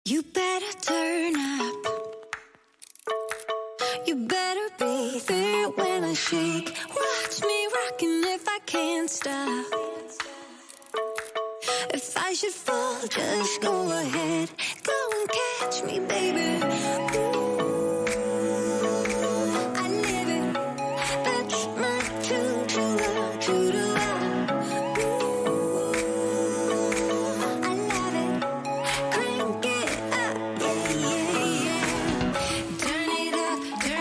You better turn up. You better be there when I shake. Watch me rockin' if I can't stop. If I should fall, just go ahead. Go and catch me, baby. Ooh, I live it. That's my true-to-love. Ooh, I love it. Crank it up, yeah, yeah. Turn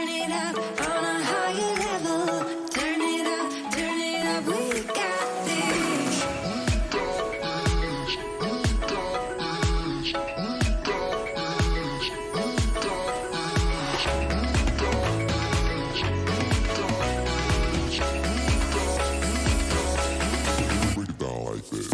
it up on a higher level. Turn it up, we got this. Break it down like this.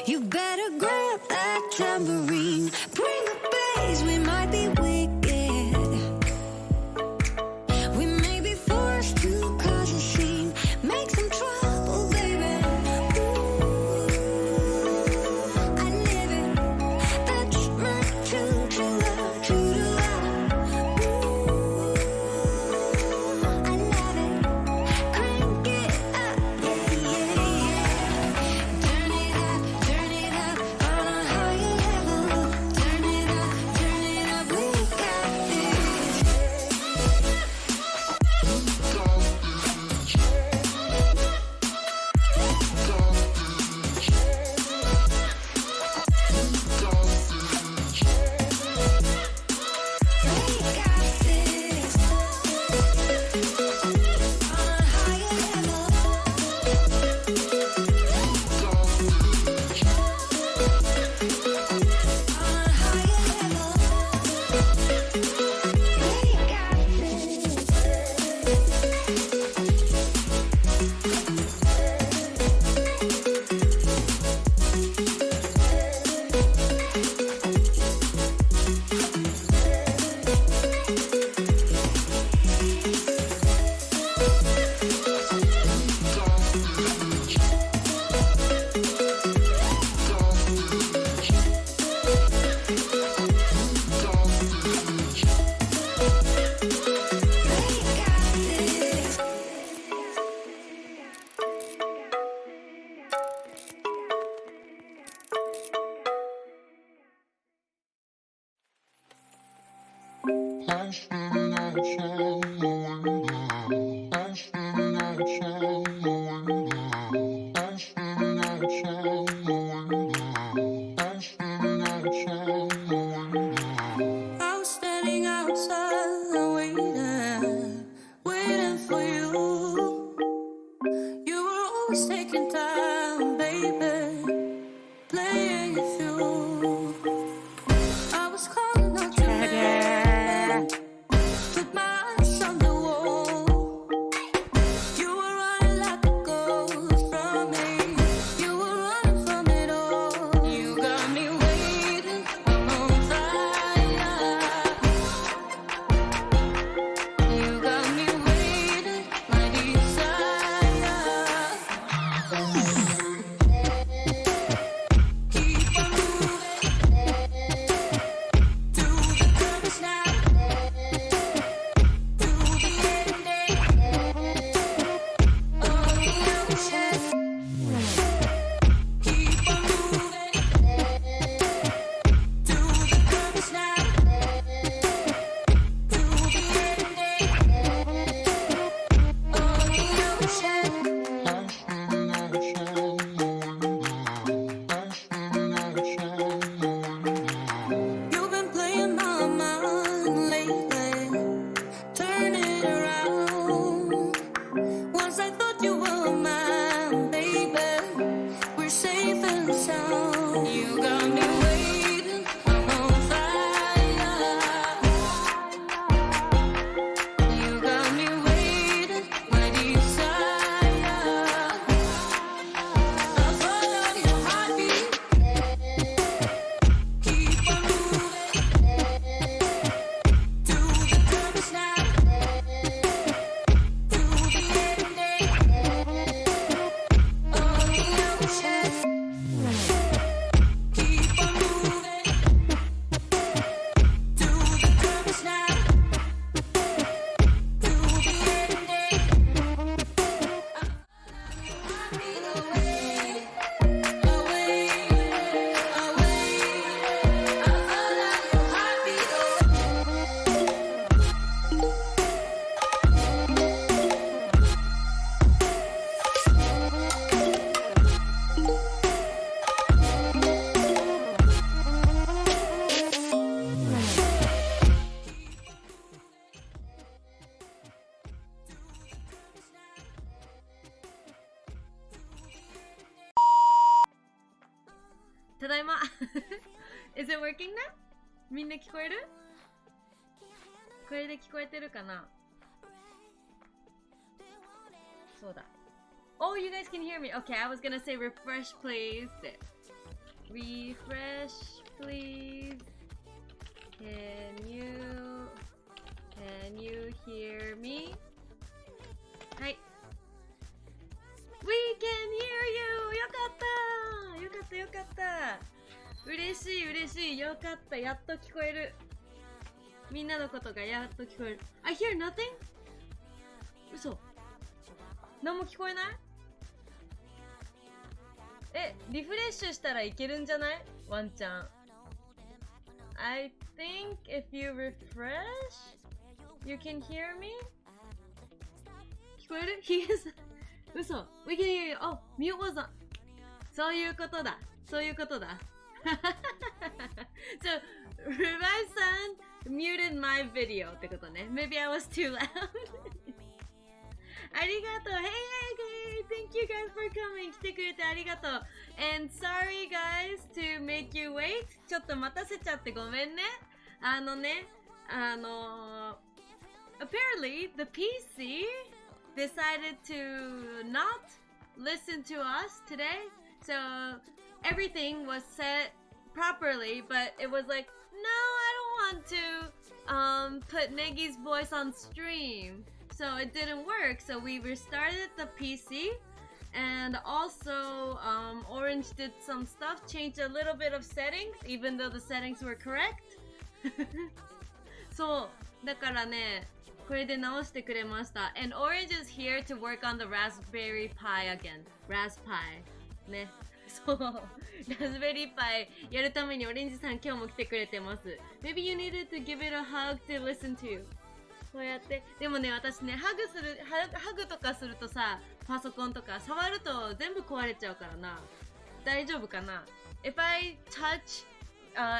You better grab that tambourine. Bring the bass, we might be wicked. We may be forced to cause a scene. Make some trouble, baby. Ooh, I live it. That's my true-to-love. Ooh, I love it. Crank it up, yeah, yeah, yeah. Turn it up on a higher level. Turn it up, we got this. We got this. On a higher level. On a higher level. We got this. I'm standing outside my window. I'm standing outside my window. I'm standing outside my window. I'm standing outside my window. I was standing outside waiting for you. You were always taking time, baby, playing it through. I was calling out your name, put my eyes on the wall. You were running like a ghost from me. You were running from it all. You got me waiting, I'm on fire. You got me waiting, my desire. Keep on moving. ただいま。Is it working now? みんな聞こえる？これで聞こえてるかな？そうだ。Oh, you guys can hear me. Okay, I was gonna say refresh please. Refresh please. Can you hear me? はい。We can hear you! よかったよかったよかった嬉しい嬉しいよかったやっと聞こえるみんなのことがやっと聞こえる I hear nothing? 嘘何も聞こえないリフレッシュしたらいけるんじゃないワンチャン I think if you refresh you can hear me? 聞こえる He is 嘘 We can hear you Oh, mute was on そういうことだそういうことだSo, Revive-san muted my video ってことね Maybe I was too loud ありがとう Hey, hey, hey Thank you guys for coming 来てくれてありがとう And sorry guys to make you wait ちょっと待たせちゃってごめんねApparently the PC decided to not listen to us today So everything was set properly but it was like no I don't want to put Negi's voice on stream so it didn't work so we restarted the PC and also Orange did some stuff changed a little bit of settings even though the settings were correct そうだからねこれで直してくれました and Orange is here to work on the Raspberry Pi again Raspberry ねそうラズベリーパイやるためにオレンジさん今日も来てくれてます Maybe you needed to give it a hug to listen to こうやってでもね私ねハグとかするとさパソコンとか触ると全部壊れちゃうからな大丈夫かな If I touch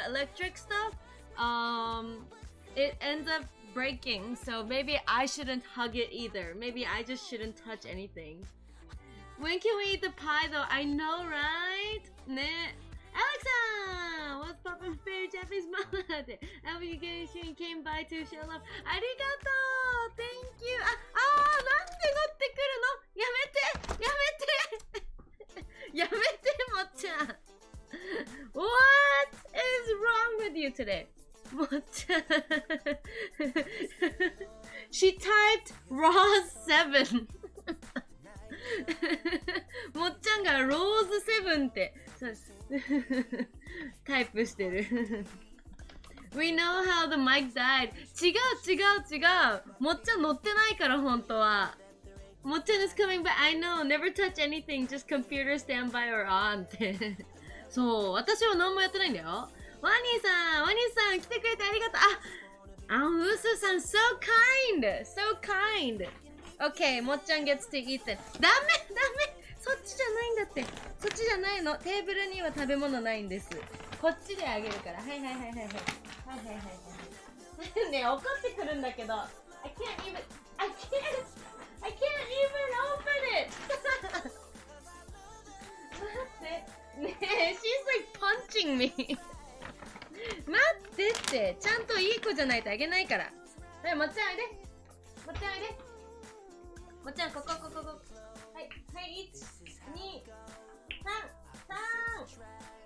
electric stuff it ends up breaking so maybe I shouldn't hug it either maybe I just shouldn't touch anything When can we eat the pie though? I know, right? ね Alexa! What's Papa's favorite Japanese mama? How you came by to show love? ありがとう Thank you! なんで乗ってくるのやめてもっちゃん What is wrong with you today? もっちゃんShe typed raw 7もっちゃんがローズ7ってタイプしてるWe know how the mic died 違うもっちゃん乗ってないから本当はもっちゃん is coming but I know never touch anything just computer standby or on ってそう私は何もやってないんだよワニーさん来てくれてありがとうウスさん so kind Okay, もっちゃん gets to eat it ダメそっちじゃないんだってそっちじゃないのテーブルには食べ物ないんですこっちであげるからはいねえ怒ってくるんだけど I can't even open it 待ってねえ she's like punching me 待ってってちゃんといい子じゃないとあげないからはいもっちゃんおいでもっちゃんここはい1、2、3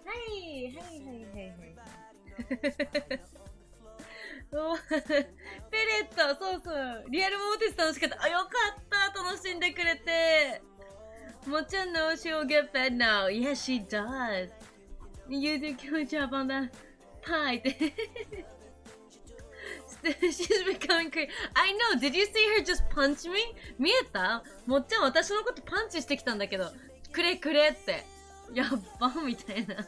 はいペレットそうリアルモーティス楽しかったよかった楽しんでくれてもっちゃん knows she'll get fed now yes she does you did a good job on that pie She's becoming crazy. I know. Did you see her just punch me? 見えた？もっちゃん私のことパンチしてきたんだけど、くれってやっばみたいな。ね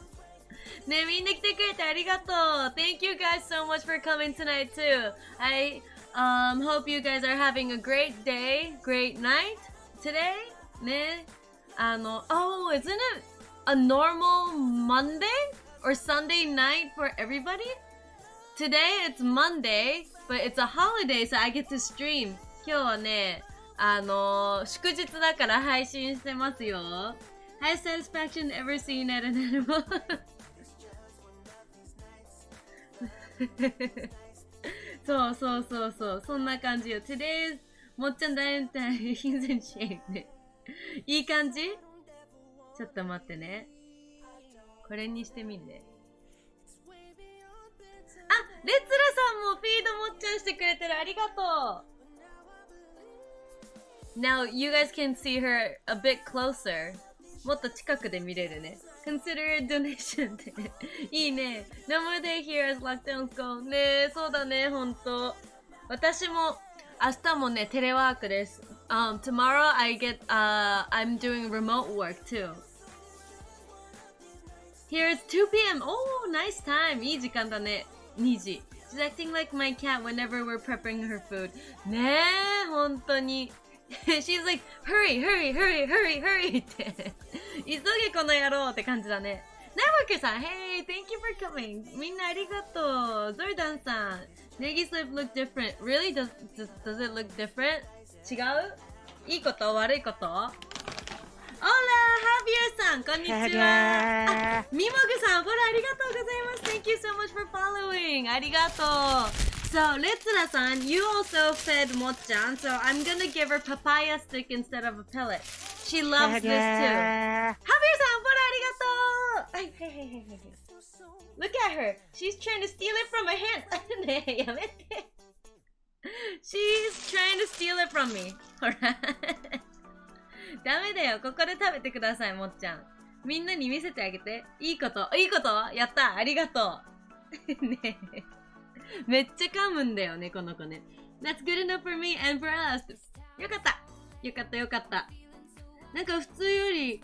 えみんな来てくれてありがとう。Thank you guys so much for coming tonight too. I hope you guys are having a great day, great night today. ねoh, isn't it a normal Monday or Sunday night for everybody?Today it's Monday, but it's a holiday, so I get to stream. 今日はね、祝日だから配信してますよ。High satisfaction ever seen at an animal? そうそうそうそう。そんな感じよ。Today's もっちゃん大体 he's in shape ね。いい感じ？ちょっと待ってね。これにしてみるね。あ、レッツラさんもフィードもっちゃんしてくれてる。ありがとう。Now you guys can see her a bit closer. もっと近くで見れるね。Consider a donation っていいね。No more day here as lockdowns go. ねえ、そうだね、ほんと。私も明日もね、テレワークです。Tomorrow I'm doing remote work too. Here it's 2 p.m. Oh, nice time. いい時間だね。2時。She's acting like my cat whenever we're prepping her food. ねえ、ほんとに。She's like, hurry, hurry, hurry, hurry, hurry って急げこの野郎って感じだね。ナイワークさん、Hey, thank you for coming. みんなありがとう。ゾルダンさん、Negi slip look different. Really? Does it look different? 違う？いいこと悪いこと？オーラー、ハビアさん、こんにちは。あ、ミモグさん、フォローありがとうございます。Thank you so much for following. ありがとう。So, Letsura-san, you also fed mocchan, so I'm gonna give her papaya stick instead of a pellet. She loves this too. Javier-san, フォローありがとう。はいはいはいはいはい。Look at her. She's trying to steal it from my hand. ねえ、やめて。She's trying to steal it from me. ほら。ダメだよ。ここで食べてください、もっちゃん。みんなに見せてあげて。いいこと？いいこと？やった。ありがとう。ねえ。めっちゃ噛むんだよね、この子ね。That's good enough for me and for us. よかった。よかったよかった。なんか普通より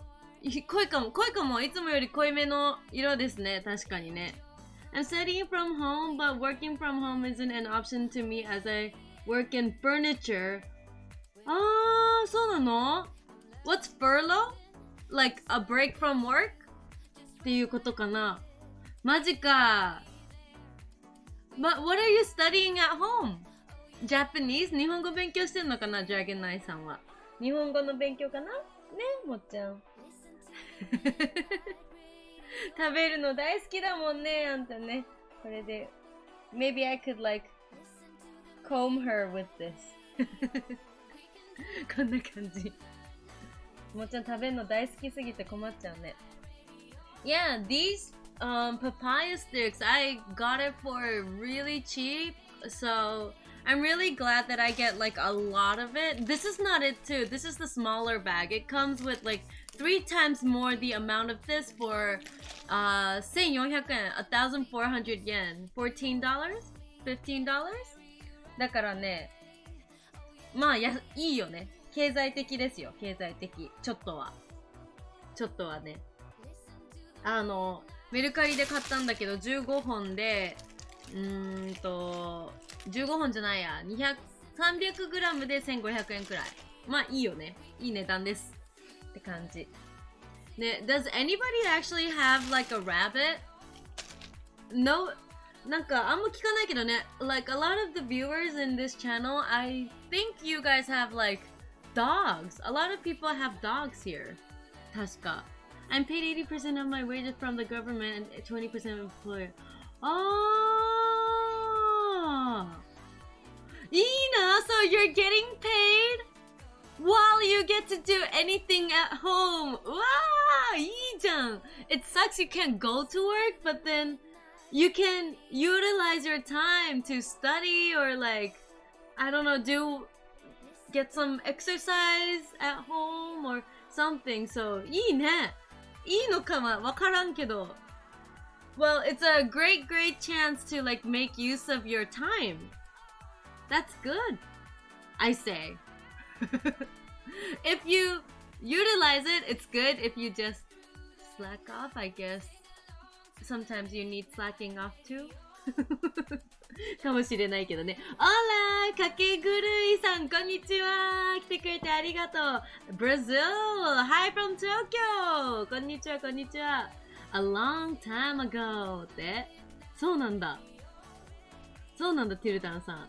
濃いかも。濃いかも。いつもより濃いめの色ですね。確かにね。I'm studying from home, but working from home isn't an option to me as I work in furniture. あー、そうなの？ What's furlough? Like a break from work? っていうことかな。マジか。But what are you studying at home? Japanese? 日本語勉強してんのかな、Dragon Knight さんは。日本語の勉強かな？ね、もっちゃん。食べるの大好きだもんね、あんたね。これで。Maybe I could like comb her with this. こんな感じ。もっちゃん食べるの大好きすぎて困っちゃうね。Yeah, these papaya sticks, I got it for really cheap, so I'm really glad that I get like a lot of it. This is not it too. This is the smaller bag. It comes with like 3 times more the amount of this for 1,400 yen, 1,400 yen, $14? $15? だからね、まあいいよね。経済的ですよ。経済的。ちょっとはね。メルカリで買ったんだけど、15本で、15本じゃないや、300g で1500円くらい。まあいいよね。いい値段です。って感じ。ね、Does anybody actually have like a rabbit? No, なんかあんま聞かないけどね。Like a lot of the viewers in this channel, I think you guys have like dogs. A lot of people have dogs here. 確か。I'm paid 80% of my wages from the government and 20% employer. あー、いいな。So you're getting paid while you get to do anything at home. わー、いいじゃん。It sucks you can't go to work, but then you can utilize your time to study or like, I don't know, get some exercise at home or something. So いいね。いいのかはわからんけど。Well, it's a great chance to like make use of your time. That's good, I say. If you utilize it, it's good. If you just slack off, I guess. Sometimes you need slacking off too. かもしれないけどね。オラー、かけぐるいさん、こんにちは。来てくれてありがとう。Brazil! Hi from Tokyo! こんにちは、こんにちは。A long time ago って。そうなんだ。そうなんだ、ティルタンさん。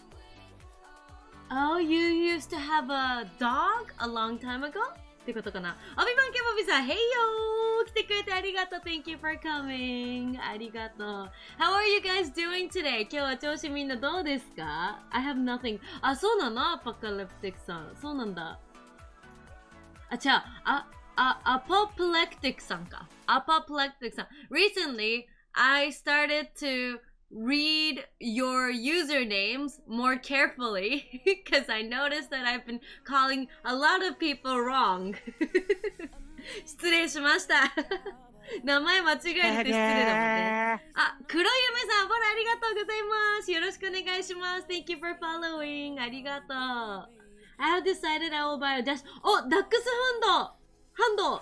Oh, you used to have a dog a long time ago? ってことかな。オビバンケボビさん、Hey yo! 来てくれてあり arigato. Thank you for coming. Arigato. How are you guys doing today? 今日は調子みんなどうですか？ I have nothing. あ、そうなの？アパカリプティックさん。そうなんだ。あ、違う。アポプレクティックさんか。アポプレクティックさん。Recently, I started to read your usernames more carefully because I noticed that I've been calling a lot of people wrong. 失礼しました。名前間違えると失礼だもんね。あ、黒夢さん、フォローありがとうございます。よろしくお願いします。Thank you for following. ありがとう。I have decided I will buy a dash. お、ダックスフンド。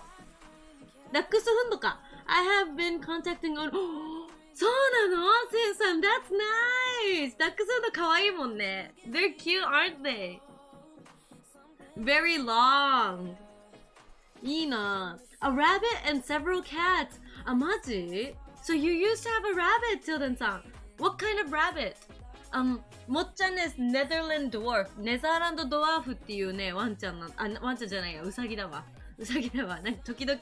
ダックスフンドか。I have been contacting on そうなの？センさん、that's nice! ダックスフンドかわいいもんね。They're cute, aren't they? Very long. いいな。A rabbit and several cats. あ、マジ？ So you used to have a rabbit, Tilden さん。What kind of rabbit? mocchan is Netherland dwarf. ネザーランドドワーフっていうね、ワンちゃんな、ワンちゃんじゃないや、ウサギだわ。なんか時々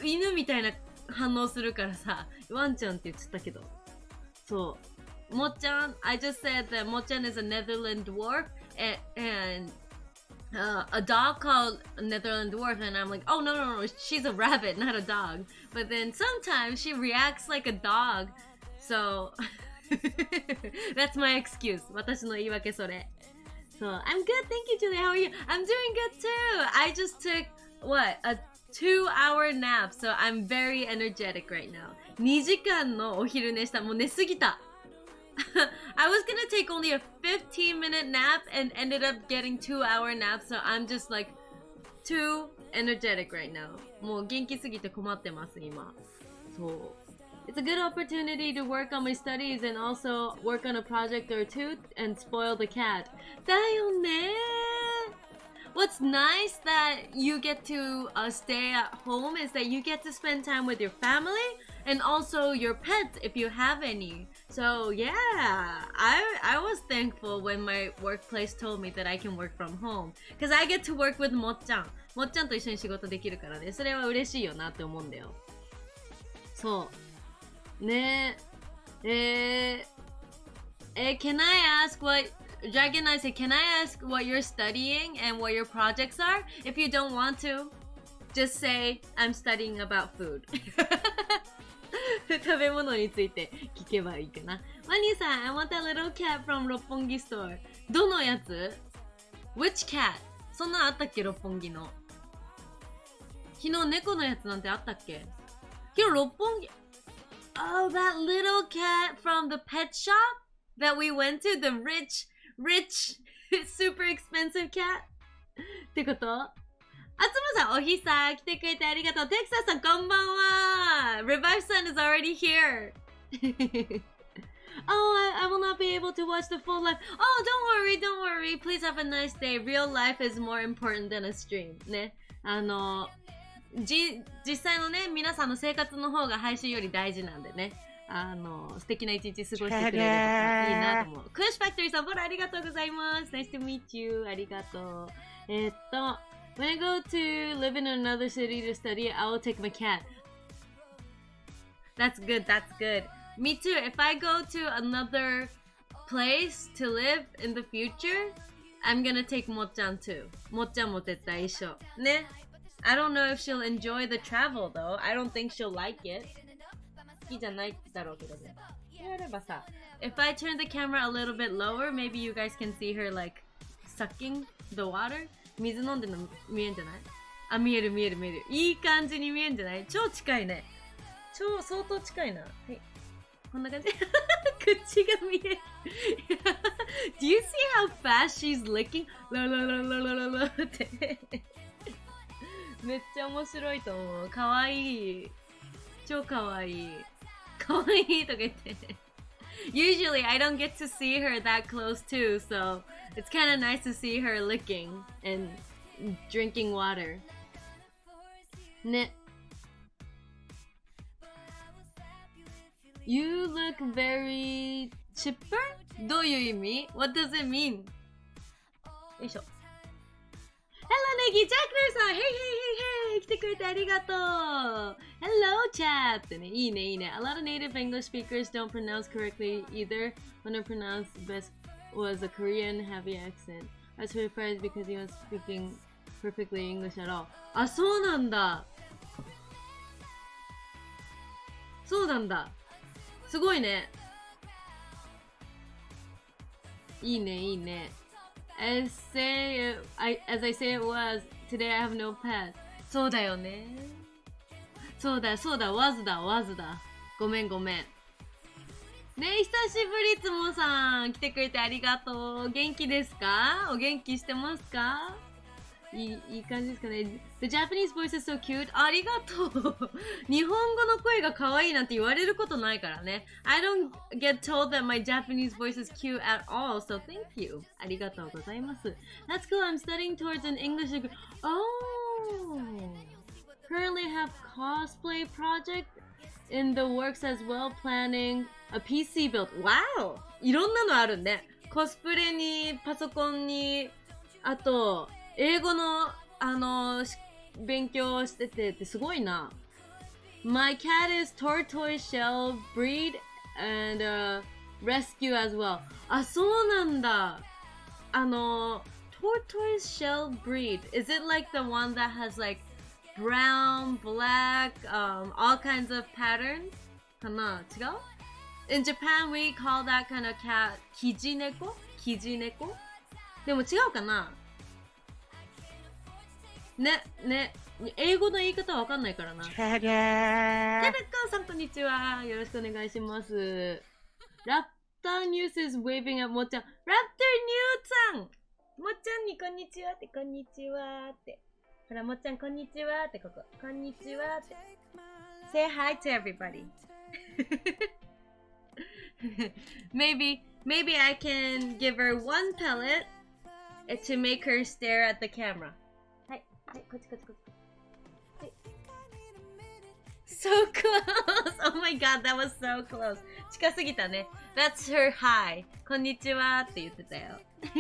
犬みたいな反応するからさ、ワンちゃんって言っちゃったけど。そう。mocchan, I just said that mocchan is a Netherland dwarf and a dog called Netherland dwarf, and I'm like, oh no, she's a rabbit, not a dog. But then sometimes she reacts like a dog, so that's my excuse. 私の言い訳それ。So I'm good, thank you, Julie. How are you? I'm doing good too. I just took a 2-hour nap, so I'm very energetic right now. 2時間のお昼寝した。もう寝すぎた。I was gonna take only a 15-minute nap and ended up getting 2-hour nap, so I'm just like too energetic right now. もう元気すぎて困ってます今。そう。It's a good opportunity to work on my studies and also work on a project or two and spoil the cat. だよね。What's nice that you get to stay at home is that you get to spend time with your family and also your pets if you have any. So yeah, I was thankful when my workplace told me that I can work from home because I get to work with mocchan. mocchan と一緒に仕事できるからね。それは嬉しいよなって思うんだよ。そう。ねえ。Can I ask what Dragon I said, can I ask what you're studying and what your projects are? If you don't want to, just say I'm studying about food. 食べ物について聞けばいいかな。マニーさん、I want that little cat from 六本木 store. どのやつ？ Which cat? そんなんあったっけ六本木の。昨日猫のやつなんてあったっけ？昨日六本木。Oh, that little cat from the pet shop that we went to, the rich, super expensive cat? ってこと？あつまさん、おひさ、来てくれてありがとう。テクサスさん、こんばんは。Revive Sun is already here. Oh, I will not be able to watch the full live. Oh, don't worry. Please have a nice day. Real life is more important than a stream. ね。実際のね、皆さんの生活の方が配信より大事なんでね。素敵な一日過ごしてくれるといいなと思う。クッシュファクトリーさん、フォローありがとうございます。Nice to meet you. ありがとう。When I go to live in another city to study, I will take my cat. That's good. Me too. If I go to another place to live in the future, I'm gonna take mocchan too. mocchan も絶対一緒。ね。I don't know if she'll enjoy the travel though. I don't think she'll like it. 好きじゃないだろうけどね。やればさ。If I turn the camera a little bit lower, maybe you guys can see her like sucking the water. 水飲んでるの見えんじゃない？あ、見える。いい感じに見えんじゃない？超近いね。相当近いな。はい。こんな感じ。口が見える。Do you see how fast she's licking? ラララララララって。めっちゃ面白いと思う。かわいい。超かわいい。かわいいとか言って。Usually I don't get to see her that close too, so it's kind of nice to see her licking and drinking water. ね。You look very chipper? どういう意味？ What does it mean? よいしょ。Hello, Negi! Jackner さん Hey! 来てくれてありがとう Hello, chat ってね、いいねいいね。A lot of native English speakers don't pronounce correctly either. One who pronounced best was a Korean heavy accent. I was surprised because he was speaking perfectly English at all. あ、そうなんだ。そうなんだ。すごいね。いいねいいね。As I say it was, today I have no pet. そうだよね。そうだ、was だ。ごめん。ね、久しぶりつもさん。来てくれてありがとう。元気ですか？お元気してますか？いい感じですかね。The Japanese voice is so cute. ありがとう。日本語の声が可愛いなんて言われることないからね。I don't get told that my Japanese voice is cute at all, so thank you. ありがとうございます。That's cool. I'm studying towards an English degree. Oh! Currently have cosplay project in the works as well, planning a PC build. Wow! いろんなのあるね。コスプレに、パソコンに、あと、英語の、勉強をしててってすごいな。My cat is tortoise shell breed and rescue as well. あ、そうなんだ。tortoise shell breed. Is it like the one that has like brown, black, all kinds of patterns? かな？違う？ In Japan, we call that kind of cat キジ猫？でも違うかな？ね、英語の言い方わかんないからな。タルコさん、こんにちは。よろしくお願いします。ラプターニュース is waving at もっちゃん。ラプターニューさんもっちゃんにこんにちはって、こんにちはって。ほら、もっちゃん、こんにちはって、ここ。こんにちはって。Say hi to everybody. maybe I can give her one pellet to make her stare at the camera. はい、こっち。はい。So close! Oh my god, that was so close. 近すぎたね。That's her hi. こんにちはって言ってたよ。Drakey Sil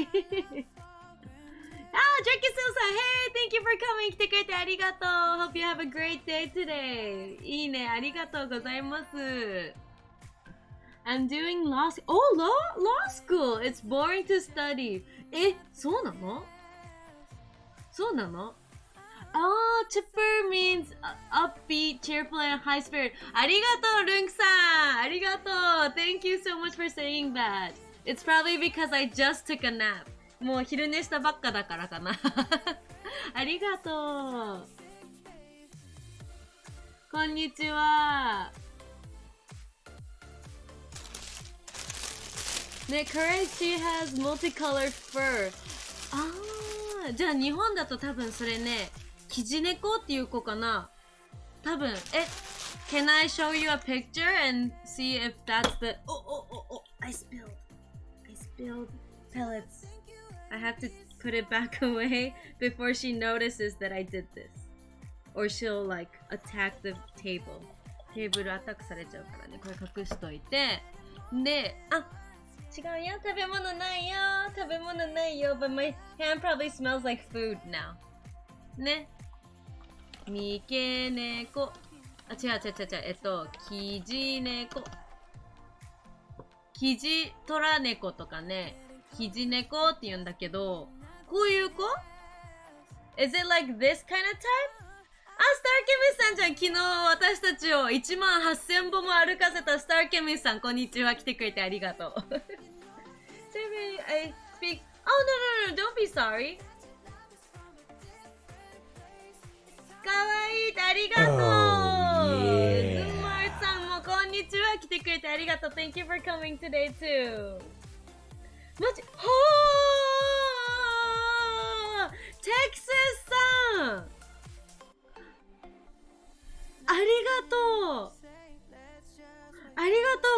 さん、Hey! Thank you for coming! 来てくれてありがとう Hope you have a great day today! いいね、ありがとうございます。I'm doing law school! It's boring to study. そうなのchipper means upbeat, cheerful, and high spirit. ありがとう、ルンクさん。ありがとう。Thank you so much for saying that. It's probably because I just took a nap. もう昼寝したばっかだからかな。ありがとう。こんにちは。ね、correct, she has multicolored fur. じゃあ日本だと多分それね、キジ猫っていう子かな。多分、Can I show you a picture and see if that's the... Oh, I spilled pellets. I have to put it back away before she notices that I did this. Or she'll like attack the table. テーブルアタックされちゃうからね。これ隠しといて。で、違うよ。食べ物ないよ。But my hand probably smells like food now. ね。三毛猫。違う。キジ猫。キジトラ猫とかね。キジ猫って言うんだけど、こういう子？ Is it like this kind of type? スターケミスさんじゃん。昨日私たちを18,000歩も歩かせたスターケミスさん、こんにちは。来てくれてありがとう。I speak... Oh, no, don't be sorry. かわいいってありがとう。ズンマーさんもこんにちは。来てくれてありがとう。Thank you for coming today too. マジ、テキサスさんありがと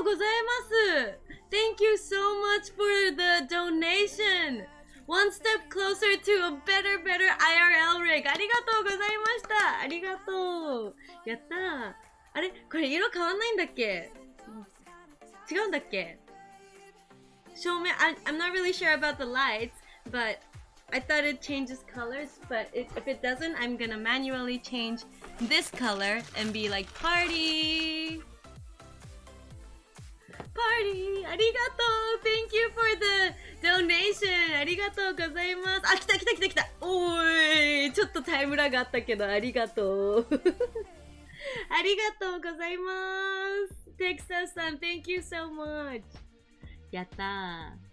うございます。Thank you so much for the donation. One step closer to a better IRL rig. ありがとうございました。ありがとう。やったー。あれこれ色変わんないんだっけ？違うんだっけ？照明、I'm not really sure about the lights, but I thought it changes colors, but if it doesn't, I'm gonna manually change this color and be like party! Party! ありがとう Thank you for the donation! ありがとうございます。あ、来た来た来た来たおーいちょっとタイムラグあったけど、ありがとう。ありがとうございます。テクサスさん、Thank you so much! やったー。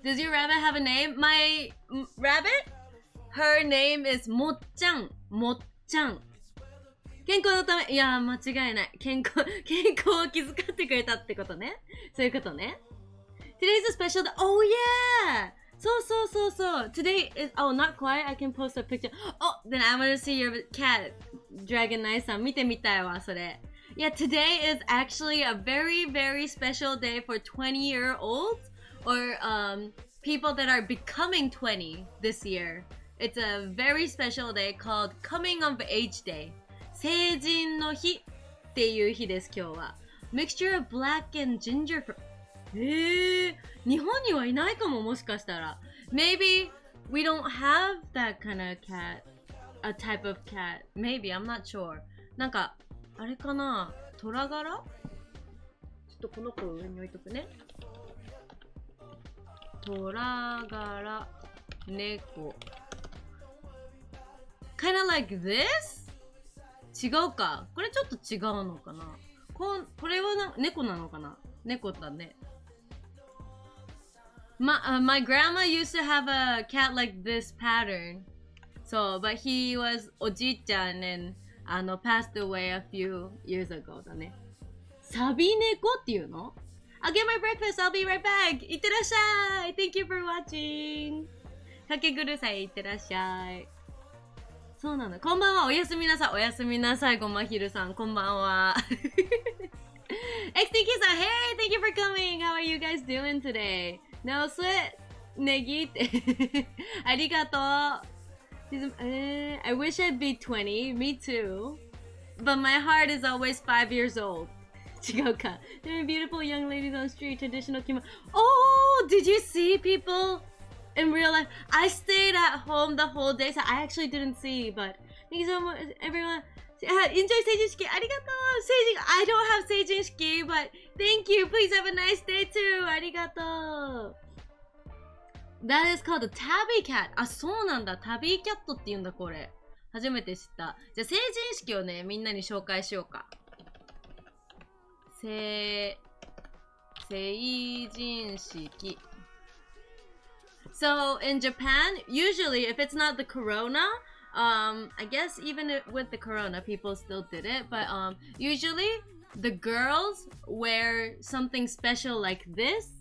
Does your rabbit have a name? My rabbit? Her name is mocchan. mocchan. 健康のため、いや、間違いない。健康を気遣ってくれたってことね。そういうことね。Today's a special day. Oh yeah! そう。Today is, oh, not quite. I can post a picture. Oh, then I want to see your cat, Dragon Knight さん。見てみたいわ、それ。Yeah, today is actually a very, very special day for 20-year-olds or people that are becoming 20 this year. It's a very special day called Coming of Age Day. 成人の日っていう日です、今日は。Mixture of black and ginger fruit. 日本にはいないかも、もしかしたら。Maybe we don't have that kind of cat. A type of cat. Maybe, I'm not sure. なんか、あれかな虎柄ちょっとこの子を上に置いとくね。虎柄猫。Kinda like this? 違うか。これちょっと違うのかな。これは猫なのかな。猫だね。My grandma used to have a cat like this pattern. So, but he was おじいちゃん and passed away a few years ago だね。サビ猫っていうの？ I'll get my breakfast, I'll be right back! いってらっしゃい !Thank you for watching! かけぐるさい、いってらっしゃい。そうなの。こんばんは、おやすみなさい。おやすみなさい、ごまひるさん。こんばんは。XTK さん、Hey! Thank you for coming! How are you guys doing today? No sweat! ネギって。ありがとう。I wish I'd be 20. Me too. But my heart is always 5 years old. 違うか。There are beautiful young ladies on the street, traditional kimono. Oh! Did you see people in real life? I stayed at home the whole day, so I actually didn't see, but thank you so much, everyone. Enjoy 成人式ありがとう I don't have 成人式 but thank you. Please have a nice day too. ありがとう That is called a tabby cat. あ、そうなんだ。タビーキャットって言うんだ、これ。初めて知った。じゃあ、成人式をね、みんなに紹介しようか。成人式。So, in Japan, usually, if it's not the corona, I guess even with the corona, people still did it. But usually, the girls wear something special like this.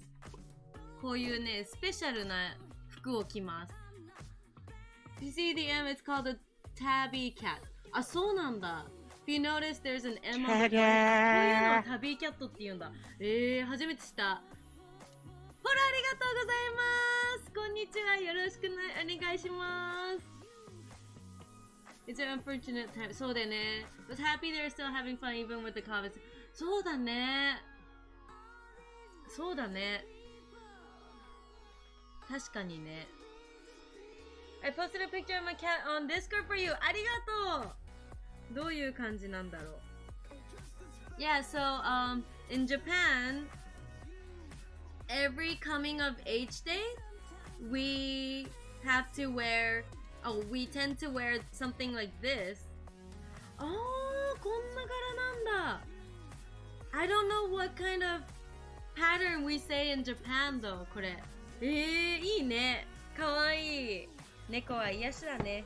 こういうね、スペシャルな服を着ます。You see the M, it's called a tabby cat. あ、そうなんだ。If you notice, there's an M on the front. こういうのをタビーキャットって言うんだ。初めて知った。ほら、ありがとうございます。こんにちは。よろしくお願いします。It's an unfortunate time. そうだよね。Was happy they're still having fun even with the comments. そうだね。そうだね。確かにね。I posted a picture of my cat on Discord for you. ありがとう。どういう感じなんだろう。Yeah, so in Japan, every coming of age day, we have to wear. Oh, we tend to wear something like this. あー、こんな柄なんだ。I don't know what kind of pattern we say in Japan though. これ。いいね。かわいい。猫は癒しだね。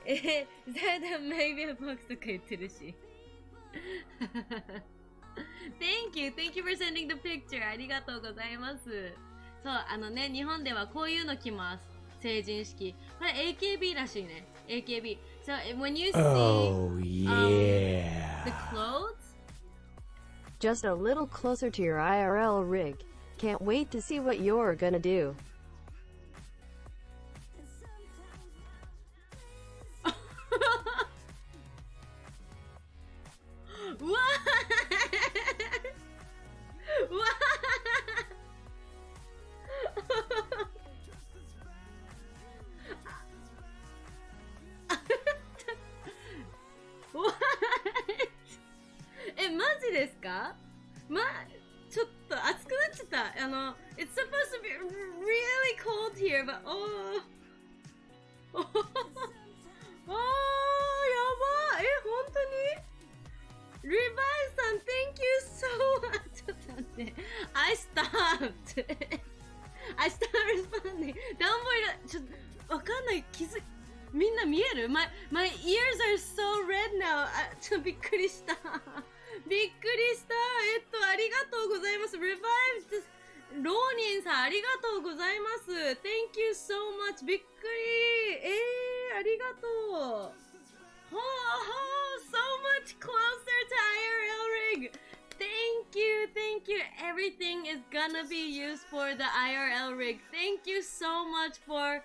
maybe a box とか言ってるし。Thank you for sending the picture. ありがとうございます。そう、日本ではこういうの着ます。成人式。これ AKB らしいね。AKB. So when you see the clothes, just a little closer to your IRL rig. Can't wait to see what you're gonna do. か？まあ、ちょっと暑くなっちゃった。It's supposed to be really cold here, but oh. おー、やばー。本当に？リヴァイさん、Thank you so much. ちょっと待って。I stopped. I stopped responding. 暖房ちょっとわかんない。みんな見える？ my ears are so red now. ちょっとびっくりした。びっくりした。ありがとうございます。Revive ローニンさん、ありがとうございます。Thank you so much. びっくり。ありがとう。So much closer to IRL rig. Thank you. Everything is gonna be used for the IRL rig. Thank you so much for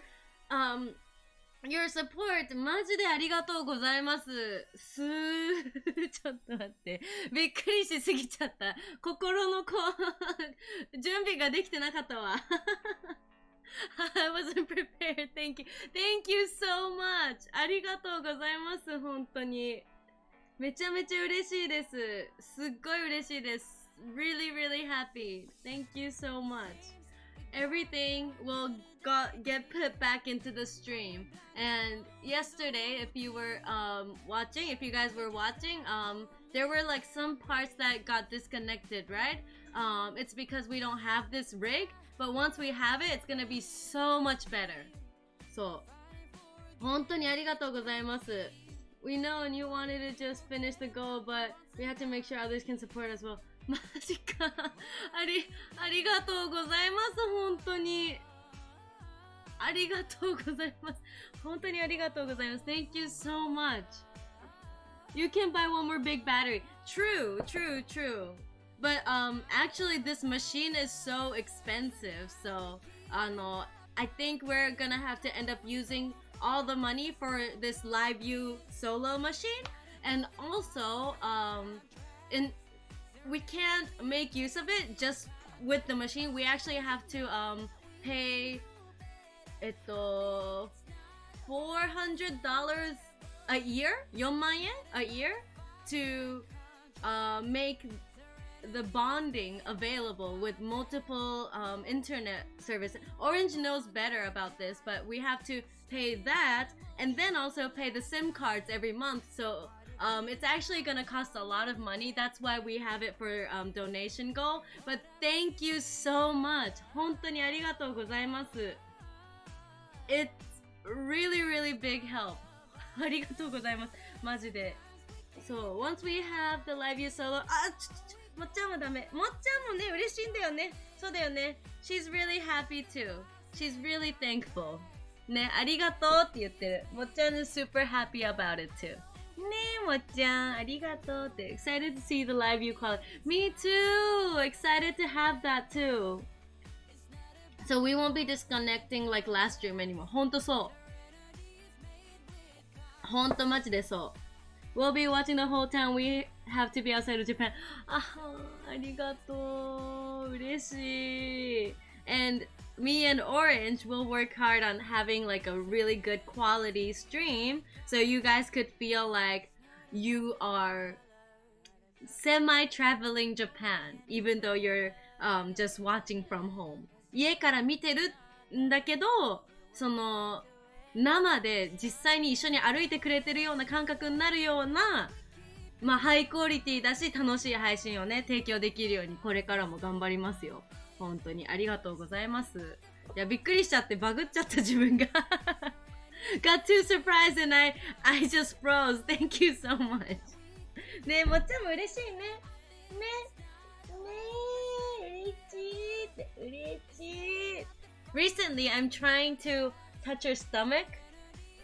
your support. マジでありがとうございます。ちょっと待って。びっくりしすぎちゃった。心の準備ができてなかったわ。I wasn't prepared. Thank you so much. ありがとうございます。本当に。めちゃめちゃ嬉しいです。すっごい嬉しいです。Really, really happy. Thank you so much. Everything will get put back into the stream. And yesterday, if you guys were watching, there were like some parts that got disconnected, right? It's because we don't have this rig, but once we have it, it's gonna be so much better. そう。本当にありがとうございます。We know and you wanted to just finish the goal, but we have to make sure others can support as well. マジか。ありがとうございます。本当に。ありがとうございます。本当にありがとうございます。Thank you so much. You can buy one more big battery. True. But actually this machine is so expensive. So, I think we're gonna have to end up using all the money for this live view solo machine. And also, we can't make use of it just with the machine. We actually have to pay $400 a year, 4万円 a year to make the bonding available with multiple internet service. Orange knows better about this, but we have to pay that and then also pay the SIM cards every month. So it's actually gonna cost a lot of money. That's why we have it for donation goal. But thank you so much. 本当にありがとうございます。It's really, really big help. ありがとうございます。マジで。So, once we have the live view solo... もっちゃんはダメ。もっちゃんもね、嬉しいんだよね。そうだよね。She's really happy too. She's really thankful. ね、ありがとうって言ってる。もっちゃん is super happy about it too. ねえ、もっちゃん、ありがとうって。Excited to see the live view quality. Me too! Excited to have that too. So we won't be disconnecting like last stream anymore. ほんとそう。ほんとマジでそう。We'll be watching the whole time. We have to be outside of Japan. ありがとう。嬉しい。And me and Orange will work hard on having like a really good quality stream so you guys could feel like you are semi-traveling Japan even though you're just watching from home. 家から見てるんだけど、その生で実際に一緒に歩いてくれてるような感覚になるような、まあハイクオリティだし楽しい配信をね提供できるようにこれからも頑張りますよ。本当にありがとうございます。いやびっくりしちゃってバグっちゃった自分がGot too surprised and I just froze. Thank you so much. ねえもっちゃんも嬉しいね。嬉しい。Recently, I'm trying to touch her stomach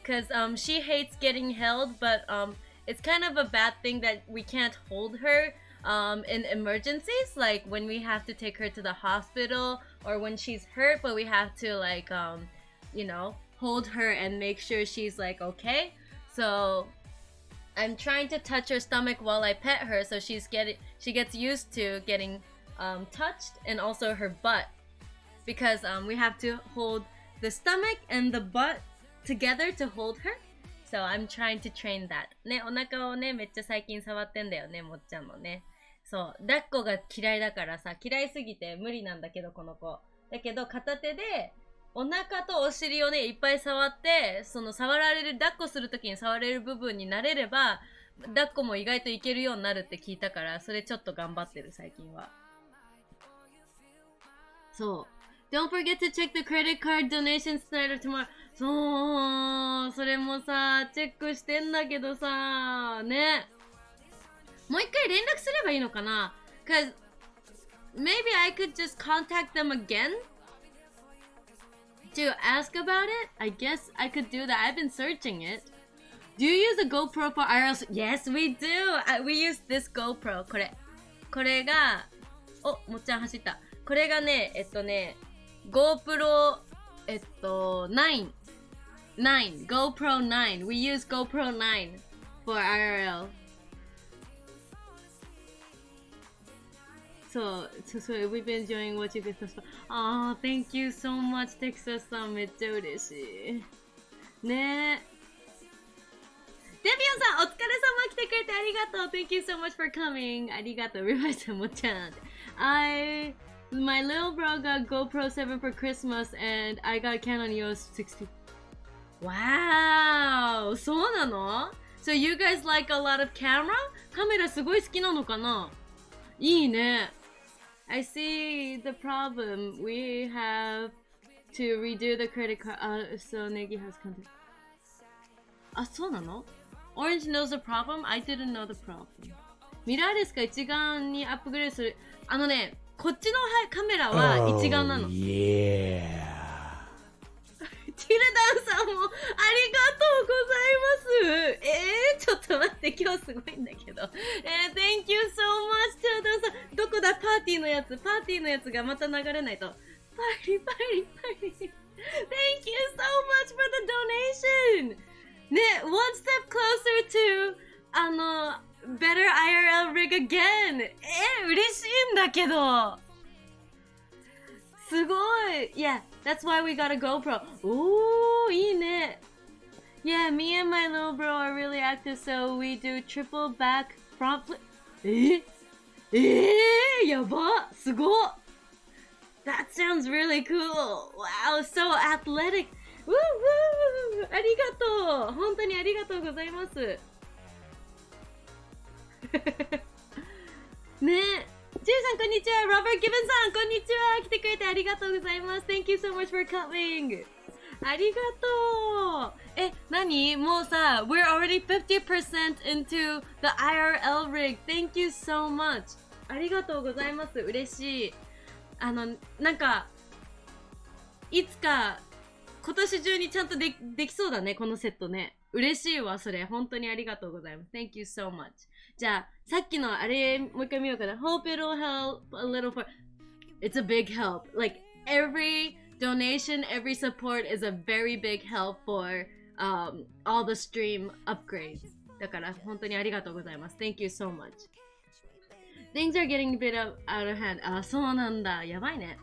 because she hates getting held, but it's kind of a bad thing that we can't hold her in emergencies, like when we have to take her to the hospital or when she's hurt, but we have to like hold her and make sure she's like okay. So I'm trying to touch her stomach while I pet her, so she gets used to getting touched, and also her butt, because we have to hold the stomach and the butt together to hold her. So I'm trying to train that. ね、お腹をね、めっちゃ最近触ってんだよね、もっちゃんのね。そう、抱っこが嫌いだからさ、嫌いすぎて無理なんだけど、この子。だけど、片手で、お腹とお尻をね、いっぱい触って、その触られる、抱っこするときに触れる部分になれれば、抱っこも意外といけるようになるって聞いたから、それちょっと頑張ってる、最近は。そう。Don't forget to check the credit card donations tonight or tomorrow. そう、それもさ、チェックしてんだけどさ、ね。もう一回連絡すればいいのかな ?Cause maybe I could just contact them again to ask about it. I guess I could do that. I've been searching it. Do you use a GoPro for IRL? Yes, we do. We use this GoPro. これ。これが、お、もっちゃん走った。これがね、GoPro、9。GoPro 9. We use GoPro 9 for IRL. So we've been enjoying watching this stuff. Oh, thank you so much, Texas さん。めっちゃ嬉しい。ねえ。デビオンさん、お疲れ様来てくれてありがとう。Thank you so much for coming. ありがとう。リバイさんもちゃん。My little bro got GoPro 7 for Christmas and I got Canon EOS 60. Wow! そうなの ?So you guys like a lot of camera? カメラすごい好きなのかないいね。I see the problem. We have to redo the credit card. So Negi has contact. あ、そうなのOrange knows the problem? I didn't know the problem. ミラーレスが一眼にアップグレードする。あのね、こっちのカメラは一眼なの。Yeah. チルダンさんもありがとうございます。ちょっと待って、今日すごいんだけど。Thank you so much, チルダンさん。どこだ、パーティーのやつ。パーティーのやつがまた流れないと。パリパリパリ。Thank you so much for the donation! ね、one step closer to, better IRL rig again! 嬉しいんだけどすごい Yeah, that's why we got a GoPro. おー、いいね Yeah, me and my little bro are really active, so we do triple back front flip. やばすごっ That sounds really cool! Wow, so athletic! ウーウーありがとう本当にありがとうございますねえジェイさんこんにちはロバート・ギブンさんこんにちは来てくれてありがとうございます Thank you so much for coming ありがとう何もうさ We're already 50% into the IRL rig Thank you so much ありがとうございます嬉しいなんかいつか今年中にちゃんとできそうだね、このセットね。嬉しいわ、それ。本当にありがとうございます。Thank you so much. じゃあ、さっきのあれ、もう一回見ようかな。Hope it'll help a little for... It's a big help. Like, every donation, every support is a very big help for all the stream upgrades. だから、本当にありがとうございます。Thank you so much. Things are getting a bit out of hand. あ、そうなんだ。やばいね。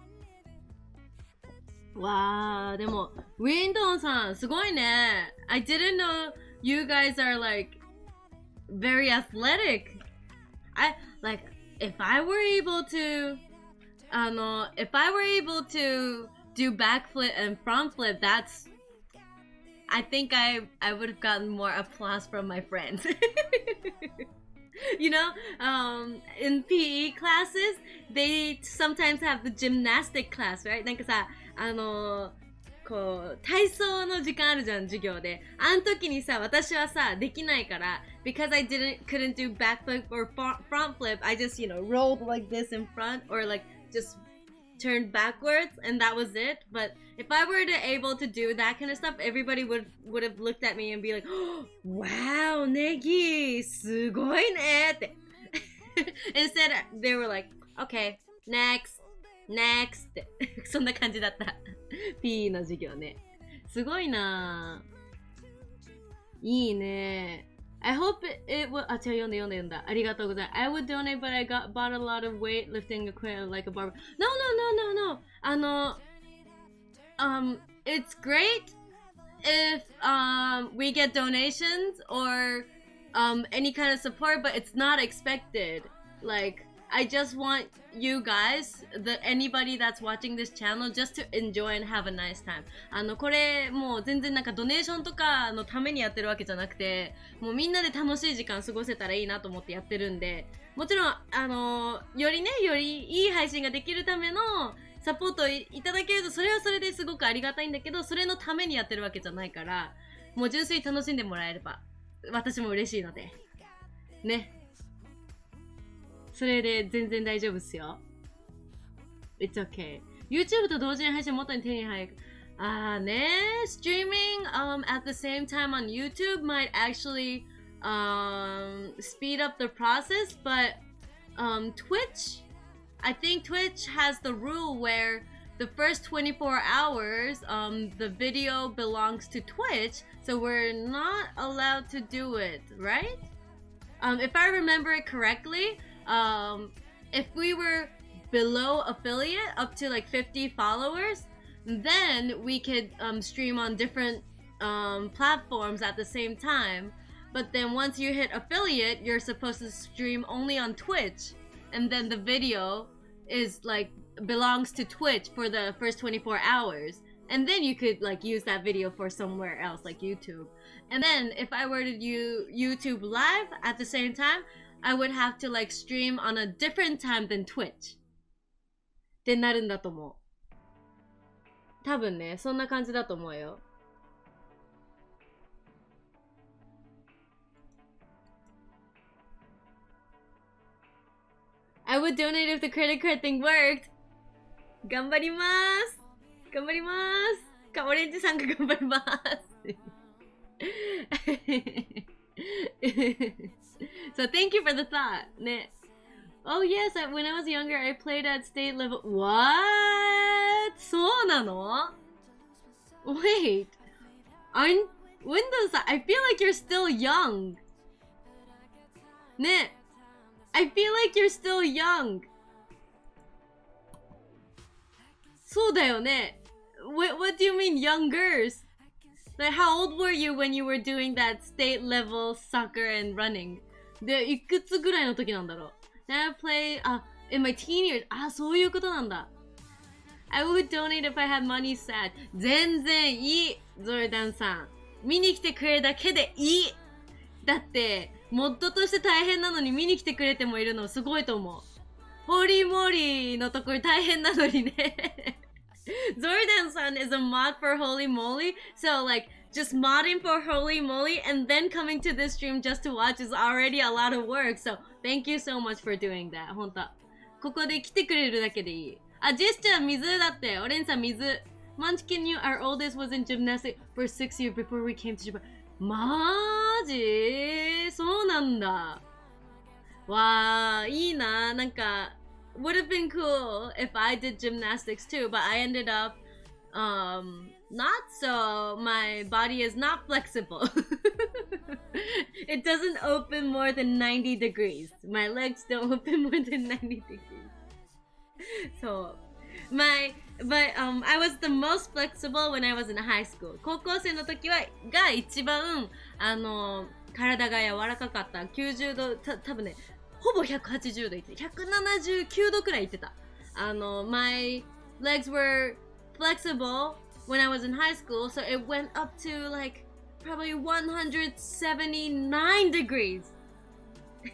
わー、でも、ウィンドンさん、すごいね。I didn't know you guys are like very athletic. If I were able to, if I were able to do backflip and front flip, I think I would have gotten more applause from my friends. You know, in PE classes, they sometimes have the gymnastic class, right? なんかさ、こう、体操の時間あるじゃん、授業で。あの時にさ、私はさ、できないから、because I couldn't do backflip or front flip, I just, rolled like this in front or like just turned backwards and that was it. But if I were able to do that kind of stuff, everybody would have looked at me and be like, oh, wow, Negi, すごいねって。Instead, they were like, okay, next. ってそんな感じだった PE の授業ねすごいないいね I hope it will あ、違う読んだありがとうございます I would donate but I bought a lot of weightlifting equipment like a barbell No it's great if we get donations or any kind of support but it's not expected like I just want you guys, anybody that's watching this channel, just to enjoy and have a nice time. これもう全然なんかドネーションとかのためにやってるわけじゃなくて、もうみんなで楽しい時間過ごせたらいいなと思ってやってるんで、もちろんよりいい配信ができるためのサポートを いただけると、それはそれですごくありがたいんだけど、それのためにやってるわけじゃないから、もう純粋に楽しんでもらえれば私も嬉しいのでね。それで全然大丈夫っすよ。It's okay. YouTube と同時に配信元に手に入る。ね。Streaming at the same time on YouTube might actually speed up the process, but Twitch, I think Twitch has the rule where the first 24 hours, the video belongs to Twitch, so we're not allowed to do it, right? If I remember it correctly, if we were below affiliate up to like 50 followers, then we could stream on different platforms at the same time. But then once you hit affiliate, you're supposed to stream only on Twitch, and then the video is like belongs to Twitch for the first 24 hours, and then you could like use that video for somewhere else like YouTube. And then if I were to do YouTube live at the same time, I would have to like stream on a different time than Twitch ってなるんだと思う。多分ね、そんな感じだと思うよ。I would donate if the credit card thing worked. 頑張ります。頑張ります。オレンジさんが頑張ります。So thank you for the thought. ね。Oh yes, when I was younger, I played at state level. What? そうなの? Wait. Windows, I feel like you're still young. ね。I feel like you're still young. そうだよね。What do you mean youngers? Like how old were you when you were doing that state level soccer and running? で、いくつぐらいの時なんだろう。I play, in my teen years. そういうことなんだ。I would donate if I had money sad. 全然いい、ゾルダンさん。見に来てくれるだけでいい。だって、モッドとして大変なのに見に来てくれてもいるのすごいと思う。ホーリーモーリーのところ大変なのにね。Zordan-san is a mod for Holy Moly, so like just modding for Holy Moly and then coming to this stream just to watch is already a lot of work. So thank you so much for doing that. ほんと。ここで来てくれるだけでいい。ジェスチャー水だって。オレンさん水。Munchkin knew our oldest was in gymnastics for 6 years before we came to Japan. マジそうなんだ。わー、いいな。なんかwould have been cool if I did gymnastics too, but I ended up not so. My body is not flexible. It doesn't open more than 90 degrees. My legs don't open more than 90 degrees. So but I was the most flexible when I was in high school. 高校生の時はが一番体が柔らかかった。90度多分ね。ほぼ180度いって179度くらいいってた。My legs were flexible when I was in high school, so it went up to like probably 179 degrees. っ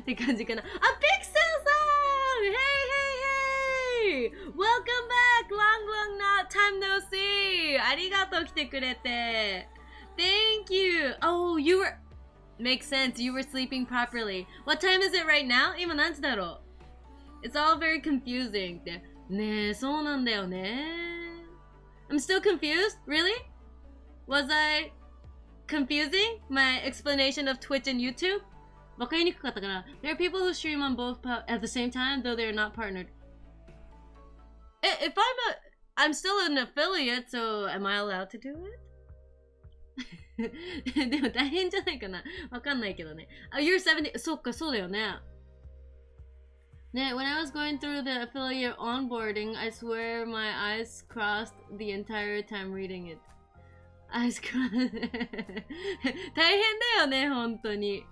て感じかな。ピクセルさん Hey hey hey! Welcome back! Long time no see! ありがとう来てくれて。Thank you! Oh, you were...Makes sense. You were sleeping properly. What time is it right now? 今何時だろう? It's all very confusing. ねえ、そうなんだよね。I'm still confused? Really? Was I confusing my explanation of Twitch and YouTube? わかりにくかったかな? There are people who stream on both at the same time, though they're not partnered. If I'm still an affiliate, so am I allowed to do it? でも大変じゃないかな。わかんないけどね。You're 70. そっか、そうだよね。ね、when I was going through the affiliate onboarding, I swear my eyes crossed the entire time reading it. Eyes crossed. 大変だよね、本当に。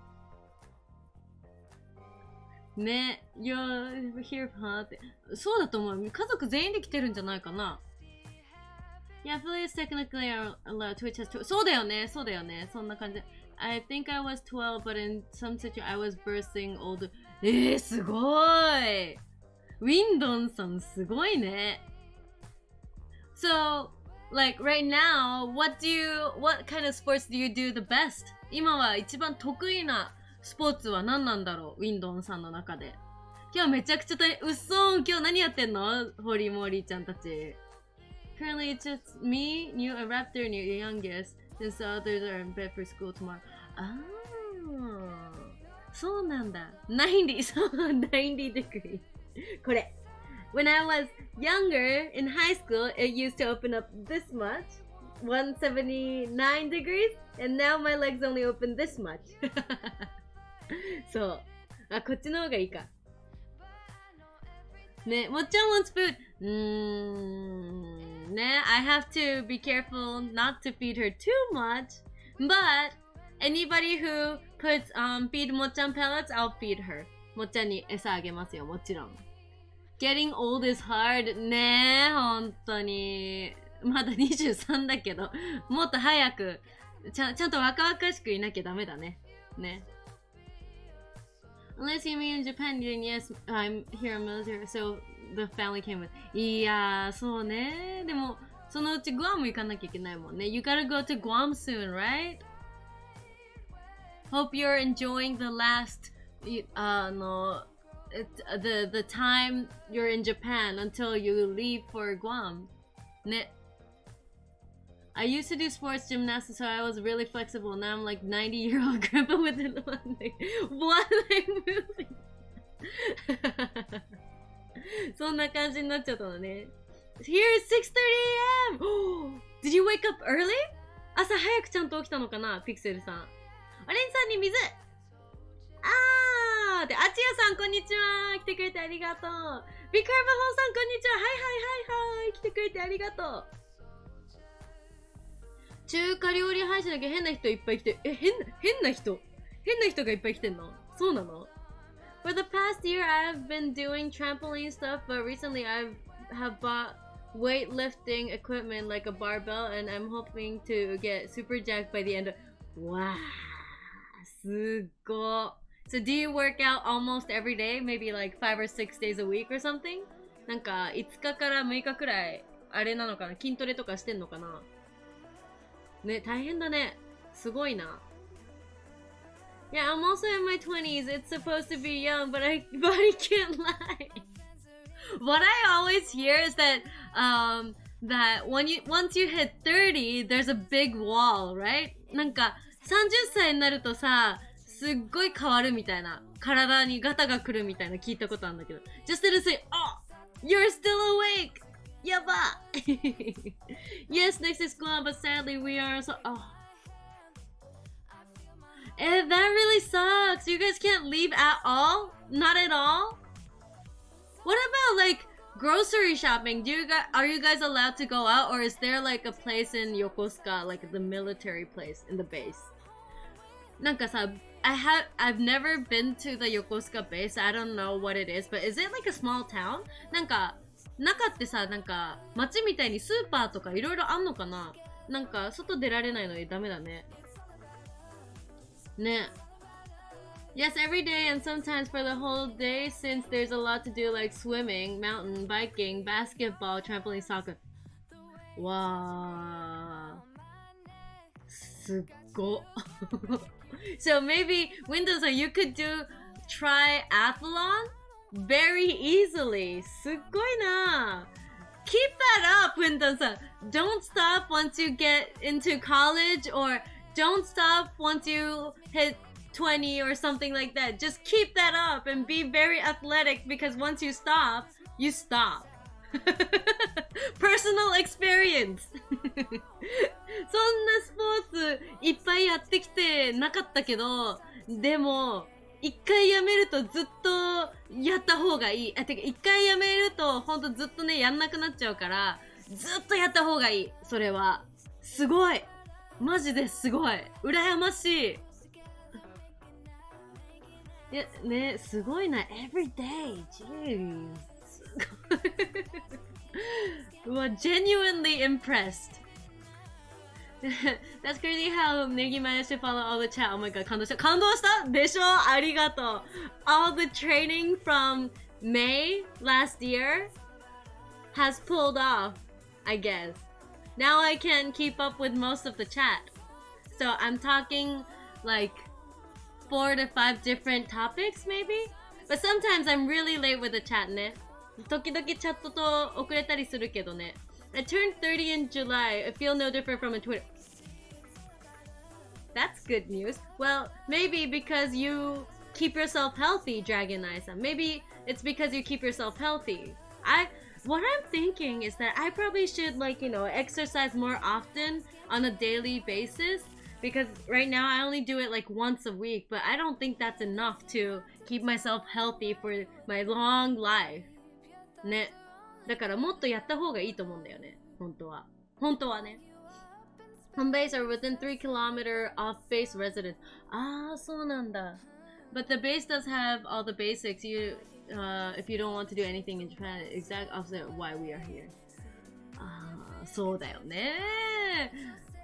ね、You're here, huh? って。そうだと思う。家族全員で来てるんじゃないかな。Yeah, affiliates technically are allowed. Twitch has two. そうだよね、そうだよね。そんな感じ。I think I was 12, but in some situation I was bursting older. すごい。ウィンドンさんすごいね。So, like right now, what kind of sports do you do the best? 今は一番得意なスポーツは何なんだろう、ウィンドンさんの中で。今日めちゃくちゃうっそー、今日何やってんのホリモリちゃんたち。Currently it's just me, you, a raptor, and your youngest. Since the others are in bed for school tomorrow. あー、そうなんだ。90、そう、90 degree. これ。When I was younger, in high school, it used to open up this much. 179 degrees. And now my legs only open this much. そう。あ、こっちの方がいいか。ね、もっちゃん wants food. ね、I have to be careful not to feed her too much. But anybody who puts feed もっちゃん pellets, I'll feed her. もっちゃんに餌あげますよ、もちろん。Getting old is hard. ねえ、ほんとに。まだ23だけど、もっと早く、ちゃんと若々しくいなきゃダメだね。ね。Unless you mean in Japan, then yes, I'm here in military, so the family came with. いやー、そうね。でも、そのうちグアム行かなきゃいけないもんね。You gotta go to Guam soon, right? Hope you're enjoying the last, the time you're in Japan until you leave for Guam. ね。I used to do sports gymnastics, so I was really flexible. Now I'm like 90-year-old grandpa with one leg moving. そんな感じになっちゃったのね。Here is 6:30 a.m. Did you wake up early? 朝早くちゃんと起きたのかな、ピクセルさん。オレンジさんに水。あーで、あちやさんこんにちは。来てくれてありがとう。ビカーバホンさんこんにちは。はい。来てくれてありがとう。中華料理配信だけ変な人いっぱい来て、変な人がいっぱい来てんの？そうなの？ For the past year, I've been doing trampoline stuff, but recently I have bought weightlifting equipment like a barbell, and I'm hoping to get super jacked by the end of... Wow, すごい。So do you work out almost every day? Maybe like 5 or 6 days a week or something? なんか5日から6日くらいあれなのかな、筋トレとかしてんのかなね、大変だね。すごいな。Yeah, I'm also in my 20s. It's supposed to be young, but I can't lie. What I always hear is that once you hit 30, there's a big wall, right? なんか30歳になるとさ、すっごい変わるみたいな。体にガタが来るみたいな聞いたことあるんだけど。Just to say, oh, you're still awake! やばYes, next is Guam, but sadly we are so... Oh. That really sucks. You guys can't leave at all? Not at all? What about like grocery shopping? Are you guys allowed to go out, or is there like a place in Yokosuka, like the military place in the base? なんかさ、I've never been to the Yokosuka base. I don't know what it is, but is it like a small town? なんか中ってさ、なんか街みたいにスーパーとかいろいろあんのかな。なんか外出られないのにダメだね。ね。Yes, every day and sometimes for the whole day since there's a lot to do like swimming, mountain biking, basketball, trampoline, soccer. わー。すっご。So maybe, Windows, you could do triathlon very easily. すっごいな。Keep that up, Windows. Don't stop once you get into college, or don't stop once you hit 20 or something like that. Just keep that up and be very athletic, because once you stop, you stop. Personal experience. そんなスポーツいっぱいやってきてなかったけど、でも一回やめるとずっとやった方がいい。てか一回やめるとほんとずっとねやんなくなっちゃうから、ずっとやった方がいい。それはすごい、マジですごい、羨ましい。いやね、すごいな。Every day. Jeez. うわ、genuinely impressed. That's crazy how Negi managed to follow all the chat. Oh my god, 感動した。感動したでしょありがとう。All the training from May last year has pulled off, I guess. Now I can keep up with most of the chat. So I'm talking like 4 to 5 different topics maybe? But sometimes I'm really late with the chat ね。時々チャットと遅れたりするけどね。I turned 30 in July. I feel no different from a Twitter. That's good news. Well, maybe because you keep yourself healthy, Dragon Eye-san. Maybe it's because you keep yourself healthy. What I'm thinking is that I probably should, like, you know, exercise more often on a daily basis. Because right now I only do it like once a week. But I don't think that's enough to keep myself healthy for my long life. ね。だからもっとやった方がいいと思うんだよね。本当は。本当はね。Home base are within 3 kilometer off base residence. ああ、そうなんだ。But the base does have all the basics. If you don't want to do anything in Japan, exact opposite of why we are here. ああ、そうだよね。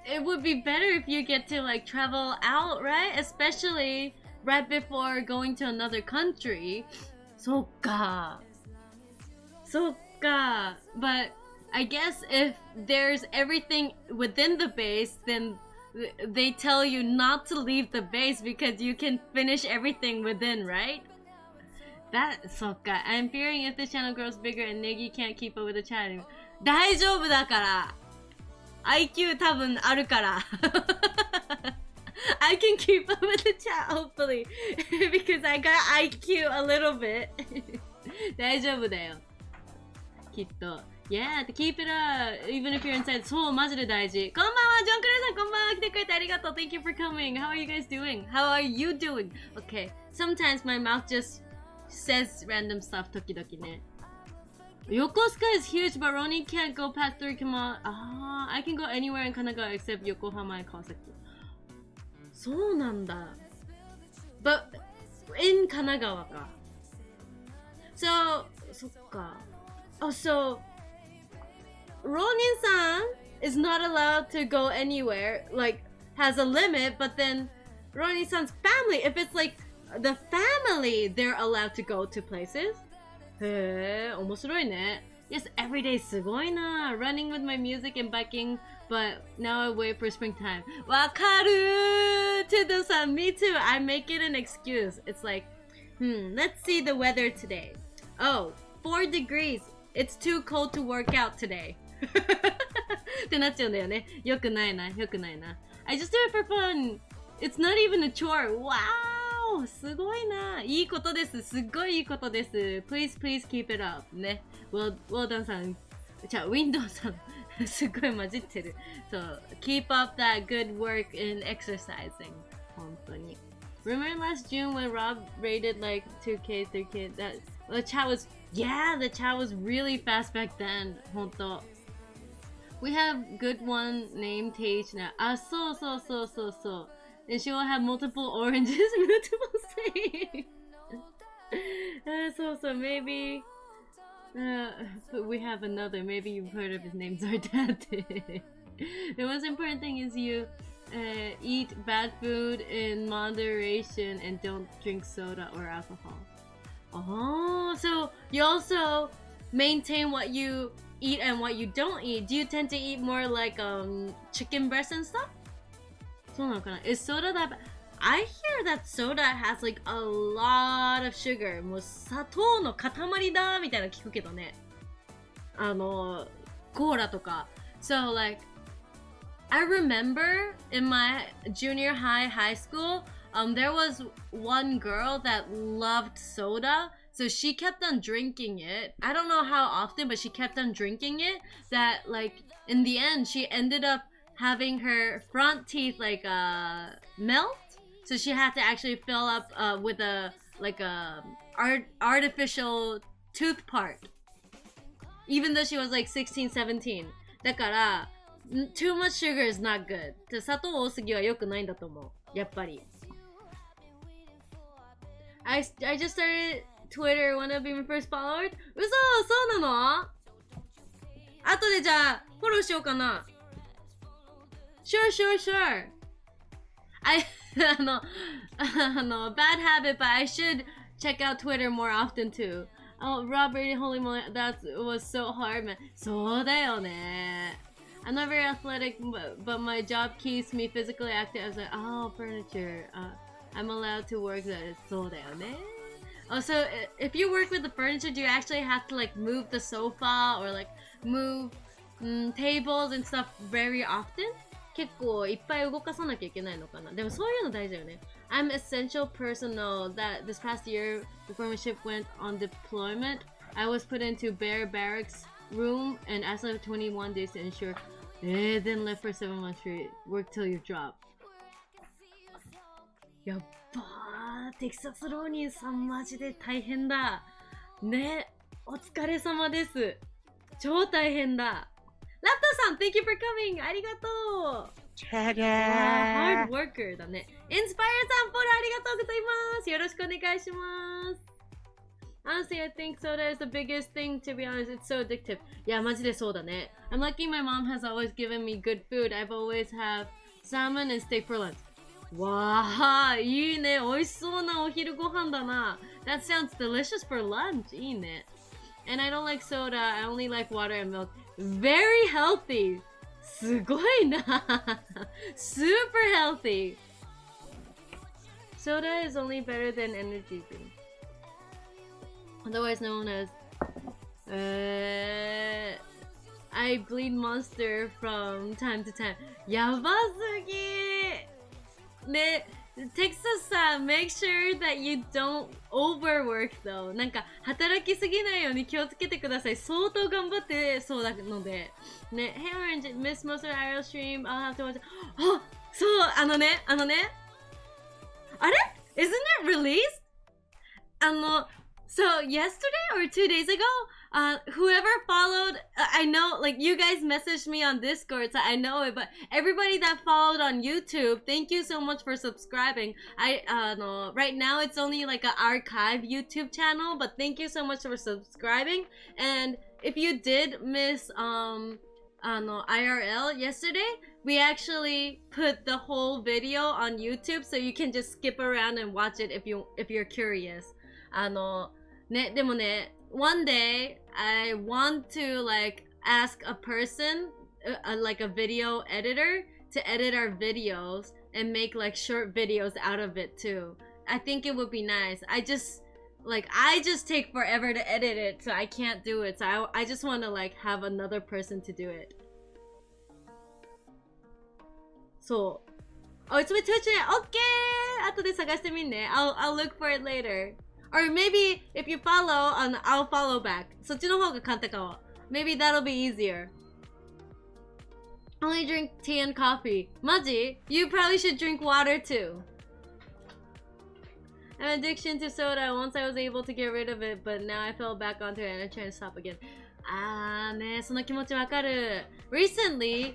It would be better if you get to like travel out, right? Especially right before going to another country. そっか。そっか。But I guess if there's everything within the base, then they tell you not to leave the base because you can finish everything within, right? So I'm fearing if this channel grows bigger and Negi can't keep up with the chat. 大丈夫だから。IQ 多分あるから。I can keep up with the chat, hopefully. Because I got IQ a little bit. 大丈夫だよ。きっと。Yeah, to keep it up, even if you're inside. そう、マジで大事。こんばんは、ジョンクレイさん、こんばんは。来てくれてありがとう。Thank you for coming. How are you guys doing? How are you doing? Okay, sometimes my mouth just says random stuff 時々ね。Yokosuka is huge, but Roni can't go past 3 km. I can go anywhere in Kanagawa except Yokohama and Kawasaki. そうなんだ。But in Kanagawa か。So, そっか。Oh, so Ronin-san is not allowed to go anywhere, like, has a limit, but then Ronin-san's family, if it's like the family, they're allowed to go to places. へー、面白いね。Yes, every day すごいな。Running with my music and biking, but now I wait for springtime. わかる。Tido-san, me too. I make it an excuse. It's like, let's see the weather today. Oh, 4 degrees. It's too cold to work out today. ってなっちゃうんだよね。よくないな、よくないな。I just do it for fun. It's not even a chore. Wow! すごいな。いいことです。すっごいいいことです。Please, please keep it up. ね。Well done さん。Windows さん。すっごい混じってる。そう。Keep up that good work in exercising. 本当に。Remember last June when Rob rated like 2K, 3K? The chat was, the chat was really fast back then. 本当。We have good one named Tage now. あ、そう。And she will have multiple oranges, multiple sayings. So maybe we have another. Maybe you've heard of his name, Zardate. The most important thing is you eat bad food in moderation and don't drink soda or alcohol. Oh, so you also maintain what you eat and what you don't eat. Do you tend to eat more like chicken breast and stuff? そうなのかな? Is soda that bad? I hear that soda has like a lot of sugar. もう砂糖の塊だみたいな聞くけどね。コーラとか。So like, I remember in my junior high school, there was one girl that loved soda. So she kept on drinking it. I don't know how often, but she kept on drinking it. That like in the end, she ended up having her front teeth like melt. So she had to actually fill up with a like a artificial tooth part. Even though she was like 16, 17. だから too much sugar is not good. 砂糖多すぎは良くないんだと思う。やっぱり。I just started Twitter. Wanna be my first follower? 嘘、そうなの？後でじゃあフォローしようかな。Sure. Bad habit, but I should check out Twitter more often too. Oh, Robert, holy moly, that was so hard, man. そうだよね。I'm not very athletic, but my job keeps me physically active. I was like, oh, furniture. I'm allowed to work that. そうだよね。Oh, so if you work with the furniture, do you actually have to like move the sofa or like move tables and stuff very often? 結構いっぱい動かさなきゃいけないのかな。でもそういうの大事だよね。I'm essential personnel that this past year before my ship went on deployment, I was put into bare barracks room and isolated 21 days to ensure then left for 7 months straight. Work till you drop. やっばー、テキサスローニンさんマジで大変だ。ね、お疲れ様です。超大変だ。ラプタさん、Thank you for coming! ありがとう。Hard worker だね。Inspire さん、フォローありがとうございます。よろしくお願いします。Honestly, I think soda is the biggest thing, to be honest. It's so addictive. いや、マジでそうだね。I'm lucky my mom has always given me good food. I've always have salmon and steak for lunch. わー、いいね。美味しそうなお昼ご飯だな。That sounds delicious for lunch. いいね。And I don't like soda. I only like water and milk. Very healthy. すごいな。Super healthy. Soda is only better than energy drink. Otherwise known as I bleed monster from time to time. やばすぎ。ね、Texas さん、make sure that you don't overwork though. なんか働きすぎないように気をつけてください。相当頑張ってそうなので。ね、Hey Orange, miss most of the IRL stream. I'll have to watch. あ、そう、あれ Isn't it released? So yesterday or 2 days ago, whoever followed, I know, like you guys messaged me on Discord, so I know it, but everybody that followed on YouTube, thank you so much for subscribing. Right now it's only like an archive YouTube channel, but thank you so much for subscribing. And if you did miss, IRL yesterday, we actually put the whole video on YouTube, so you can just skip around and watch it if you're curious. ね、でもね、one day I want to like ask a person, like a video editor, to edit our videos and make like short videos out of it too. I think it would be nice. I just take forever to edit it, so I can't do it. So I just want to like have another person to do it. So, oh, it's with Twitch. Okay, 後で探してみんね。I'll look for it later. Or maybe if you follow, I'll follow back. そっちの方が簡単かも。Maybe that'll be easier. Only drink tea and coffee. マジ? You probably should drink water too. I have addiction to soda. Once I was able to get rid of it, but now I fell back onto it and I'm trying to stop again. あーね、その気持ちわかる。Recently,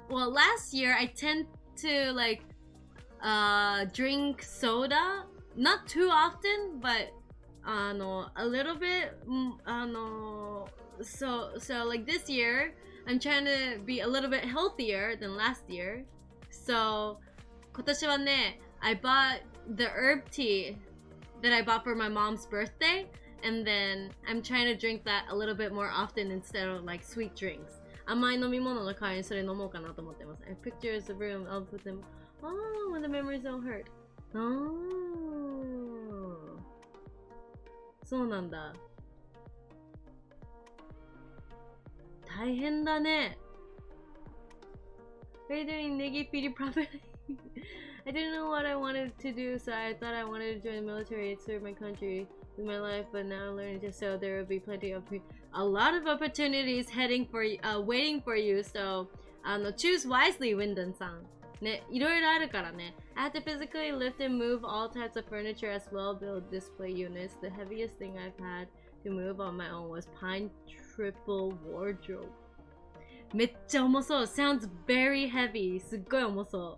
well, last year I tend to like drink soda. Not too often, but a little bit. So like this year, I'm trying to be a little bit healthier than last year. So 今年はね、I bought the herb tea that I bought for my mom's birthday, and then I'm trying to drink that a little bit more often instead of like sweet drinks. 甘い飲み物の代わりにそれ飲もうかなと思ってます。And pictures of room, I'll put them. Oh, when the memories don't hurt. Oh. そうなんだ。大変だね。Are you doing Negi PD properly? I didn't know what I wanted to do, so I thought I wanted to join the military and serve my country with my life, but now I'm learning to sew. There will be plenty of a lot of opportunities waiting for you, so choose wisely, Winden-san. ね、いろいろあるからね。I have to physically lift and move all types of furniture as well, build display units. The heaviest thing I've had to move on my own was pine triple wardrobe. めっちゃ重そう。Sounds very heavy. すっごい重そ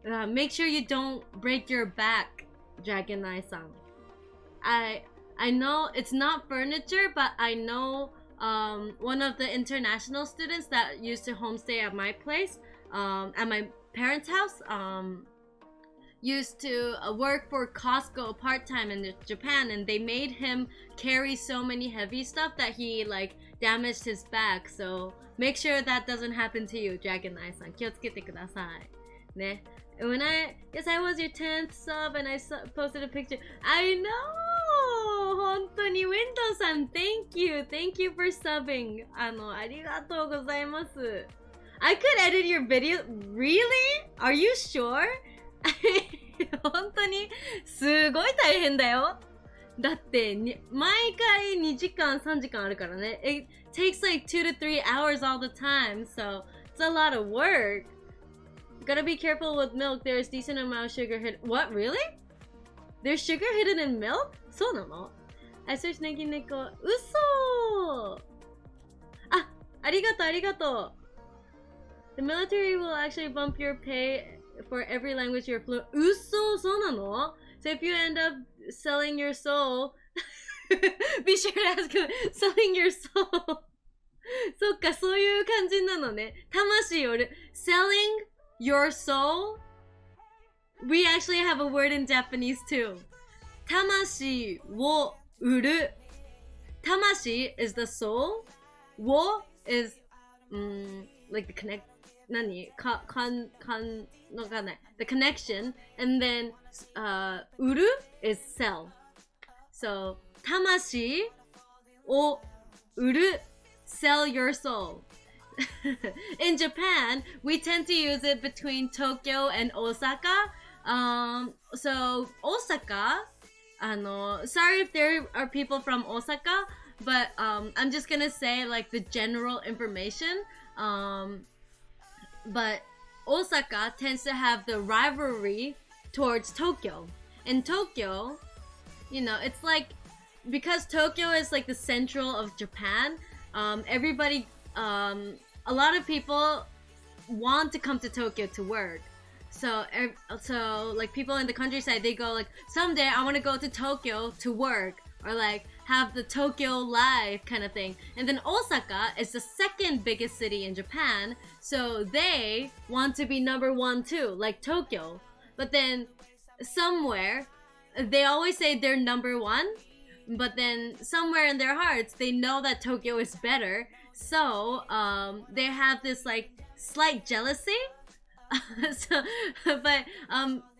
う。Make sure you don't break your back Dragon Eye-san. I know it's not furniture, but I know one of the international students that used to homestay at my place, at my parents' house, used to work for Costco part-time in Japan, and they made him carry so many heavy stuff that he like damaged his back. So make sure that doesn't happen to you, Dragon Eye-san. 気をつけてくださいね。Yes, I was your 10th sub and I posted a picture. I know! 本当に Windows さん thank you for subbing. ありがとうございます。I could edit your video. Really? Are you sure? 本当にすごい大変だよ。だって毎回2時間3時間あるからね。It takes like 2 to 3 hours all the time, so it's a lot of work. Gotta be careful with milk. There's decent amount of sugar hidden. What, really? There's sugar hidden in milk? そうなの? I searched Negineko. 嘘! ありがとうありがとう. The military will actually bump your pay for every language you're fluent. 嘘! そうなの? So if you end up selling your soul, be sure to ask him, selling your soul. そっか、そういう感じなのね。魂をselling your soul? We actually have a word in Japanese too. 魂を売る. 魂 is the soul. を is like the connect. 何? わかんない. The connection. And then 売る is sell. So 魂を売る. Sell your soul. In Japan, we tend to use it between Tokyo and Osaka. So Osaka, sorry if there are people from Osaka, but I'm just gonna say like the general information. But Osaka tends to have the rivalry towards Tokyo. In Tokyo, you know, it's like because Tokyo is like the central of Japan. Everybody, a lot of people want to come to Tokyo to work. So like people in the countryside, they go like, someday I want to go to Tokyo to work or like have the Tokyo life kind of thing. And then Osaka is the second biggest city in Japan, so they want to be number one too, like Tokyo. But then somewhere, they always say they're number one. But then somewhere in their hearts, they know that Tokyo is better. So they have this like slight jealousy. But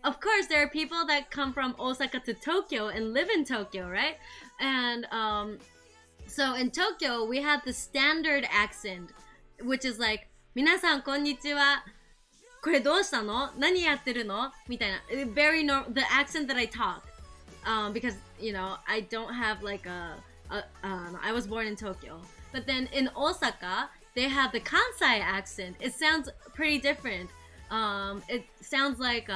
of course, there are people that come from Osaka to Tokyo and live in Tokyo, right? And so in Tokyo, we have the standard accent, which is like, 皆さんこんにちは。これどうしたの？何やってるの？みたいな。Very normal, the accent that I talk. Because, you know, I don't have like I was born in Tokyo. But then in Osaka, they have the Kansai accent. It sounds pretty different. It sounds like,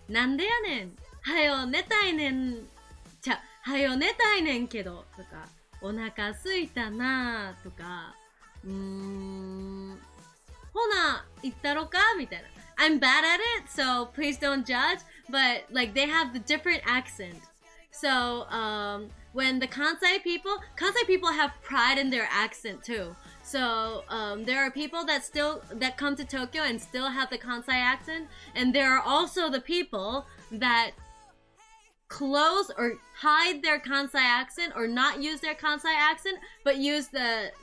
なんでやねん。はよ寝たいねん。はよ寝たいねんけど。とか、お腹すいたなとか、ほな、行ったろかみたいな。I'm bad at it, so please don't judge. But like they have the different accent. So when the Kansai people have pride in their accent too. So there are people that come to Tokyo and still have the Kansai accent, and there are also the people that close or hide their Kansai accent or not use their Kansai accent, but use the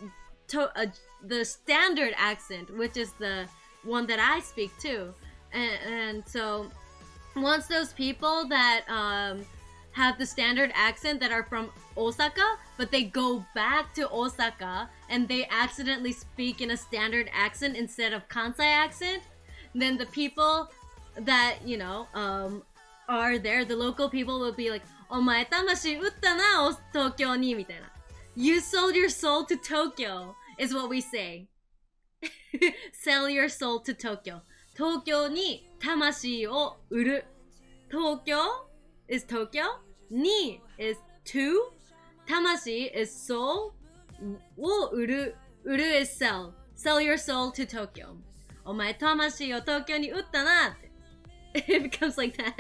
standard accent, which is the one that I speak too. And so once those people that have the standard accent that are from Osaka, but they go back to Osaka and they accidentally speak in a standard accent instead of Kansai accent, then the people that, you know, are there, the local people will be like, お前魂売ったな、東京に、みたいな。You sold your soul to Tokyo, is what we say. Sell your soul to Tokyo. 東京に魂を売る。東京 is Tokyo. Ni is to. Tamashi is soul. Wo uru. Uru is sell. Sell your soul to Tokyo. お前魂を東京に売ったなって。It becomes like that.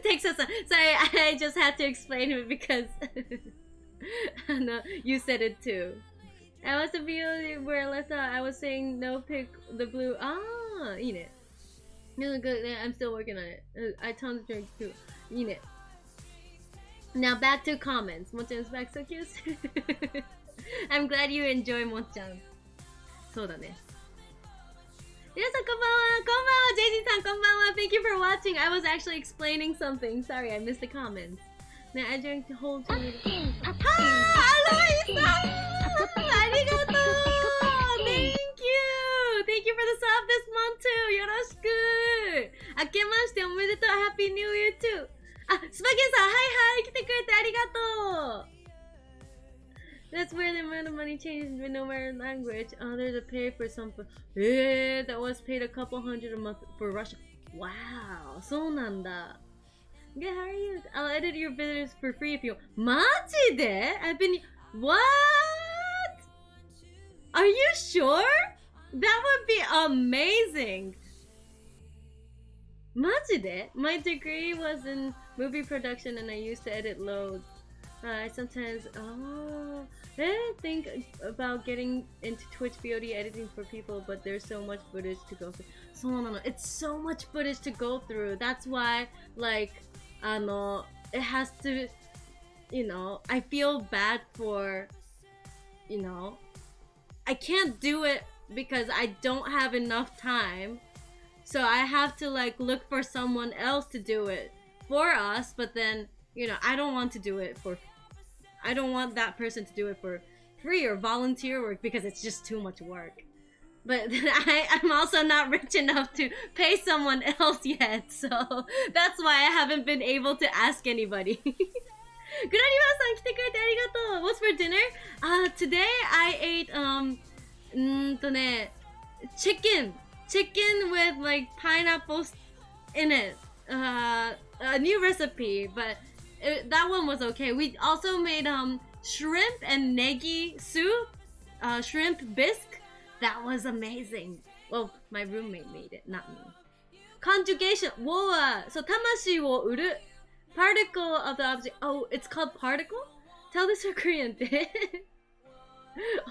Takes us. Sorry, I just had to explain it because no, you said it too. I was the video where Alyssa, I was saying no pick the blue. Ah, eat it. Really good. I'm still working on it. I tons of drink too. Eat it. Now back to comments. Mocchan's back, so cute. I'm glad you enjoy Mocchan. そうだね。皆さんこんばんは。こんばんは。JG さんこんばんは。Thank you for watching. I was actually explaining something. Sorry, I missed the comments. Now I drank the whole tea. あロイさんありがとう Thank you! Thank you for the sub this month too! よろしく明けましておめでとう Happy New Year too! あ、スパゲンさんはいはい来てくれてありがとう That's where the amount of money changes with no matter language. There's a pay for some. That was paid a couple hundred a month for Russia. Wow, そうなんだ Good, how are you? I'll edit your videos for free if you want. マジで I've been... What? Are you sure? That would be amazing. マジで My degree was in movie production and I used to edit loads. I sometimes think about getting into Twitch VOD editing for people, but there's so much footage to go through. So no, it's so much footage to go through. That's why, like, it has to, you know, I feel bad for, you know, I can't do it because I don't have enough time. So I have to like look for someone else to do it for us, but then, you know, I don't want to do it for, I don't want that person to do it for free or volunteer work because it's just too much work. But I'm also not rich enough to pay someone else yet, so that's why I haven't been able to ask anybody. Granima-san, 来てくれてありがとう. What's for dinner? Today I ate chicken with like pineapples in it. A new recipe, but that one was okay. We also made shrimp and negi soup, shrimp bisque. That was amazing. Well, my roommate made it, not me. Conjugation. Whoa. So, 魂を売る particle of the object. Oh, it's called particle? Tell this in Korean.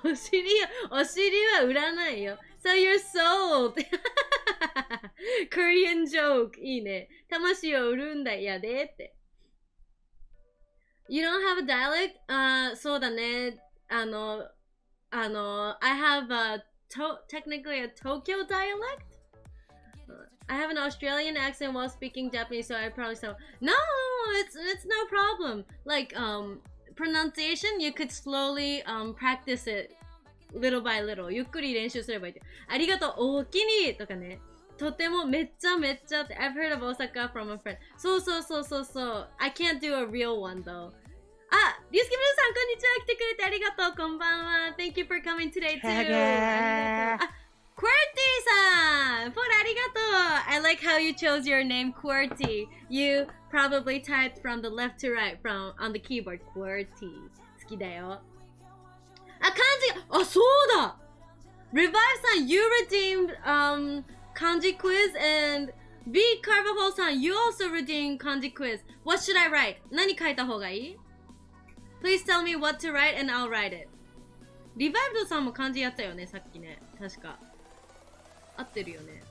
お尻は売らないよ. So you're sold. Korean joke. いいね。魂を売るんだやでって。You don't have a dialect? そうだね。I have technically a Tokyo dialect. I have an Australian accent while speaking Japanese, so I probably sound. No, it's no problem. Like pronunciation, you could slowly practice it little by little. ゆっくり練習すればいい。ありがとう、おおきにとかね。とてもめっちゃって。I've heard of Osaka from a friend. そう。I can't do a real one though. あ、リュウスケブルさん、こんにちは。来てくれてありがとう。こんばんは。Thank you for coming today too. ありがとう。あ、QWERTY さん、フォローありがとう。I like how you chose your name, QWERTY. You probably typed from the left to right from on the keyboard. QWERTY. 好きだよ。あ、漢字、あ、そうだ。Revive さん、you redeemed kanji quiz and B Carvajal さん、you also redeemed kanji quiz. What should I write? 何書いた方がいい？Please tell me what to write and I'll write it. リバイブドさんも漢字やったよね、さっきね。確か。合ってるよね。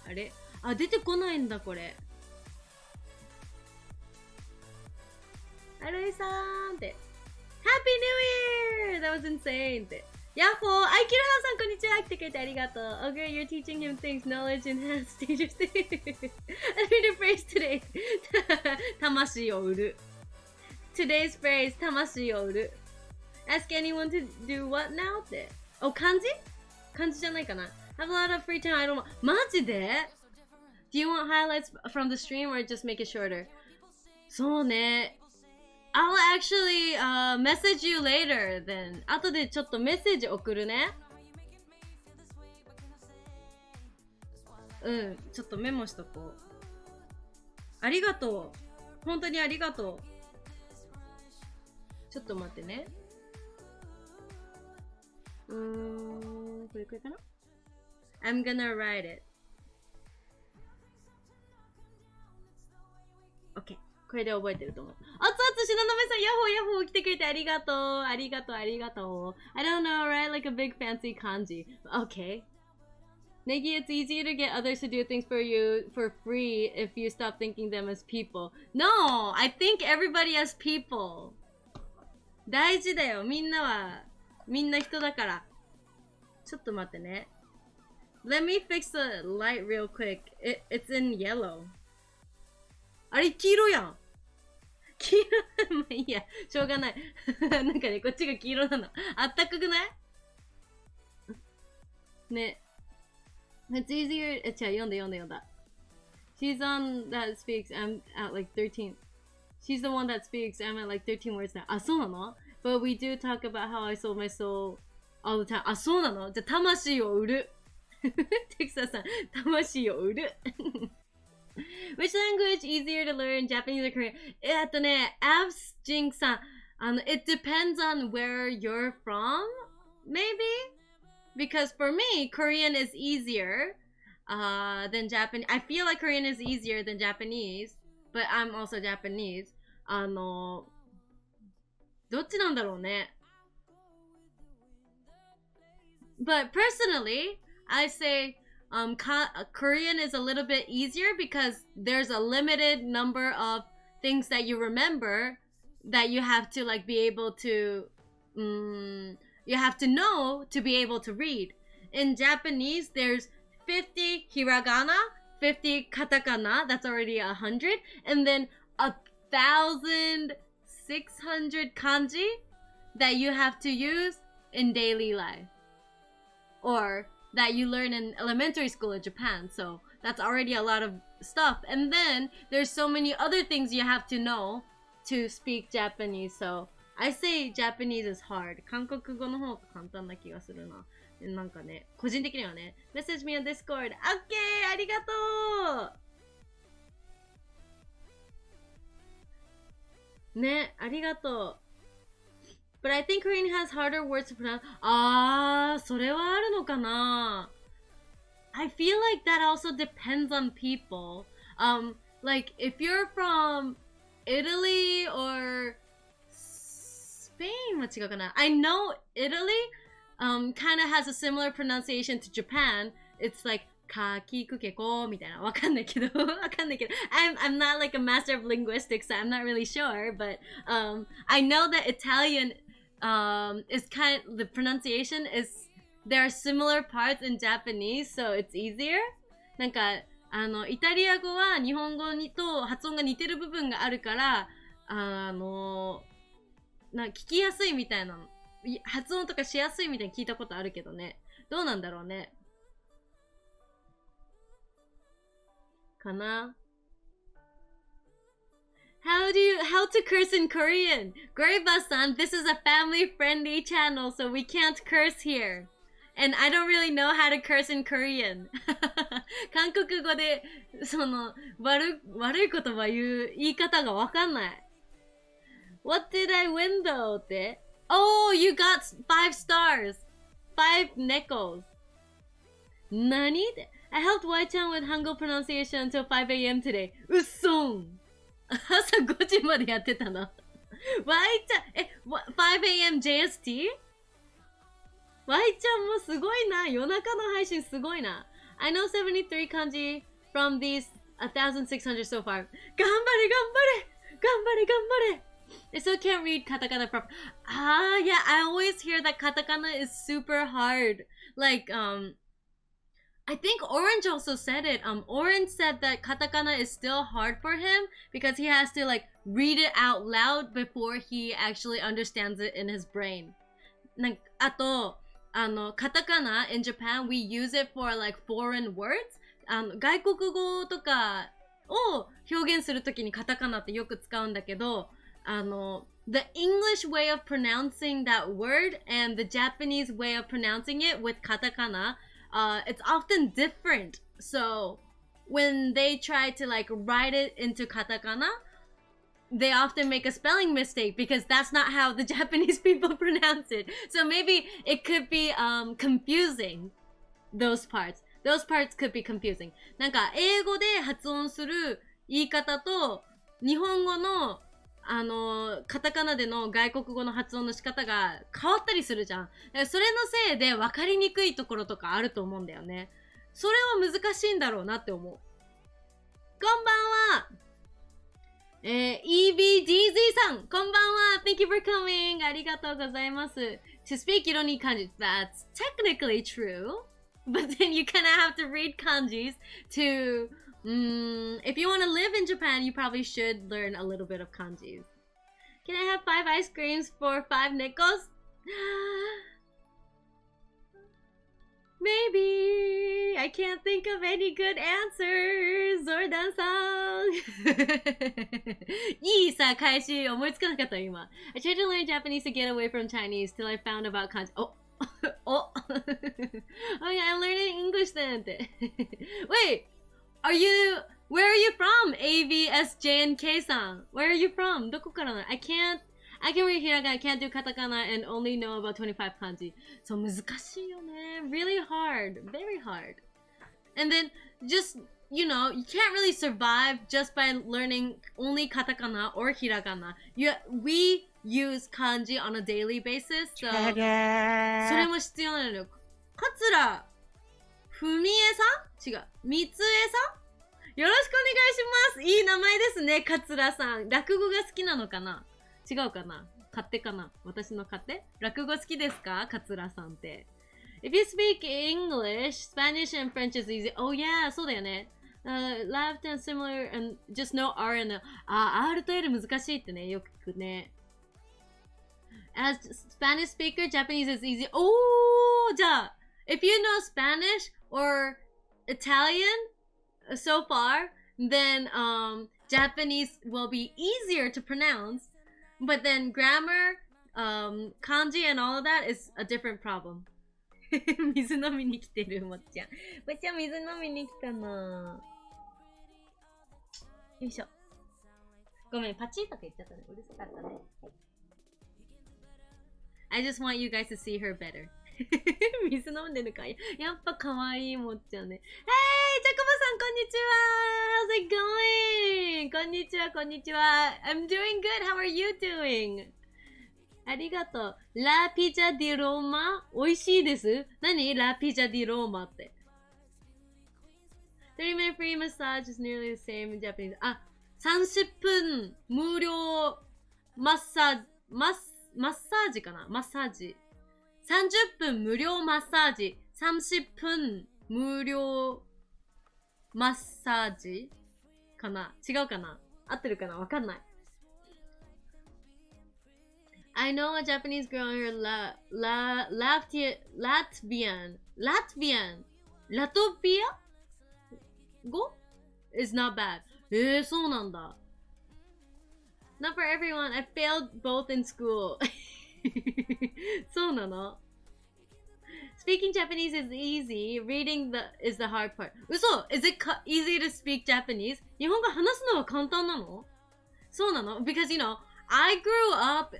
あれ？あ、出てこないんだ、これ。アルイさーんって。Happy New Year! That was insane! って。ヤッホー！アイキルハウさん、こんにちは。来てくれてありがとう。Okay, you're teaching him things, knowledge, enhanced teachers. I need a phrase today. 魂を売る。Today's phrase, 魂を売る。Ask anyone to do what now? って。お、漢字？漢字じゃないかな。Have a lot of free time, I don't want. マジで？ Do you want highlights from the stream or just make it shorter? そうね。I'll actually message you later then. 後でちょっとメッセージ送るね。うん、ちょっとメモしとこう。ありがとう。本当にありがとう。ちょっと待ってね。これかな？ I'm gonna write it. これで覚えてると思う。あつあつしののめさん、ヤッホーヤッホー来てくれてありがとう。ありがとう、ありがとう。I don't know, right? Like a big fancy kanji. Okay. Negi, it's easier to get others to do things for you for free if you stop thinking them as people. No, I think everybody as people. 大事だよ。みんな人だから。ちょっと待ってね。Let me fix the light real quick. It's in yellow. あれ、黄色やん。黄色、まあいいや。しょうがない。なんかね、こっちが黄色なの。あったかくないね。It's easier. 違う、読んだ。She's on that speaks. I'm at like 13. She's the one that speaks. I'm at like 13 words now. あ、そうなの But we do talk about how I sold my soul all the time. あ、そうなのじゃあ、魂を売る。テキサさん、魂を売る。Which language easier to learn, Japanese or Korean? アブスジンクさん、it depends on where you're from, maybe? Because for me, Korean is easier than Japanese. I feel like Korean is easier than Japanese, but I'm also Japanese. どっちなんだろうね。But personally, I say Korean is a little bit easier because there's a limited number of things that you remember that you have to like be able to you have to know to be able to read. In Japanese, there's 50 hiragana, 50 katakana, that's already 100, and then 1,600 kanji that you have to use in daily life. Or that you learn in elementary school in Japan. So that's already a lot of stuff. And then there's so many other things you have to know to speak Japanese. So I say Japanese is hard. 韓国語の方が簡単な気がするな。なんかね、個人的にはね。Message me on Discord. OK! ありがとうね、ありがとう。But I think Korean has harder words to pronounce. それはあるのかな I feel like that also depends on people. Like if you're from Italy or Spain, は違うかな I know Italy kind of has a similar pronunciation to Japan. It's like かきくけこみたいな。わかんないけど。I'm not like a master of linguistics, so I'm not really sure. But I know that Italian is the pronunciation is, there are similar parts in Japanese, so it's easier. なんか、イタリア語は日本語と発音が似てる部分があるから、聞きやすいみたいなの。発音とかしやすいみたいに聞いたことあるけどね。どうなんだろうね。かなHow to curse in Korean? Goiba-san, this is a family-friendly channel, so we can't curse here. And I don't really know how to curse in Korean. 韓国語で、悪い言葉言い方がわかんない。What did I win though? って Oh, you got 5 stars. 5 nekos. 何 I helped Y-chan with Hangul pronunciation until 5 a.m. today. うっそん朝5時までやってたの。Y-chan、5 a.m. JST? Y-chan もすごいな。夜中の配信すごいな。I know 73 kanji from these 1,600 so far. 頑張れI still can't read katakana properly. Yeah, I always hear that katakana is super hard. Like, I think Orange also said it. Orange said that katakana is still hard for him because he has to like read it out loud before he actually understands it in his brain. あと、katakana in Japan, we use it for like foreign words. 外国語とかを表現するときにカタカナってよく使うんだけど、the English way of pronouncing that word and the Japanese way of pronouncing it with katakana, it's often different. So when they try to like write it into katakana, they often make a spelling mistake because that's not how the Japanese people pronounce it. So maybe it could be confusing, those parts. Those parts could be confusing. なんか英語で発音する言い方と日本語のカタカナでの外国語の発音の仕方が変わったりするじゃん。だからそれのせいで分かりにくいところとかあると思うんだよね。それは難しいんだろうなって思う。こんばんは。EBDZ さん、こんばんは。Thank you for coming. ありがとうございます。To speak, you don't need kanji. That's technically true. But then you kind of have to read kanjis to... if you want to live in Japan, you probably should learn a little bit of kanjis. Can I have 5 ice creams for 5 nickels? Maybe. I can't think of any good answers. Zordan-san. いいさ、返し思いつかなかった今。I tried to learn Japanese to get away from Chinese till I found about kanji. Oh. Oh. Oh yeah, I'm learning English then. Wait. Where are you from? AVSJNK-san. Where are you from? どこからな? I can read hiragana, I can't do katakana and only know about 25 kanji. So 難しいよね. Really hard. Very hard. And then just, you know, you can't really survive just by learning only katakana or hiragana. We use kanji on a daily basis. So それも必要なのよ。桂ふみえさん違う。みつえさんよろしくお願いします。いい名前ですね、桂さん。落語が好きなのかな違うかな勝手かな私の勝手落語好きですか桂さんって。If you speak English, Spanish and French is easy. Oh yeah, そうだよね。Left and similar and just no R and R と L 難しいってね、よくね。As Spanish speaker, Japanese is easy. Oh, じゃあ、if you know Spanish or Italian so far, then Japanese will be easier to pronounce. But then grammar, kanji and all of that is a different problem. 水飲みに来てるもっちゃん。もっちゃん水飲みに来たな。よいしょ。ごめん、パチッとか言っちゃったね。うるさかったね。I just want you guys to see her better. 水飲んでるかやっぱ可愛いもっちゃんね。Hey! ジャコバさん、こんにちは !How's it going? こんにちは、こんにちは。I'm doing good. How are you doing? ありがとう。ラピザディローマ美味しいです。何ラピザディローマって。30-minute free massage is nearly the same in Japanese. あ、30分無料マッサージかなマッサージ。30分無料マッサージ。30分無料マッサージかな違うかな合ってるかなわかんない。I know a Japanese girl in her Latvian ラトビア語 is not bad. そうなんだ。Not for everyone. I failed both in school. そうなの Speaking Japanese is easy. Reading is the hard part. 嘘 Is it easy to speak Japanese? 日本語話すのは簡単なのそうなの Because, you know, I grew up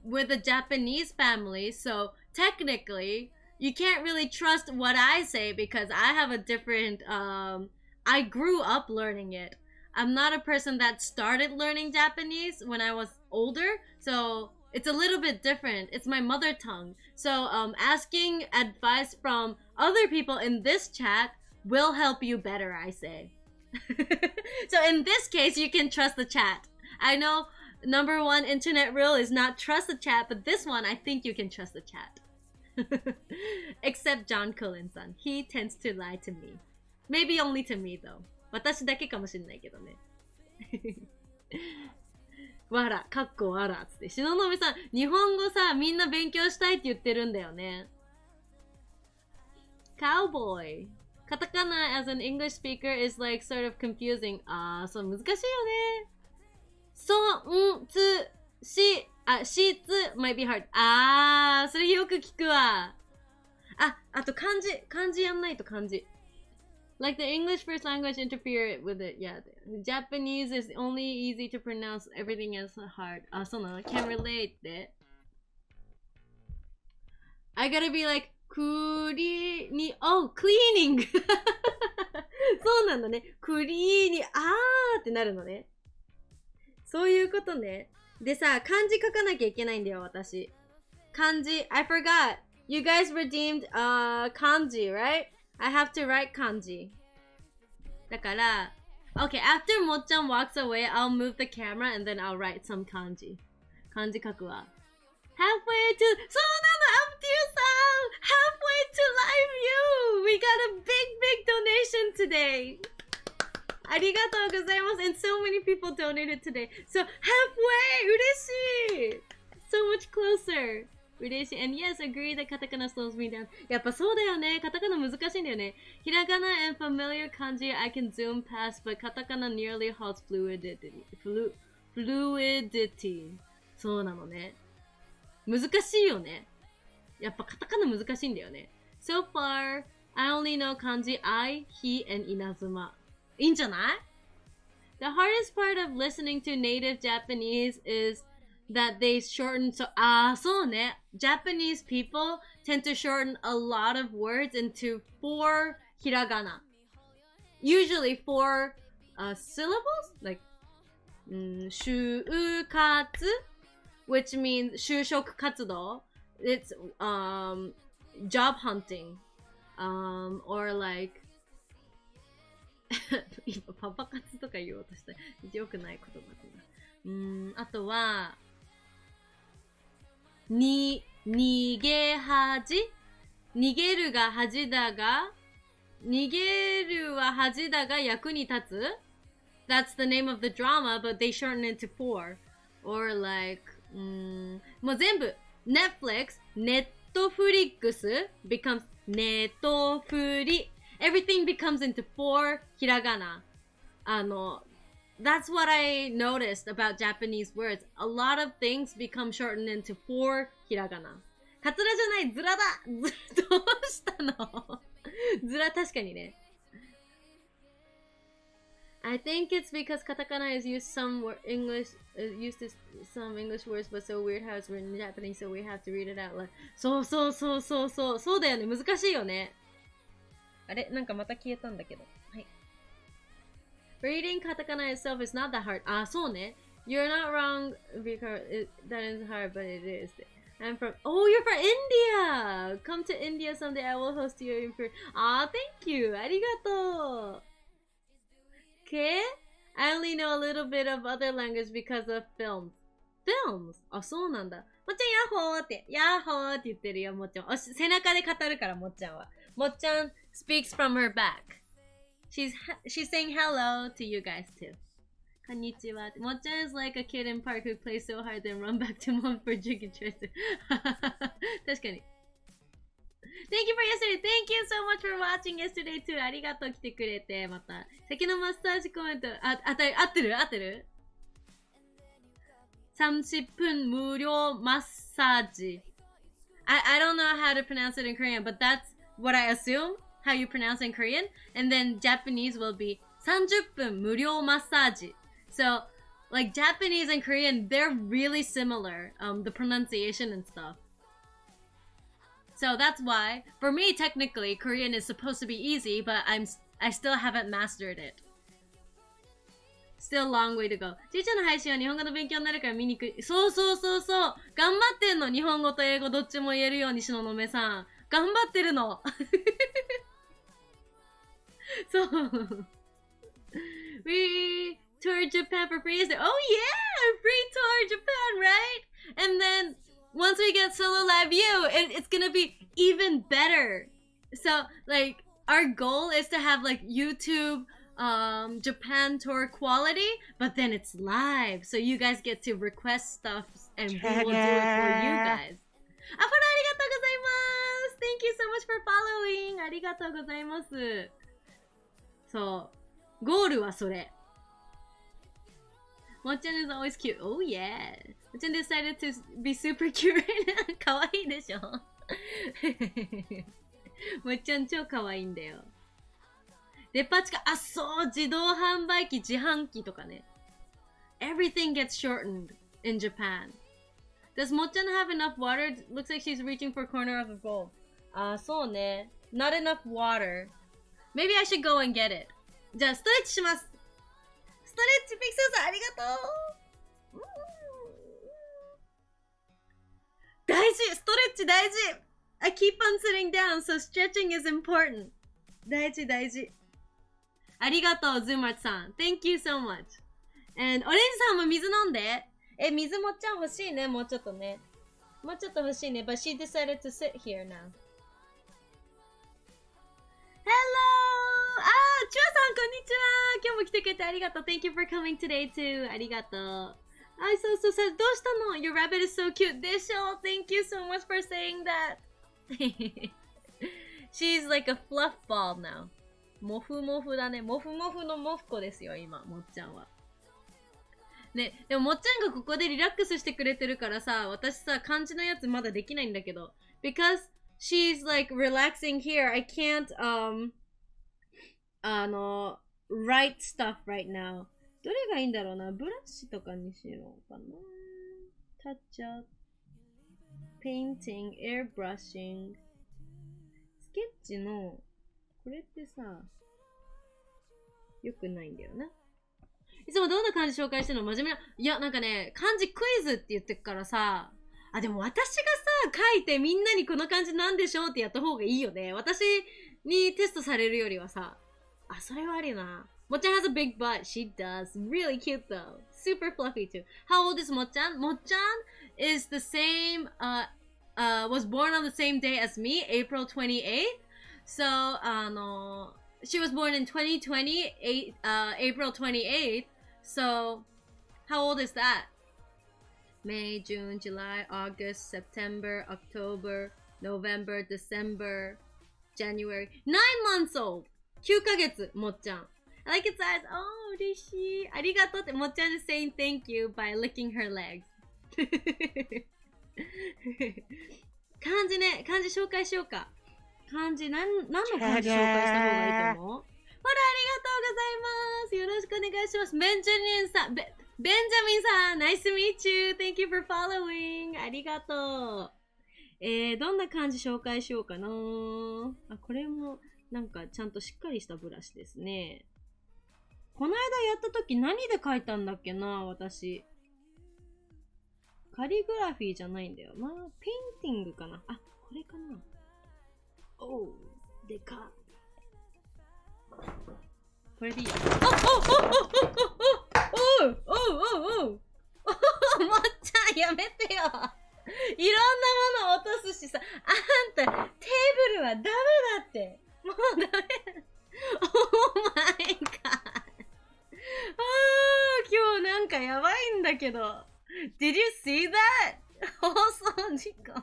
with a Japanese family, so technically, you can't really trust what I say because I have a different, I grew up learning it. I'm not a person that started learning Japanese when I was older, so it's a little bit different. It's my mother tongue. So asking advice from other people in this chat will help you better, I say. So in this case, you can trust the chat. I know number one internet rule is not trust the chat, but this one, I think you can trust the chat. Except John Cullen-san. He tends to lie to me. Maybe only to me, though. 私だけかもしれないけどね。わら、かっこわらつって。しののみさん、日本語さ、みんな勉強したいって言ってるんだよね。Cowboy。カタカナ as an English speaker is like sort of confusing. そう、難しいよね。しつ might be hard. それよく聞くわ。あと漢字やんないと漢字。Like the English first language interfere with it. Yeah. Japanese is only easy to pronounce. Everything else is hard. そうなの Can't relate って。I gotta be like, cleaning. そうなんだね。ってなるのね。そういうことね。でさ、漢字書かなきゃいけないんだよ、私。漢字、I forgot. You guys redeemed, kanji, right? I have to write kanji. だから、Okay, after mocchan walks away, I'll move the camera and then I'll write some kanji. 漢字書くわ。Halfway to, そうなの、up to you さん Halfway to live you! We got a big, big donation today! ありがとうございます And so many people donated today. So, halfway! 嬉しい So much closer. 嬉しい And yes, agree that カタカナ slows me down. やっぱそうだよね。カタカナ難しいんだよね。ひらがな and familiar kanji I can zoom past, but カタカナ nearly halts fluidity. Fluidity. そうなのね。難しいよね。やっぱカタカナ難しいんだよね。So far, I only know kanji I, he, and 稲妻。いいんじゃない The hardest part of listening to native Japanese is that they shorten so そうね Japanese people tend to shorten a lot of words into 4 hiragana. Usually 4 syllables like 就活 which means 就職活動 it's job hunting or like 今パパ活とか言おうとしたよくない言葉だな。あとは逃げ恥逃げるが恥だが逃げるは恥だが役に立つ That's the name of the drama but they shorten it to 4 or like もう全部 Netflix Netflix becomes ネトフリ Everything becomes into 4 hiragana. That's what I noticed about Japanese words. A lot of things become shortened into 4 hiragana. カツラじゃない、ズラだどうしたのズラ確かにね。I think it's because katakana is used some English used to some English words but so weird how it's written in Japanese so we have to read it out loud. そうだよね。難しいよね。あれなんかまた消えたんだけど。はい。Reading katakana itself is not that hard. そうね。You're not wrong because that is hard, but it is. I'm from. Oh, you're from India! Come to India someday. I will host you in person. Thank you. ありがとう。Okay? I only know a little bit of other language because of films. Films? そうなんだ。もっちゃん、ヤッホーって、ヤッホーって言ってるよ、もっちゃん。背中で語るから、もっちゃんは。もっちゃん speaks from her back. She's saying hello to you guys too. こんにちは。もっちゃん is like a kid in park who plays so hard then run back to mom for drinking choice. 確かに。Thank you for yesterday. Thank you so much for watching yesterday too. ありがとう来てくれて、また。先のマッサージコメント、合ってる ?30 分無料マッサージ。I don't know how to pronounce it in Korean, but that's what I assume how you pronounce in Korean. And then Japanese will be 30分無料マッサージ. So, like Japanese and Korean, they're really similar. The pronunciation and stuff. So that's why, for me, technically, Korean is supposed to be easy, but I still haven't mastered it. Still a long way to go. ちいちゃんの配信は日本語の勉強になるから見にくい。そう。頑張ってんの。日本語と英語どっちも言えるようにしののめさん。頑張ってるの。そう。We toured Japan for free. Oh yeah! Free tour Japan, right? And then once we get solo live view, it's gonna be even better. So like our goal is to have like YouTube Japan tour quality, but then it's live. So you guys get to request stuff and we will do it for you guys. あ、フォローありがとうございます。Thank you so much for following. ありがとうございます。そう。ゴールはそれ。mocchan is always cute. Oh yeah. mocchan decided to be super cute right now. かわいいでしょmocchan 超かわいいんだよ。デパ地下、そう、自動販売機、自販機とかね。Everything gets shortened in Japan. Does mocchan have enough water? Looks like she's reaching for a corner of a bowl. そうね。Not enough water. Maybe I should go and get it. じゃあ、ストレッチします。ストレッチ、ピクセルさん、ありがとう。大事ストレッチ大事 I keep on sitting down, so stretching is important. 大事大事。ありがとう、ズーマッチさん。Thank you so much. And オレンジさんも水飲んで。水もっちゃん欲しいね、もうちょっとね。もうちょっと欲しいね。But she decided to sit here now. Hello! チュアさん、こんにちは。今日も来てくれてありがとう。Thank you for coming today too. ありがとう。そうさ、どうしたの ?Your rabbit is so cute. でしょ ?Thank you so much for saying that. She's like a fluff ball now. もふもふだね。もふもふのもふこですよ、今、もっちゃんは。ね、でももっちゃんがここでリラックスしてくれてるからさ、私さ、漢字のやつまだできないんだけど。Because she's like relaxing here, I can't, write stuff right now. どれがいいんだろうな。ブラシとかにしようかな。touch up, painting, airbrushing. スケッチの、これってさ、よくないんだよな。いつもどんな漢字紹介してるの真面目な。いや、なんかね、漢字クイズって言ってくからさ、でも私がさ、書いてみんなにこの漢字なんでしょうってやった方がいいよね。私にテストされるよりはさ、それはありな。Mocchan has a big butt. She does. Really cute though. Super fluffy too. How old is Mocchan? Mocchan is the same, was born on the same day as me, April 28th. So, she was born in 2020, April 28th. So, how old is that? May, June, July, August, September, October, November, December, January. 9 months old! 9ヶ月、もっちゃん。I like its eyes. Oh, 嬉しい。ありがとうって、もっちゃん is saying thank you by licking her legs. 漢字ね、漢字紹介しようか。漢字、何の漢字紹介した方がいいと思う？ほら、ありがとうございます。よろしくお願いします。ベンジャミンさん、Nice to meet you. Thank you for following. ありがとう。どんな漢字紹介しようかな。これも、なんかちゃんとしっかりしたブラシですね。この間やった時何で書いたんだっけな、私。カリグラフィーじゃないんだよな。ペインティングかな。これかな。おう、でか。これでいいや。もっちゃんやめてよ。いろんなもの落とすしさ。あんた、テーブルはダメだって。もうダメ。Oh my god. 今日なんかやばいんだけど。Did you see that? 放送事故。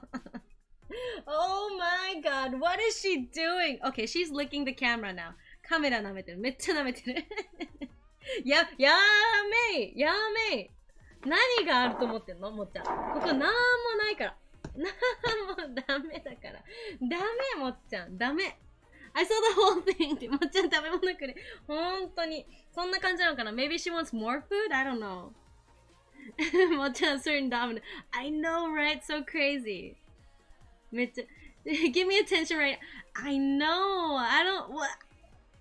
Oh my god, what is she doing? Okay, she's licking the camera now. カメラ舐めてる。めっちゃ舐めてる。やめい。何があると思ってんのもっちゃん。ここなんもないから。なんもダメだから。ダメ、もっちゃん。ダメ。I saw the whole thing. ってもっちゃん食べ物くれ。ほんとに。そんな感じなのかな ?Maybe she wants more food? I don't know. もっちゃん certain dominant. I know, right? So crazy. めっちゃ。Give me attention right now. I know. I don't... What?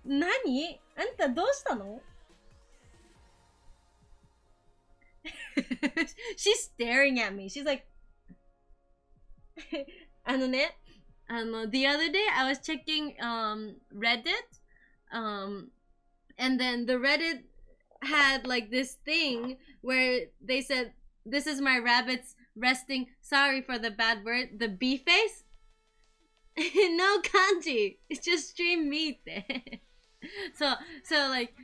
何あんたどうしたのShe's staring at me. She's like... ね。the other day I was checking Reddit, and then the Reddit had like this thing where they said, "This is my rabbit's resting. Sorry for the bad word. The bee face." No kanji. It's just stream meat. so like,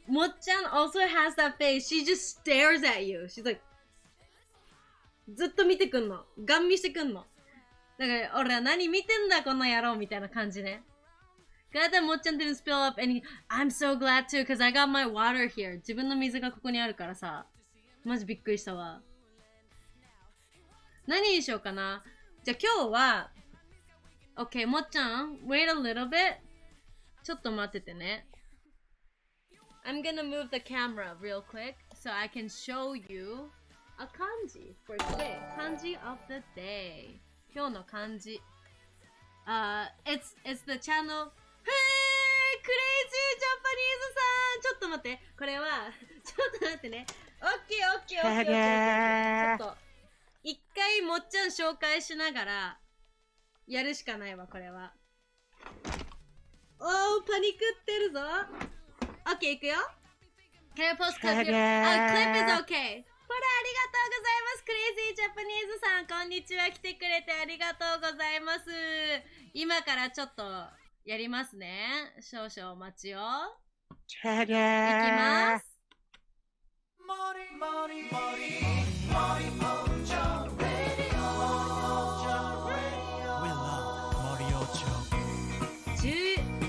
Mocchan also has that face. She just stares at you. She's like, ずっと見てくんの。ガン見してくんの。だから、俺は何見てんだこの野郎みたいな感じね。Glad that Mocchan didn't spill up any. I'm so glad too, cause I got my water here. 自分の水がここにあるからさ。マジびっくりしたわ。何にしようかな。じゃあ今日は、Okay, Mocchan, wait a little bit. ちょっと待っててね。I'm gonna move the camera real quick so I can show you a kanji for today. Kanji of the day. 今日の漢字。it's the channel. へー、クレイジージャパニーズさん。ちょっと待って。これは、ちょっと待ってね。オッケー。ちょっと、一回回もっちゃん紹介しながらやるしかないわ、これは。おー、パニックってるぞ。オッケー、いくよ。Can I post clip here? Clip is okay. ほら、ありがとうございます。クレイジージャパニーズさん、こんにちは。来てくれてありがとうございます。今からちょっとやりますね。少々お待ちを。いきます。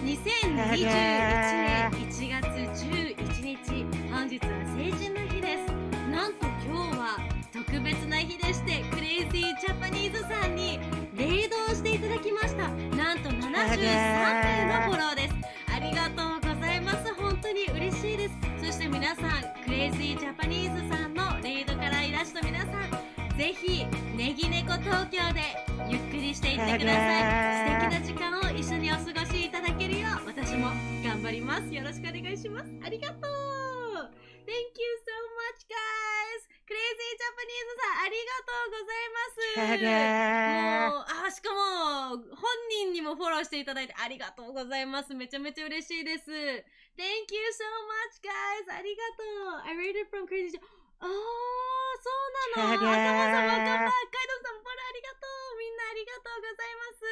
2021年1月11日、本日は成人の日です。なんと今日は特別な日でして、クレイジージャパニーズさんにレイドをしていただきました。なんと73名のフォローです。ありがとうございます。本当に嬉しいです。そして皆さん、クレイジージャパニーズさんのレイドからいらした皆さん、ぜひネギネコ東京でゆっくりしていってください。素敵な時間を一緒にお過ごしいただけるよう私も頑張ります。よろしくお願いします。ありがとう。 Thank you so much guys。 クレイジージャパニーズさんありがとうございます。もうしかも本人にもフォローしていただいてありがとうございます。めちゃめちゃ嬉しいです。 Thank you so much guys。 ありがとう。 I rated from Crazy Japan。そうなの。赤間さん、カイドウさん、フォローありがとう。みんなありがとうございます。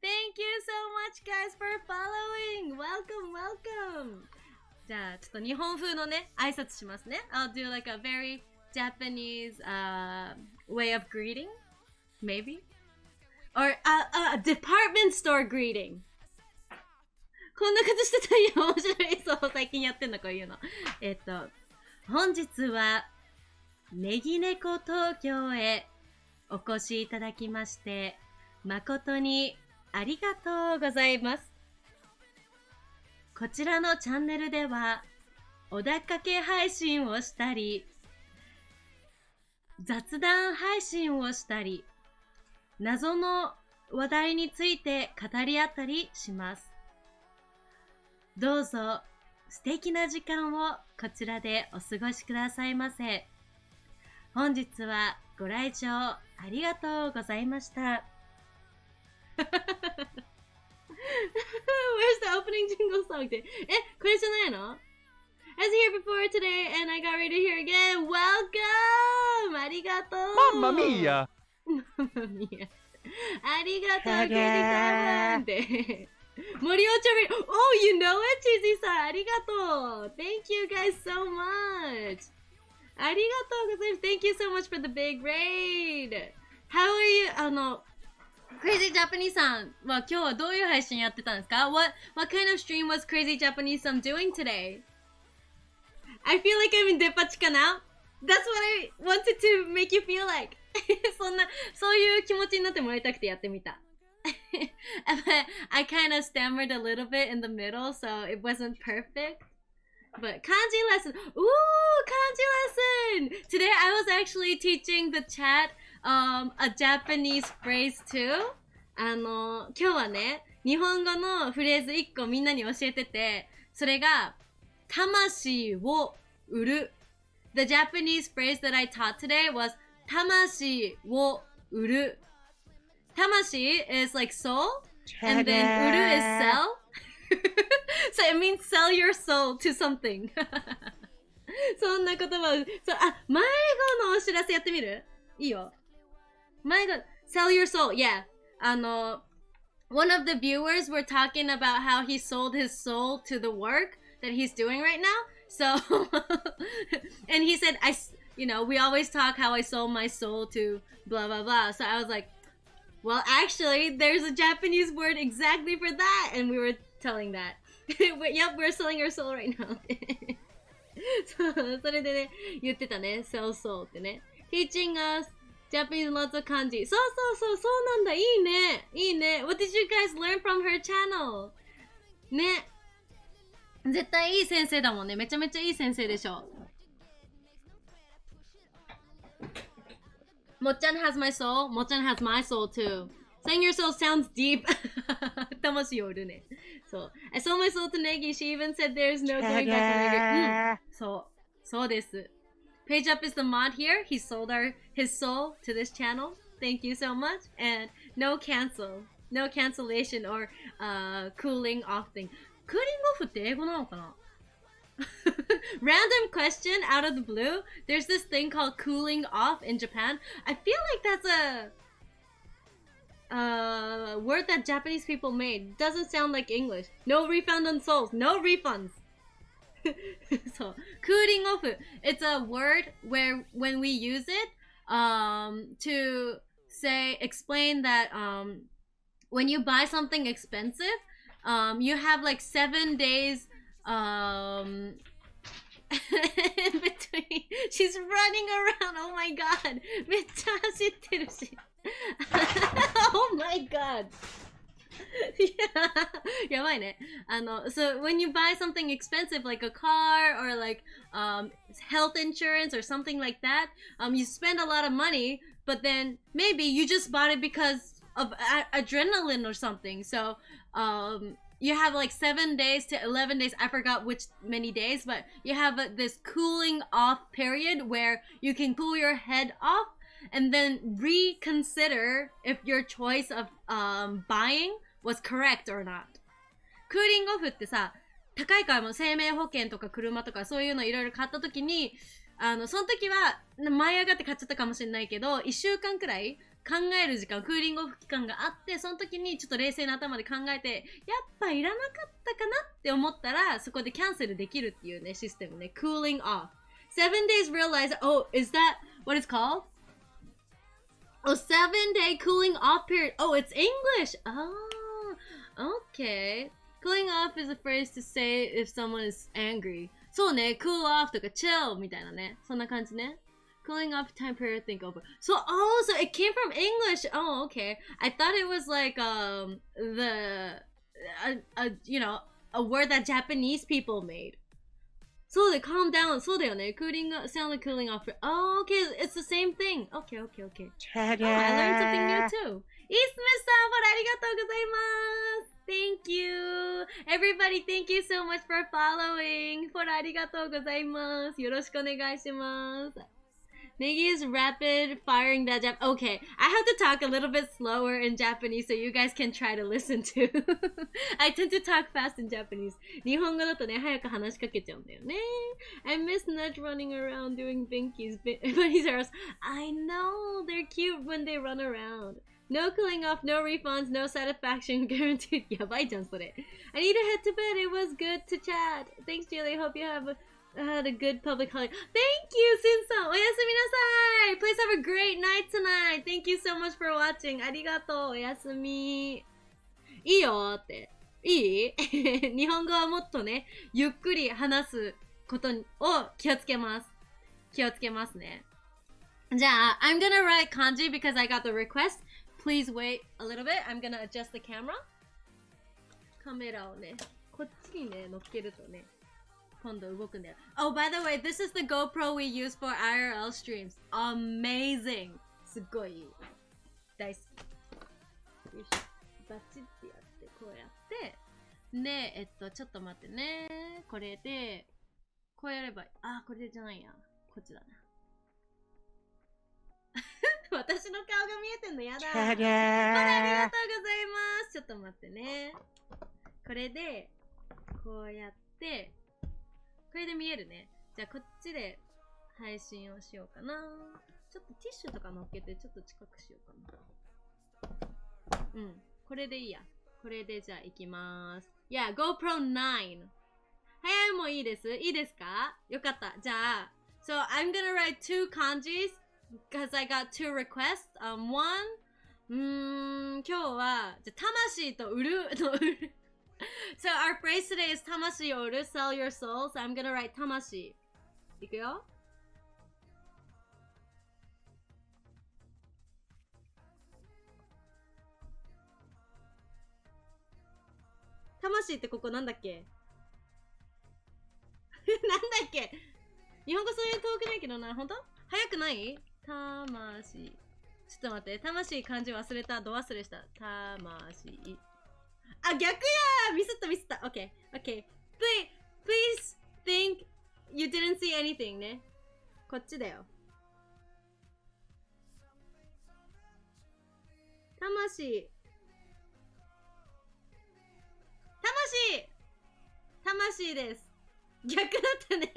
Thank you so much guys for following. Welcome, welcome. じゃあ、ちょっと日本風のね、挨拶しますね。I'll do like a very Japanese way of greeting. Maybe? Or a department store greeting. こんなことしてたんや。面白い。そう、最近やってんの、こういうの。本日は、ネギネコ東京へお越しいただきまして、誠にありがとうございます。こちらのチャンネルでは、お出かけ配信をしたり、雑談配信をしたり、謎の話題について語り合ったりします。どうぞ素敵な時間をこちらでお過ごしくださいませ。本日はご来場ありがとうございました。Where's the opening jingle song? ってこれじゃないの？ I was here before today and I got ready to hear again. Welcome! ありがとう。Mamma mia! Mamma mia. ありがとう、クレイジーさんって。森尾ちょび、Oh, you know it, チーズさん。ありがとう。Thank you guys so much. ありがとうございます。Thank you so much for the big raid. How are you? Crazy Japanese さんは今日はどういう配信やってたんですか？ What kind of stream was Crazy Japanese さん doing today? I feel like I'm in デパ地下 now. That's what I wanted to make you feel like. そういう気持ちになってもらいたくてやってみた。I kind of stammered a little bit in the middle, so it wasn't perfect. But kanji lesson. Ooh, kanji lesson. Today I was actually teaching the chat a Japanese phrase too. 今日はね、日本語のフレーズ1個みんなに教えてて、それが魂を売る。The Japanese phrase that I taught today was 魂を売る。魂 is like soul, and then 売る is sell. So it means sell your soul to something. そんな言葉を、迷子のお知らせやってみる？いいよ。迷子、sell your soul, yeah. One of the viewers were talking about how he sold his soul to the work that he's doing right now. So, and he said, we always talk how I sold my soul to blah, blah, blah. So I was like, well, actually, there's a Japanese word exactly for that. And we were telling that. Yep, we're selling our soul right now. それでね、言ってたね。sell soul ってね。teaching us Japanese lots of kanji. そうなんだ。いいね。What did you guys learn from her channel? ね。絶対いい先生だもんね。めちゃめちゃいい先生でしょ。mocchan has my soul. mocchan has my soul too. Saying your soul sounds deep. 魂を売るね。そう。I sold my soul to Negi. She even said there's no going back on Negi. そうです。Page Up is the mod here. He sold his soul to this channel. Thank you so much. And no cancellation or cooling off thing. Cooling off って英語なのかな? Random question out of the blue. There's this thing called cooling off in Japan. I feel like that's a word that Japanese people made. Doesn't sound like English. No refund on souls. No refunds. So cooling off. It's a word where when we use it to explain that when you buy something expensive, you have like 7 days in between. She's running around. Oh my god. めっちゃ走ってるし。Oh my god. Yeah. やばいね。So when you buy something expensive like a car or like health insurance or something like that, you spend a lot of money, but then maybe you just bought it because of adrenaline or something. So you have like 7 days to 11 days. I forgot which many days, but you have this cooling off period where you can cool your head off and then reconsider if your choice of buying was correct or not. クーリングオフってさ、高いからも生命保険とか車とかそういうのいろいろ買った時に、その時は舞い上がって買っちゃったかもしれないけど、1週間くらい考える時間、クーリングオフ期間があって、その時にちょっと冷静な頭で考えて、やっぱいらなかったかなって思ったら、そこでキャンセルできるっていうね、システムね。cooling off. 7 days realize, oh, is that what it's called? Oh, 7-day cooling off period. Oh, it's English. Oh, okay. Cooling off is a phrase to say if someone is angry. そうね、cool off とか chill みたいなね。そんな感じね。Cooling off time period, think over. So it came from English. Oh, okay. I thought it was like a word that Japanese people made. So they calm down. そうだよね。Cooling sound like cooling off. Oh, okay. It's the same thing. Okay. Oh, I learned something new too. Isme-san, ありがとうございます。Thank you. Everybody, thank you so much for following. ありがとうございます。よろしくお願いします。Negi is rapid firing that Jap. Okay, I have to talk a little bit slower in Japanese so you guys can try to listen too. I tend to talk fast in Japanese. 日本語だとね、早く話しかけちゃうんだよね。I miss Nudge running around doing bunnies arrows. I know, they're cute when they run around. No cooling off, no refunds, no satisfaction guaranteed. やばいじゃん、それ。I need to head to bed. It was good to chat. Thanks, Julie. Hope you had a good public holiday. Thank you, Sin-san. おやすみなさい. Please have a great night tonight. Thank you so much for watching. ありがとう。おやすみ。いいよって。いい日本語はもっとね、ゆっくり話すことを気をつけます。気をつけますね。じゃあ、I'm gonna write kanji because I got the request. Please wait a little bit. I'm gonna adjust the camera. カメラをね、こっちにね、乗っけるとね、今度動くんだよ。Oh, by the way, this is the GoPro we use for IRL streams. Amazing! すっごい大好き。よいしょ。バチってやって、こうやって。で、ちょっと待ってね。これで、こうやればいい。あ、これじゃないや。こっちだな。私の顔が見えてんのやだ。これありがとうございます。ちょっと待ってね。これで、こうやって、これで見えるね。じゃあこっちで配信をしようかな。ちょっとティッシュとか乗っけてちょっと近くしようかな。うん。これでいいや。これでじゃあ行きまーす。Yeah, GoPro 9。早いもいいです。いいですか？よかった。じゃあ、So I'm gonna write 2 kanjis because I got 2 requests. One, 今日は、じゃあ魂と売るの売る。So our phrase today is 魂を売る sell your soul. So I'm gonna write 魂。いくよ。魂ってここなんだっけなんだっけ日本語そういう遠くないけどな。ほんと早くない魂。ちょっと待って。魂漢字忘れた。ど忘れした。魂。あ、逆やミスったミスった。OK。OK。Please think you didn't see anything ね。こっちだよ。魂。魂です。逆だったね。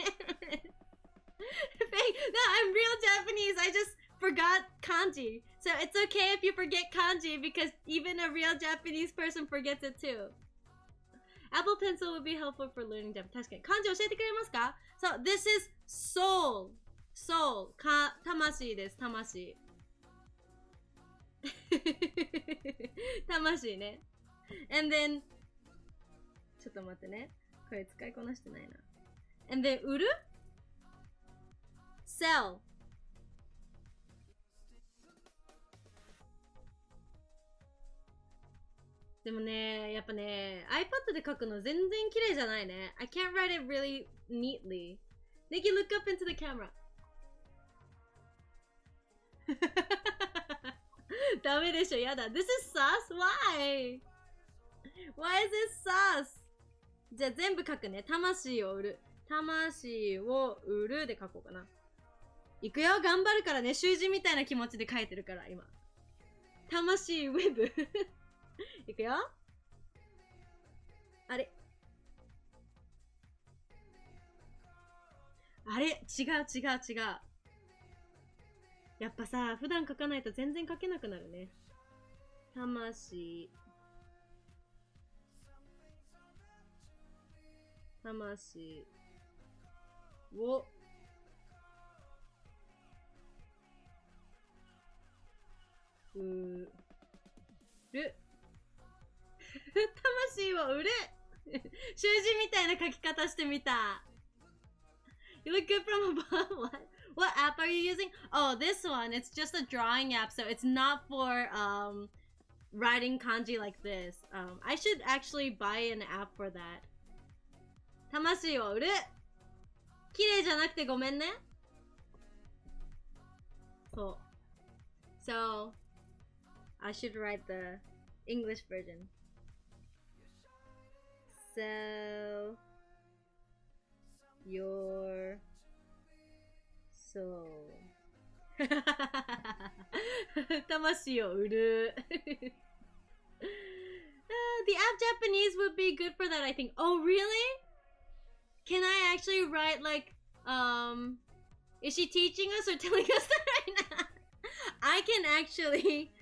No, I'm real Japanese. I just forgot kanji. So it's okay if you forget kanji because even a real Japanese person forgets it too. Apple Pencil would be helpful for learning Japanese. 確かに。漢字教えてくれますか？ So this is soul. Soul. 魂です。魂。魂ね。And then ちょっと待ってね。これ使いこなしてないな。And then 売る？ Sell。でもね、やっぱね、iPad で書くの全然綺麗じゃないね。I can't write it really neatly. Nikki, look up into the camera. ダメでしょ、やだ。This is sus? Why? Why is this sus? じゃあ全部書くね。魂を売る。魂を売るで書こうかな。いくよ、頑張るからね。習字みたいな気持ちで書いてるから、今。魂ウェブ。いくよ。あれあれ違う。やっぱさ、普段書かないと全然書けなくなるね。魂を売る。魂を売る。習字みたいな書き方してみた。You look good from above. What app are you using? Oh, this one. It's just a drawing app, so it's not for writing kanji like this. I should actually buy an app for that. 魂を売る。綺麗じゃなくてごめんね。そう。So, I should write the English version. Sell your soul. 魂を売る。The app Japanese would be good for that, I think. Oh, really? Can I actually write like, is she teaching us or telling us that right now? I can actually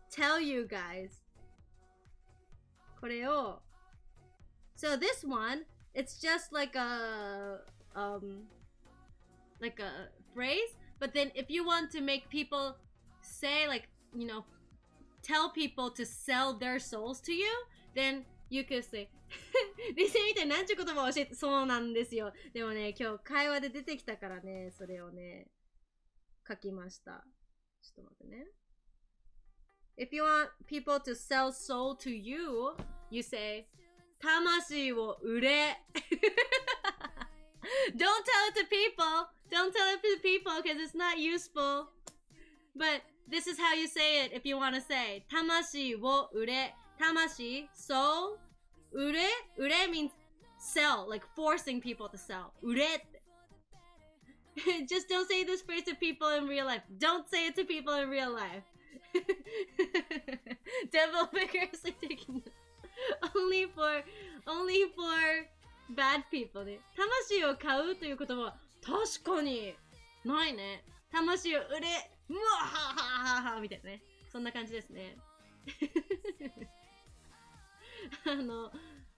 tell you guys. これを So this one, it's just like a phrase, but then if you want to make people say like, you know, tell people to sell their souls to you, then you could say リセみたいになんちゅう言葉を教えて、そうなんですよ。でもね、今日会話で出てきたからね、それをね、書きました。ちょっと待ってね。If you want people to sell soul to you, you say 魂を売れ。Don't tell it to people. Don't tell it to people because it's not useful. But this is how you say it if you want to say 魂を売れ。魂、soul, 売れ means sell, like forcing people to sell. 売れって。Just don't say this phrase to people in real life. Don't say it to people in real life. Devil vigorously taking this. Only for bad people ね。魂を買うということは確かにないね。魂を売れ、うわははははみたいなね。そんな感じですね。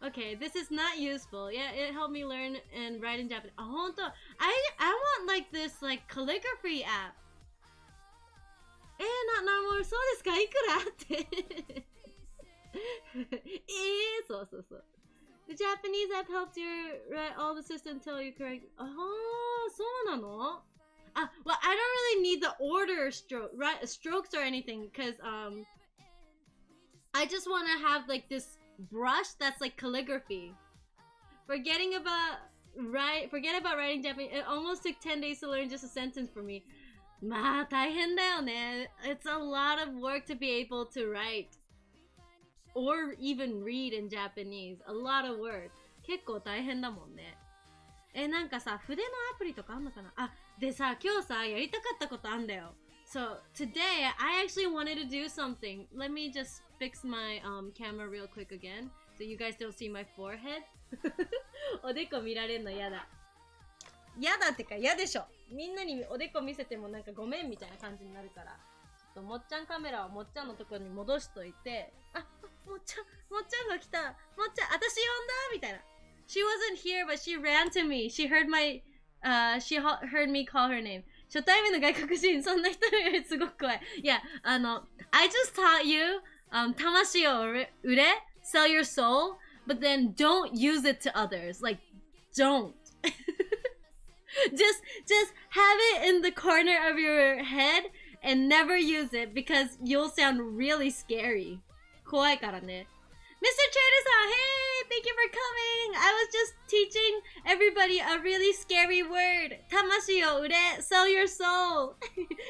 Okay, this is not useful. Yeah, it helped me learn and write in Japanese. あ、ほんと。I want like this like calligraphy app. もうそうですかいくらってそう。The Japanese app helps you write all the system until you correct. そうなの? Well, I don't really need the order strokes or anything because I just want to have like this brush that's like calligraphy. Forget about writing Japanese. It almost took 10 days to learn just a sentence for me. まあ大変だよね. It's a lot of work to be able to write or even read in Japanese. A lot of work. 結構大変だもんね。なんかさ、筆のアプリとかあんのかなあ、でさ、今日さ、やりたかったことあんだよ。So, today, I actually wanted to do something. Let me just fix my camera real quick again. So you guys don't see my forehead. おでこ見られるの嫌だ。嫌だってか嫌でしょ。みんなにおでこ見せてもなんかごめんみたいな感じになるから。ちょっともっちゃんカメラをもっちゃんのところに戻しといて、もっちゃんが来た。もっちゃん、私呼んだみたいな。She wasn't here, but she ran to me. She heard heard me call her name. 初対面の外国人、そんな人よりすごく怖い。いや、I just taught you, 魂を売れ sell your soul, but then don't use it to others. Like, don't. just have it in the corner of your head and never use it because you'll sound really scary. 怖いからね。Mr. Trader-san, hey, thank you for coming. I was just teaching everybody a really scary word. 魂を売れ sell your soul.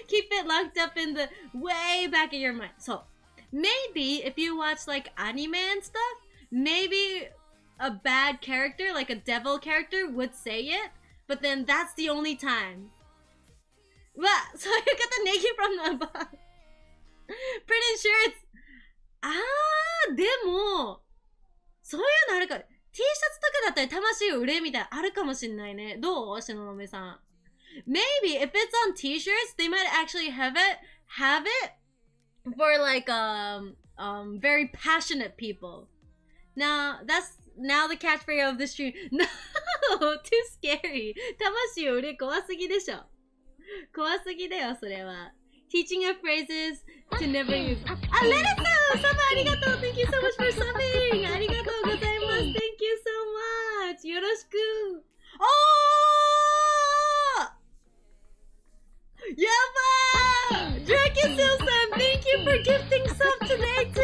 Keep it locked up in the way back of your mind. So, maybe if you watch like anime and stuff, maybe a bad character, like a devil character, would say it, but then that's the only time. うわ、そういう方、ネギ from the above. Pretty sure it's でも、そういうのあるから、T シャツとかだったら魂を売れみたいなあるかもしんないね。どう？しののめさん。Maybe if it's on T-shirts, they might actually have it for like very passionate people. Now the catchphrase of the stream. No, too scary. 魂を売れ怖すぎでしょ。怖すぎだよ、それは。Teaching of phrases to never use. レレさん、サバありがとう。Thank you so much for subbing. ありがとうございます。Thank you so much. よろしく。やばー Drakensil さん、Thank you for gifting sub today too.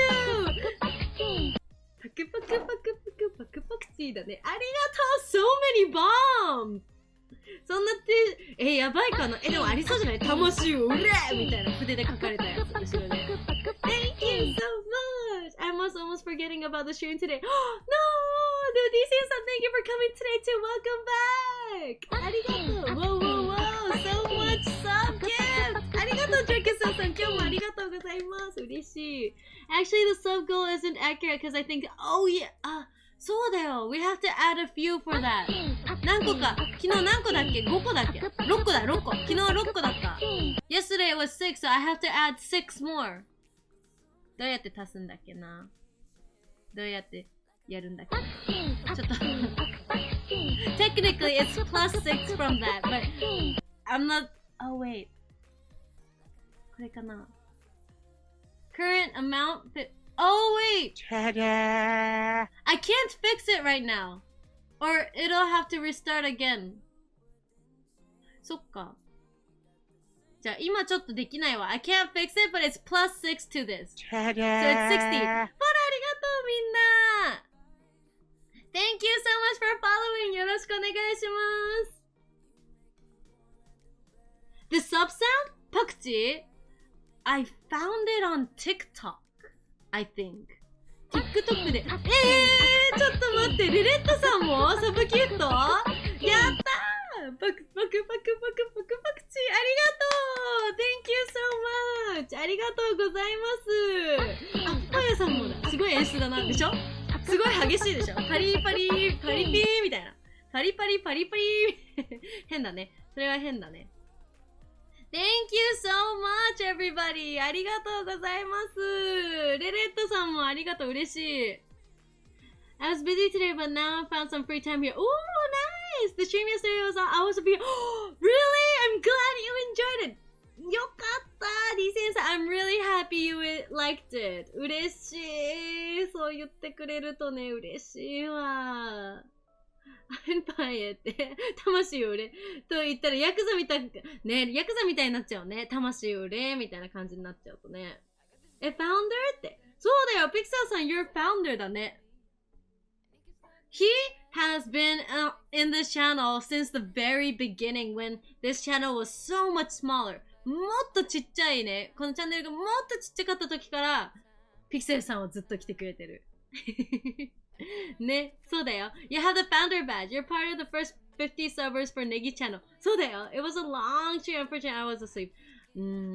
パクパクパクパクパクパクチーだね。ありがとう So many bombs! そんなって、やばいかなでもありそうじゃない魂を売れみたいな筆で書かれたやつ、後ろで。Thank you so much! I was almost forgetting about the stream today. No! DC-san, thank you for coming today too. Welcome back! ありがとう Whoa, whoa, whoa! So much sub gift! ありがとう、ジャケさん。今日もありがとうございます。嬉しい。Actually, the sub goal isn't accurate because I think, oh yeah! そうだよ We have to add a few for that 何個か昨日何個だっけ ?5 個だっけ ?6 個だ6個昨日6個だった Yesterday it was 6 so I have to add 6 more どうやって足すんだっけなどうやってやるんだっけちょっとTechnically it's plus 6 from that but I'm not Oh wait これかな Current amount Oh wait! I can't fix it right now. Or it'll have to restart again. そっか。じゃあ今ちょっとできないわ。I can't fix it, but it's plus 6 to this. So it's 60. ほらありがとうみんな Thank you so much for following. よろしくお願いします。The sub sound? パクチ I found it on TikTok.I think. TikTok で。ちょっと待って、レレットさんもサブキュットやったーパクパクパクパクパクパクチありがとう Thank you so much ありがとうございますパヤさんもだ。すごい演出だな。でしょすごい激しいでしょパリパリパリピーみたいな。パリパリパリパリ変だね。それは変だね。Thank you so much, everybody! ありがとうございます。レレットさんもありがとう。嬉しい。I was busy today, but now I found some free time here. Oh, nice! The stream yesterday was on. I was really? I'm glad you enjoyed it! よかった DC さん I'm really happy you liked it. 嬉しい。そう言ってくれるとね、嬉しいわ。パイエって魂を売れと言ったらヤクザみたいねヤクザみたいになっちゃうね魂を売れみたいな感じになっちゃうとねfounder ってそうだよピクサーさん you're founder だね He has been in this channel since the very beginning when this channel was so much smaller もっとちっちゃいねこのチャンネルがもっとちっちゃかった時からピクセルさんはずっと来てくれてるね、そうだよ。You have the founder badge. You're part of the first 50 suburbs for Negi channel. そうだよ。It was a long stream. Unfortunately, I was asleep.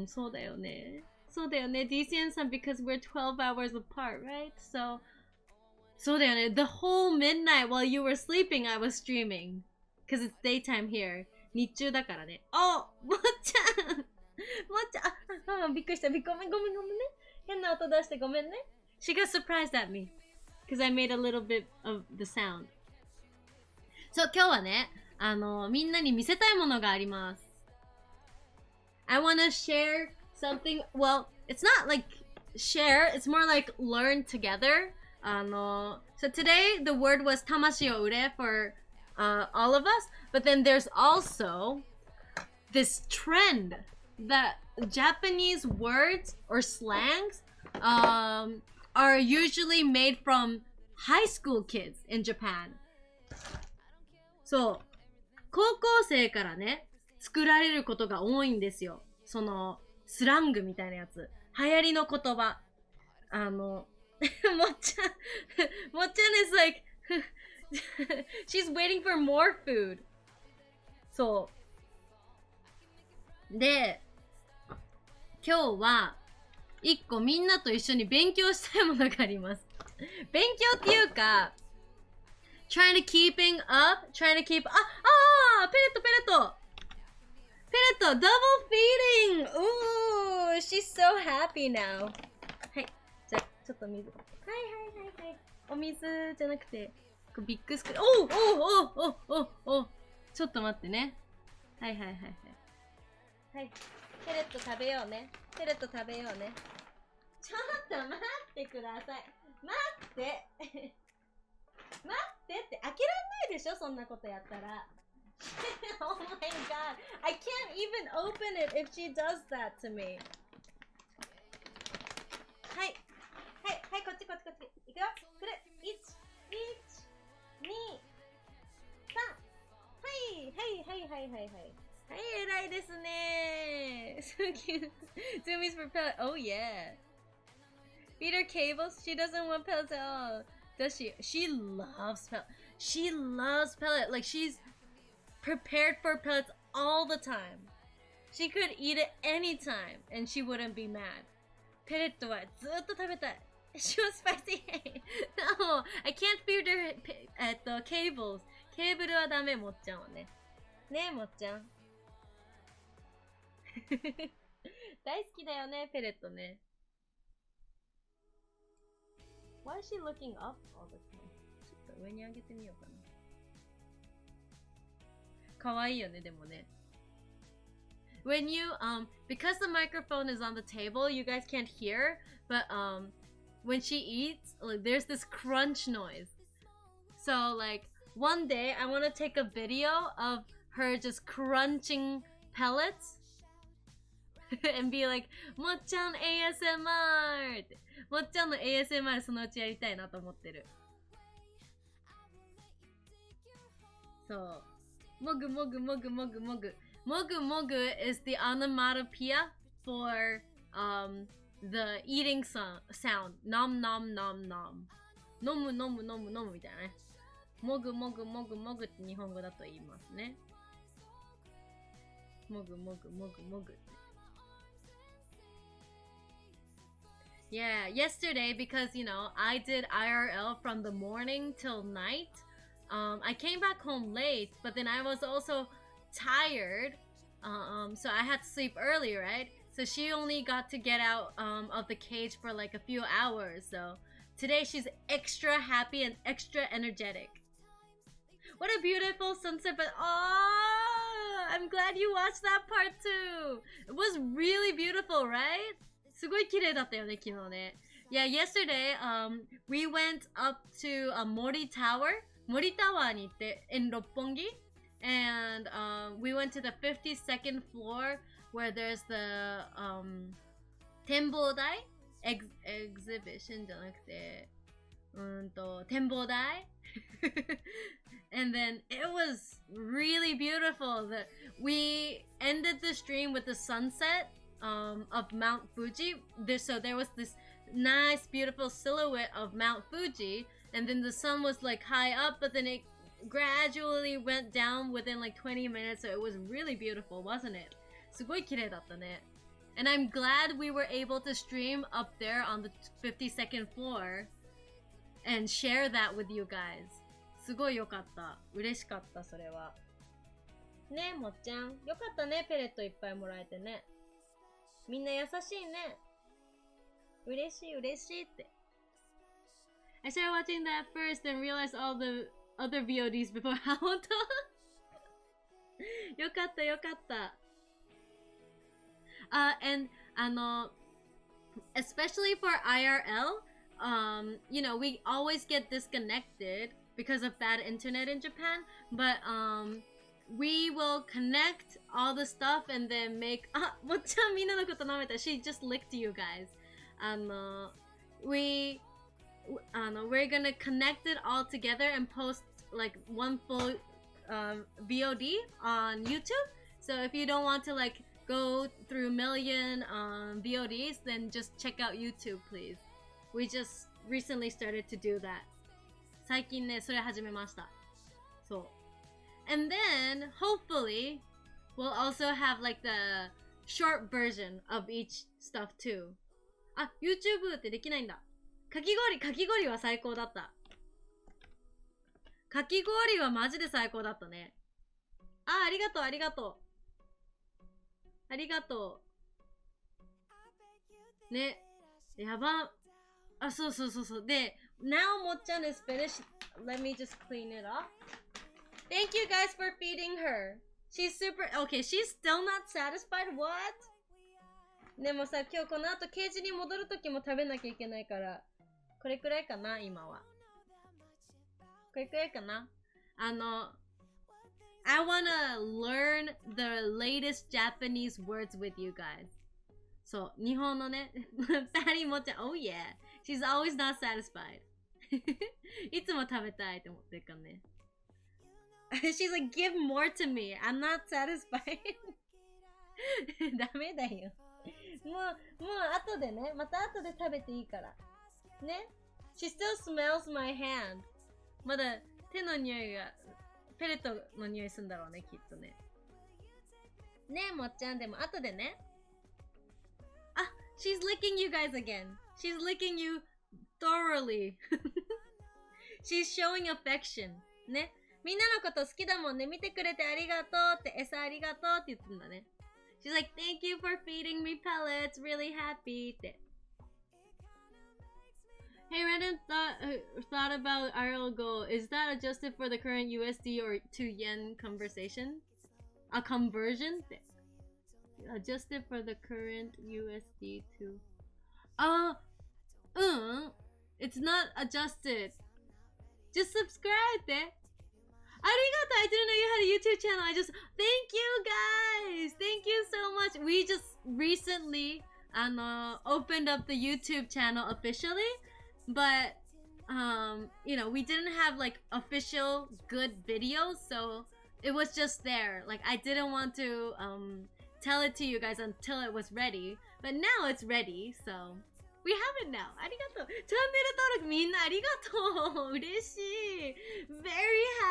そうだよね。そうだよね。DCN さん because we're 12 hours apart, right? So, そうだよね。The whole midnight while you were sleeping, I was streaming. Because it's daytime here. 日中だからね。もっちゃんもっちゃんびっくりした。ごめんね。変な音出してごめんね。She got surprised at me. Because I made a little bit of the sound. そう、今日はね、みんなに見せたいものがあります。I wanna share something. Well, it's not like share. It's more like learn together. So today the word was 魂を売れ for all of us. But then there's also this trend that Japanese words or slangs are usually made from high school kids in Japan. そう。高校生からね、作られることが多いんですよ。その、スラングみたいなやつ。流行りの言葉。もっちゃん is like, she's waiting for more food. そう。で、今日は、一個みんなと一緒に勉強したいものがあります。勉強っていうか、trying to keep up, peレット double feeding! Ooh, she's so happy now. はい。じゃあ、ちょっと水。はい。お水じゃなくて、ビッグスクリーン。おちょっと待ってね。はい。はい。ペレット食べようね。ちょっと待ってください。待ってって開けらんないでしょ、そんなことやったら。Oh my god. I can't even open it if she does that to me. はい、こっち。いくよ。くれ。1、2、3。はい。はい、偉いですね。So cute. Zoomies for pellet. Oh yeah. Feed her cables. She doesn't want pellets at all. Does she? She loves pellet. Like she's prepared for pellets all the time. She could eat it anytime and she wouldn't be mad. ペレットはずっと食べたい。She was spicy. No, I can't feed her cables. ケーブルはダメ、もっちゃんはね。ねえ、もっちゃん。大好きだよね、ペレットね。Why is she looking up all the time? ちょっと上に上げてみようかな。かわいいよね、でもね。When you, because the microphone is on the table, you guys can't hear, but, when she eats, like, there's this crunch noise. So, like, one day, I want to take a video of her just crunching pellets and be like, もっちゃん ASMR! ってもっちゃんの ASMR そのうちやりたいなと思ってる。そう。もぐもぐもぐもぐもぐ。もぐもぐ is the onomatopoeia for the eating sound. Nom nom nom nom. 飲む飲む飲む飲むみたいなね。もぐもぐもぐもぐって日本語だと言いますね。もぐもぐもぐもぐ。Yeah, yesterday, because, you know, I did IRL from the morning till night. I came back home late, but then I was also tired. So I had to sleep early, right? So she only got to get out of the cage for like a few hours. So today she's extra happy and extra energetic. What a beautiful sunset, but oh, I'm glad you watched that part too. It was really beautiful, right? すごい綺麗だったよね、昨日ね。Yeah, yesterday, we went up to Mori Tower. Mori Tower に行って、in 六本木. And we went to the 52nd floor where there's the 展望台 exhibition じゃなくて、展望台And then it was really beautiful. We ended the stream with the sunset of Mount Fuji. So there was this nice, beautiful silhouette of Mount Fuji, and then the sun was like high up, but then it gradually went down within like 20 minutes, so it was really beautiful, wasn't it? すごい綺麗だったね。And I'm glad we were able to stream up there on the 52nd floor and share that with you guys. すごいよかった。嬉しかった、それは。ね、もっちゃん。よかったね、ペレットいっぱいもらえてね。みんな優しいね。嬉しい、嬉しいって。I started watching that first and realized all the other VODs before. 本当よかった、よかった。And especially for IRL, you know, we always get disconnected because of bad internet in Japan, but we will connect all the stuff and then make mocchan minna no koto nameta. She just licked you guys. We're gonna connect it all together and post like one full VOD on YouTube. So if you don't want to like go through a million VODs, then just check out YouTube, please. We just recently started to do that. 最近ね、それ始めました。そう。And then, hopefully, we'll also have like the short version of each stuff too. あ、YouTube ってできないんだ。かき氷は最高だった。かき氷はマジで最高だったね。あ、ありがとう、ありがとう。ありがとう。ね。やば。あ、そうそうそうそう。で、now mocchan is finished. Let me just clean it up. Thank you guys for feeding her. She's super... Okay, she's still not satisfied? What? でもさ、今日この後ケージに戻るときも食べなきゃいけないから、これくらいかな、今は。これくらいかな。I wanna learn the latest Japanese words with you guys. そう、日本のね、二人もちゃん、oh yeah. She's always not satisfied. いつも食べたいって思ってるからね。She's like, give more to me. I'm not satisfied. ダメだよ。もう後でね、また後で食べていいから。ね。She still smells my hand. まだ手の匂いが、ペレットの匂いするんだろうね、きっとね。ねえ、もっちゃん、でも後でね。あ、she's licking you guys again. She's licking you thoroughly. She's showing affection. ね。みんなのこと好きだもんね。見てくれてありがとうって、餌ありがとうって言ってんだね。She's like, thank you for feeding me pellets. Really happy って。Hey, Random thought about IRL goal. Is that adjusted for the current USD or to yen conversion? A conversion? Adjusted for the current USD to... It's not adjusted. Just subscribe って。ありがとう I didn't know you had a YouTube channel. Thank you guys. Thank you so much. We just recently opened up the YouTube channel officially. But, you know, we didn't have like official good videos. So it was just there. Like I didn't want to tell it to you guys until it was ready. But now it's ready. So we have it now. ありがとう。チャンネル登録みんなありがとう。嬉しい。Very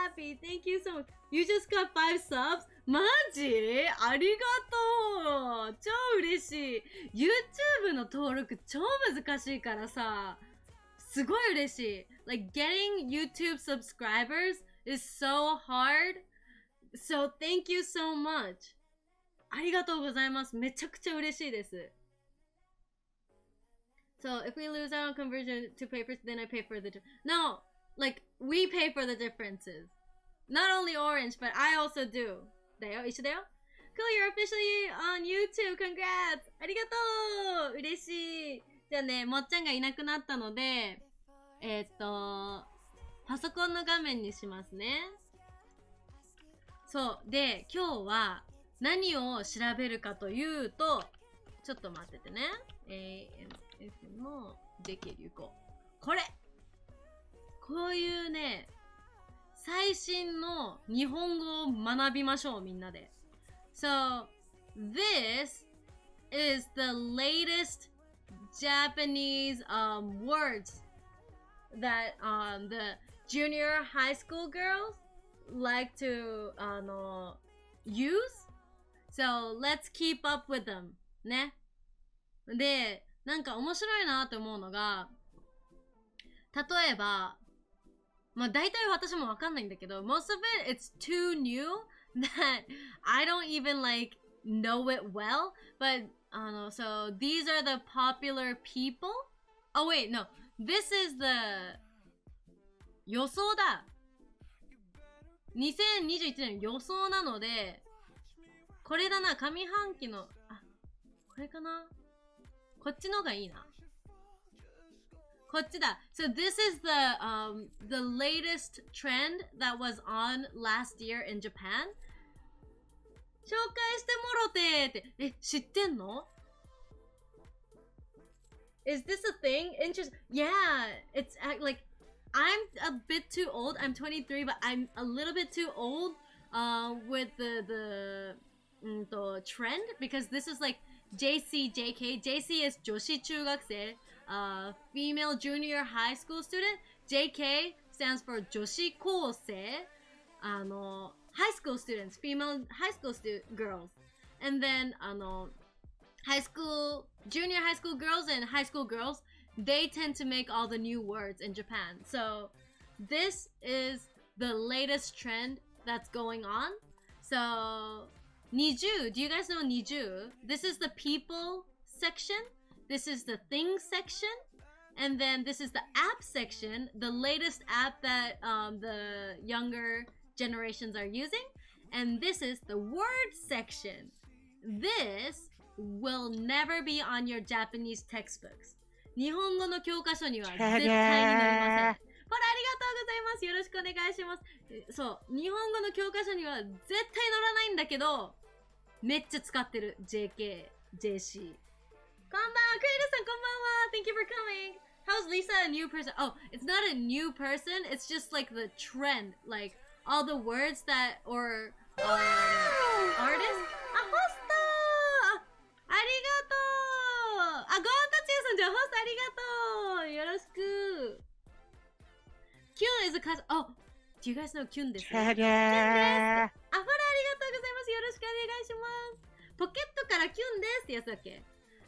happy. Thank you so much. You just got 5 subs? マジありがとう。超嬉しい。YouTube の登録超難しいからさ。すごい嬉しい。Like getting YouTube subscribers is so hard. So thank you so much. ありがとうございます。めちゃくちゃ嬉しいです。So if we lose out on conversion to papers, then I pay for the... No! Like, we pay for the differences. Not only Orange, but I also do. だよ、一緒だよ。Cool, you're officially on YouTube. Congrats! ありがとう嬉しい。じゃあね、もっちゃんがいなくなったので、パソコンの画面にしますね。そう。で、今日は何を調べるかというと、ちょっと待っててね。AMF のできる子。これこういうね、最新の日本語を学びましょう、みんなで。So, this is the latest Japanese words that the junior high school girls like to use. So let's keep up with them ね。で、なんか面白いなって思うのが、例えば、まあ大体私もわかんないんだけど、most of it it's too new that I don't even like know it well. But so these are the popular people. Oh wait, no, this is the 予想だ。2021年予想なので、これだな、上半期の、あ、これかな。こっちのがいいな。こっちだ。So this is the latest trend that was on last year in Japan. 紹介してもろてって。え、知ってんの？ Is this a thing? Interesting. Yeah, it's like I'm a bit too old. I'm 23, but I'm a little bit too old with the trend because this is like JC, JK. JC is 女子中学生. Female junior high school student. JK stands for 女子高生. High school students, female high school girls. And then junior high school girls and high school girls, they tend to make all the new words in Japan. So this is the latest trend that's going on. So Niju, do you guys know Niju? This is the people section. This is the things section. And then this is the app section, the latest app that the younger generations are using. And this is the word section. This will never be on your Japanese textbooks. 日本語の教科書には絶対に載りません。これありがとうございます。よろしくお願いします。そう、日本語の教科書には絶対載らないんだけど、めっちゃ使ってる。JK、JC。こんばんは、クイルさんこんばんは。Thank you for coming. How's Lisa a new person? Oh, it's not a new person. It's just like the trend. Like all the words that, or artists. あ、ホストありがとう。あ、ゴンタチュウさん、じゃあホストありがとう。よろしく。キュン is a cousin. Oh, do you guys know キュンです？キュンです。あ、ほら、ありがとうございます。よろしくお願いします。ポケットからキュンですってやつだっけ？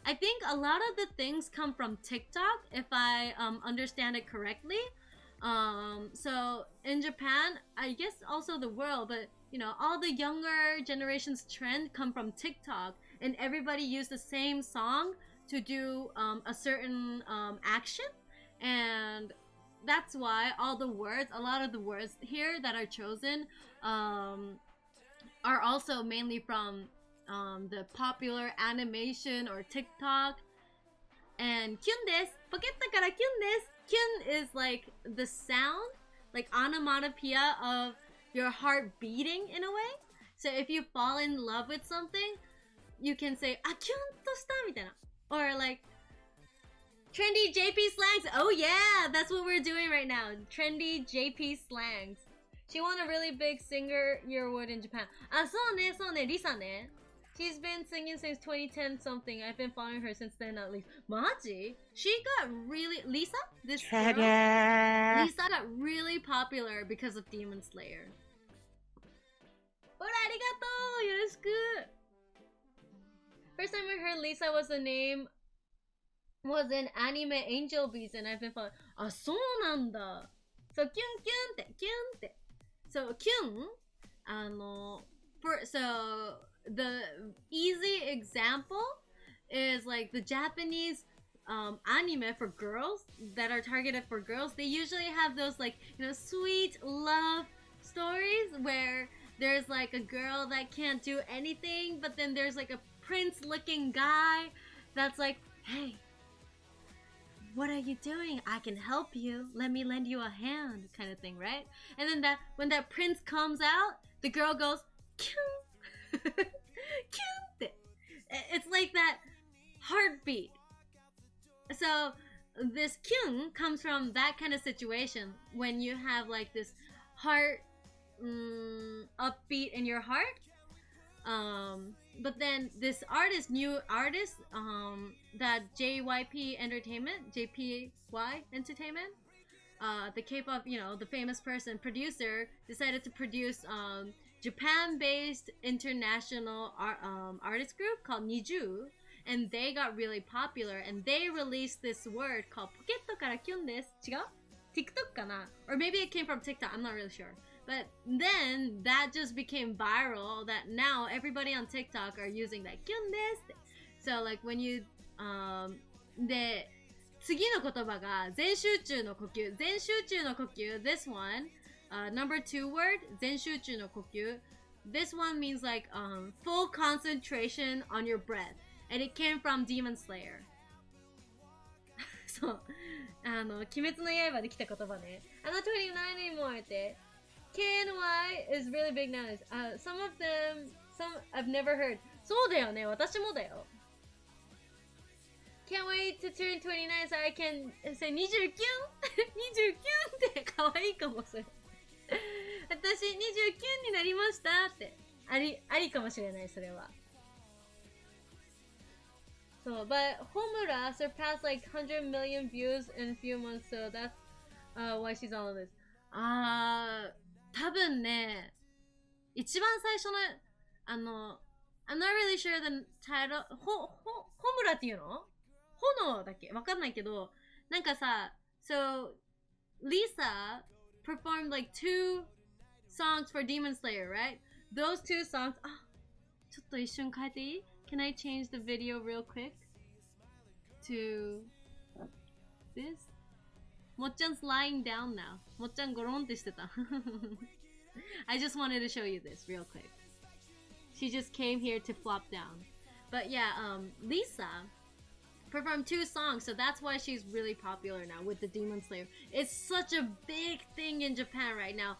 I think a lot of the things come from TikTok, if I understand it correctly. So in Japan, I guess also the world, but you know, all the younger generation's trend come from TikTok, and everybody use the same song to do a certain action, and that's why all the words, a lot of the words here that are chosen, are also mainly from the popular animation or TikTok. And kyun desu, poketta kara kyun desu. Kyun is like the sound, like onomatopoeia of your heart beating in a way. So if you fall in love with something, you can say, ah, kyun to shita, mitaina. Or like, trendy JP slangs. Oh yeah, that's what we're doing right now. Trendy JP slangs. She won a really big singer year award in Japan. Ah, so ne, Lisa ne. She's been singing since 2010 something. I've been following her since then at least. Maji? She got really... Lisa? This girl? Lisa got really popular because of Demon Slayer. Hola, arigato! Yoroshiku! First time I heard Lisa was in anime Angel Beats, and I've been following... Ah, so nanda! So, kyun te. So, kyun, so... The easy example is like the Japanese anime for girls that are targeted for girls. They usually have those like, you know, sweet love stories where there's like a girl that can't do anything, but then there's like a prince looking guy that's like, hey, what are you doing? I can help you. Let me lend you a hand, kind of thing, right? And then when that prince comes out, the girl goes, it's like that heartbeat. So this kyun comes from that kind of situation when you have like this heart upbeat in your heart. But then this new artist that JYP Entertainment, the K-pop, you know, the famous person, producer, decided to produce Japan-based international artist group called Niju, and they got really popular, and they released this word called ポケットからキュンです。違う？ TikTok かな? Or maybe it came from TikTok, I'm not really sure. But then that just became viral that now everybody on TikTok are using that キュンです。So like when you で次の言葉が全集中の呼吸。全集中の呼吸。This one, number 2 word, 全集中の呼吸. This one means like full concentration on your breath. And it came from Demon Slayer. そう。鬼滅の刃で来た言葉ね。I'm not 29 anymore って。KNY is really big nowadays. Some of them, some I've never heard. そうだよね。私もだよ。Can't wait to turn 29 so I can say 29 29って可愛いかもそれ。私29になりましたってありかもしれないそれは。So, but Homura surpassed like 100 million views in a few months, so that's why she's on this. 多分ね、一番最初のI'm not really sure the title. ホムラっていうの？炎だっけ？わかんないけど、なんかさ、so Lisa performed like 2 songs for Demon Slayer, right? Those 2 songs. ちょっと一瞬変えていい？ Can I change the video real quick to this? mocchan's lying down now. mocchan ゴロンってしてた。I just wanted to show you this real quick. She just came here to flop down. But yeah, Lisa performed 2 songs, so that's why she's really popular now with the Demon Slayer. It's such a big thing in Japan right now.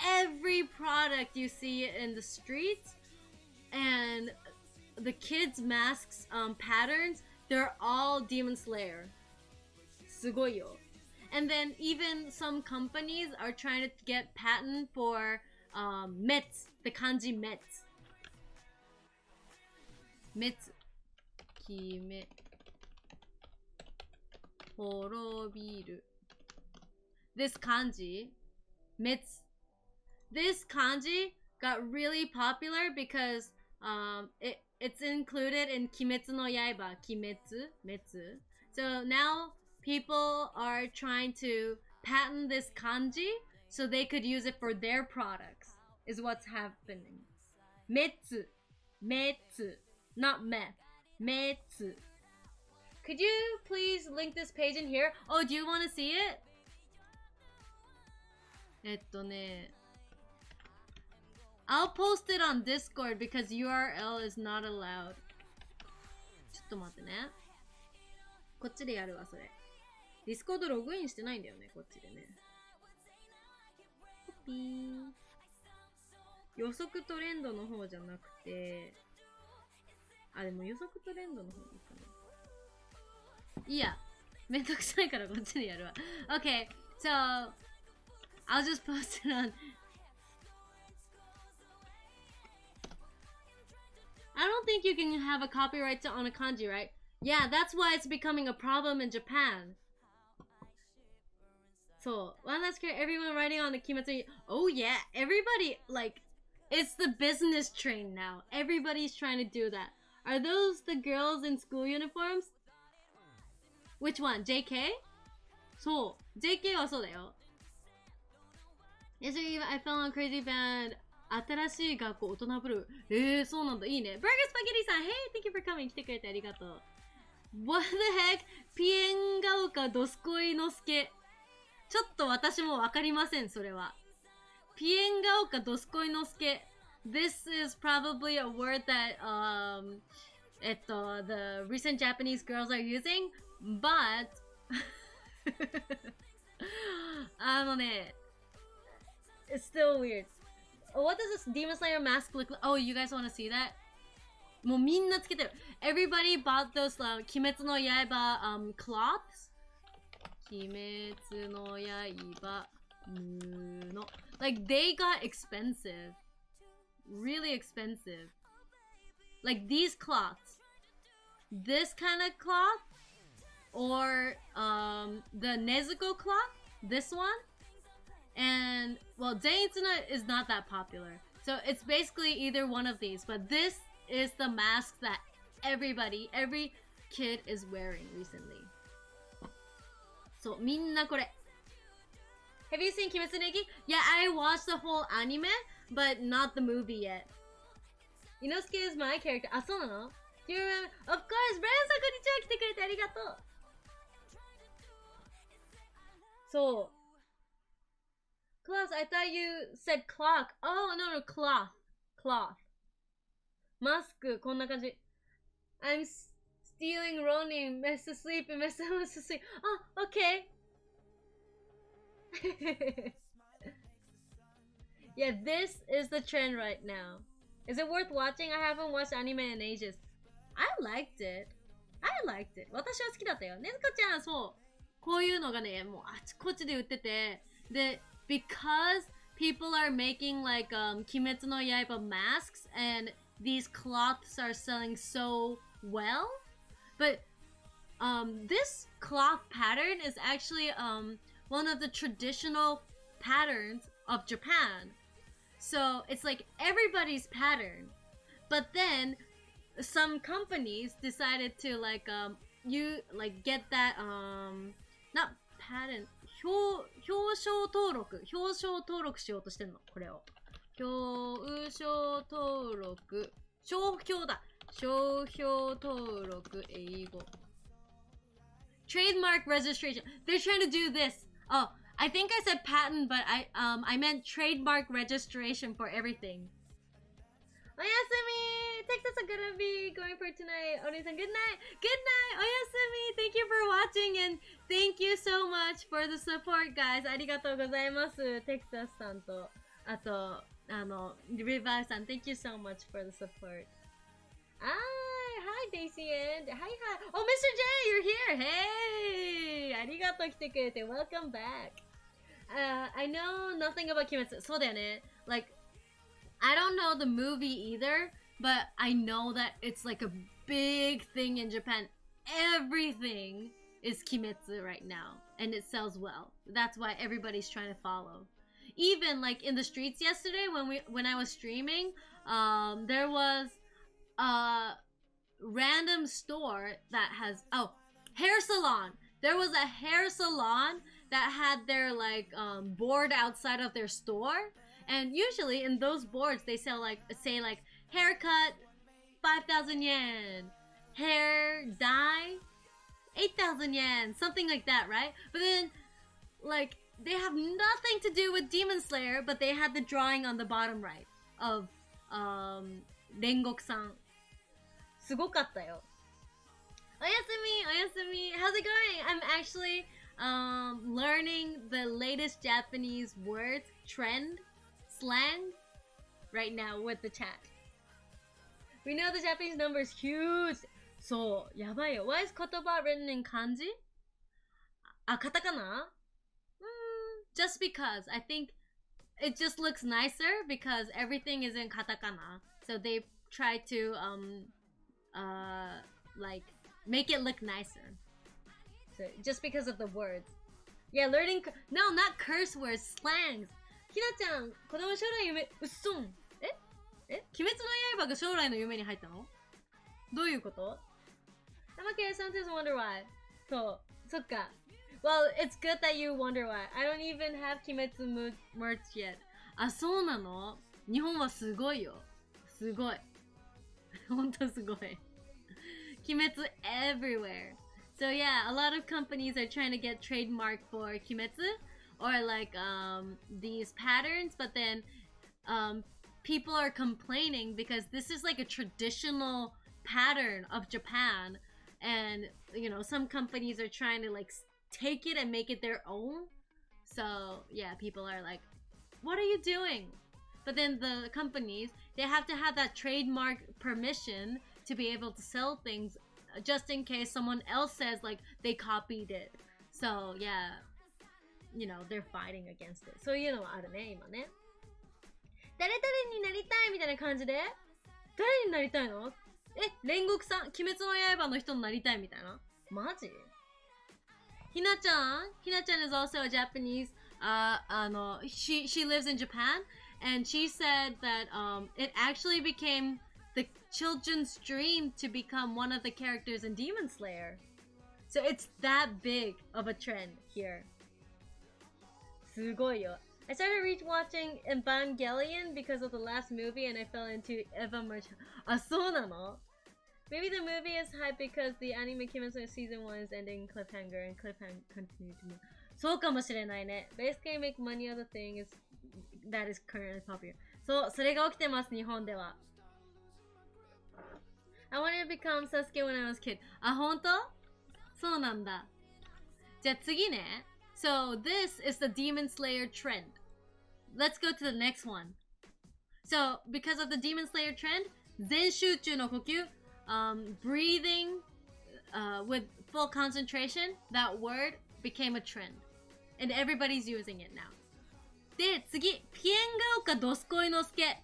Every product you see in the streets and the kids' masks patterns, they're all Demon Slayer. すごいよ. And then even some companies are trying to get patent for Mets, the kanji Mets. Mets. Kime. Horobiru. This kanji, Mets. This kanji got really popular because it's included in Kimetsu no Yaiba. Kimetsu, Metsu. So now people are trying to patent this kanji so they could use it for their products. Is what's happening. Metsu, Metsu, not meth. Metsu. Could you please link this page in here? Oh, do you want to see it? ね。I'll post it on Discord because URL is not allowed. ちょっと待ってね。こっちでやるわ、それ。Discord ログインしてないんだよね、こっちでね。コピー。予測トレンドの方じゃなくて、でも予測トレンドの方ですかね。いいや、めんどくさいからこっちでやるわ。Okay, so I'll just post it on. I don't think you can have a copyright on a kanji, right? Yeah, that's why it's becoming a problem in Japan. So, one last care, everyone writing on the Kimetsu. Oh yeah, everybody, like, it's the business train now. Everybody's trying to do that. Are those the girls in school uniforms? Which one? JK? そう。JK はそうだよ。Yesterday, I fell on a crazy band. 新しい学校大人ブルー。そうなんだ。いいね。Burger Spaghetti さん Hey, thank you for coming. 来てくれてありがとう。What the heck? ピエンガオカドスコイノスケ。ちょっと私もわかりません、それは。ピエンガオカドスコイノスケ。This is probably a word that the recent Japanese girls are using, but ね it's still weird. What does this Demon Slayer mask look like? Oh, you guys want to see that? もうみんなつけてる。Everybody bought those 鬼滅の刃cloths. 鬼滅の刃布 Like they got expensive. Really expensive. Like these cloths. This kind of cloth or the Nezuko cloth. this one. And, well, Zenitsuna is not that popular. So it's basically either one of these. But this is the mask that every kid is wearing recently. So, みんなこれ。Have you seen Kimetsu no Yaiba? Yeah, I watched the whole anime, but not the movie yet. Inosuke is my character. あ、そうなの? Do you remember? Of course! Brian さんこんにちは来てくれてありがとう。そう。Class, I thought you said clock. Oh, no, cloth. Cloth. マスク、こんな感じ。I'm stealing Ronin, mess asleep, and mess asleep. Oh, okay. Yeah, this is the trend right now. Is it worth watching? I haven't watched anime in ages. I liked it. 私は好きだったよ。ねずこちゃん、そう。こういうのがね、もうあちこちで売ってて。で、because people are making like Kimetsu no Yaiba masks and these cloths are selling so well. But this cloth pattern is actually one of the traditional patterns of Japan. So it's like everybody's pattern. But then some companies decided to like get that not pattern 表彰登録しようとしてんのこれを表彰登録商標登録英語 trademark registration. They're trying to do this. Oh, I think I said patent, but I meant trademark registration for everything. Oyasumi! Texas are gonna be going for tonight. Oni-san, good night! Good night! Oyasumi! Thank you for watching and thank you so much for the support, guys. ありがとうございます。Texas さんと、あと、Revive さん、thank you so much for the support. Hi, Daisy and hi. Oh, Mr. J, you're here. Hey! ありがとう来てくれて welcome back. I know nothing about Kimetsu. そうだよね。Like, I don't know the movie either, but I know that it's like a big thing in Japan. Everything is Kimetsu right now, and it sells well. That's why everybody's trying to follow. Even like in the streets yesterday when I was streaming, there was a random store that has hair salon. There was a hair salon that had their like board outside of their store. And usually in those boards they say like haircut 5,000 yen, hair dye 8,000 yen, something like that, right? But then like they have nothing to do with Demon Slayer, but they had the drawing on the bottom right of Rengoku-san. すごかったよ。Oyasumi, how's it going? I'm actually learning the latest Japanese words, trend, slang right now with the chat. We know the Japanese number is huge. So, やばいよ. Why is kotoba written in kanji? あ、カタカナ? Just because. I think it just looks nicer because everything is in katakana. So they try to like make it look nicer. So just because of the words. Yeah, learning no, not curse words, slangs. ひなちゃん、子供将来夢、うっそん。鬼滅の刃が将来の夢に入ったの？どういうこと？ I'm okay, sometimes wonder why. そう、そっか。Well, it's good that you wonder why. I don't even have Kimetsu merch yet. あ、そうなの？日本はすごいよ。すごい。ほんとすごい。Kimetsu everywhere. So yeah, a lot of companies are trying to get trademark for Kimetsu or like these patterns, but then people are complaining because this is like a traditional pattern of Japan, and you know, some companies are trying to like take it and make it their own. So yeah, people are like, what are you doing? But then the companies, they have to have that trademark permission to be able to sell things just in case someone else says like they copied it. So yeah, you know, they're fighting against it. そういうのはあるね、今ね。誰々になりたいみたいな感じで？誰になりたいの？煉獄さん、鬼滅の刃の人になりたいみたいな？マジ？ Hina-chan is also a Japanese. She lives in Japan, and she said that it actually became the children's dream to become one of the characters in Demon Slayer. So it's that big of a trend here. すごいよ. I started rewatching Evangelion because of the last movie, and I fell into Eva Merch. あ、そうなの? Maybe the movie is hype because the anime Kimetsu season 1 is ending cliffhanger and cliffhanger continued to move. そうかもしれないね. Basically make money of the thing is that is currently popular. そう、それが起きてます、日本では. I wanted to become Sasuke when I was a kid. あ、本当? そうなんだ. じゃあ次ね. So this is the Demon Slayer trend. Let's go to the next one. So because of the Demon Slayer trend, 全集中の呼吸, breathing with full concentration, that word became a trend. And everybody's using it now. で、次、ピエンガオカドスコイノスケ.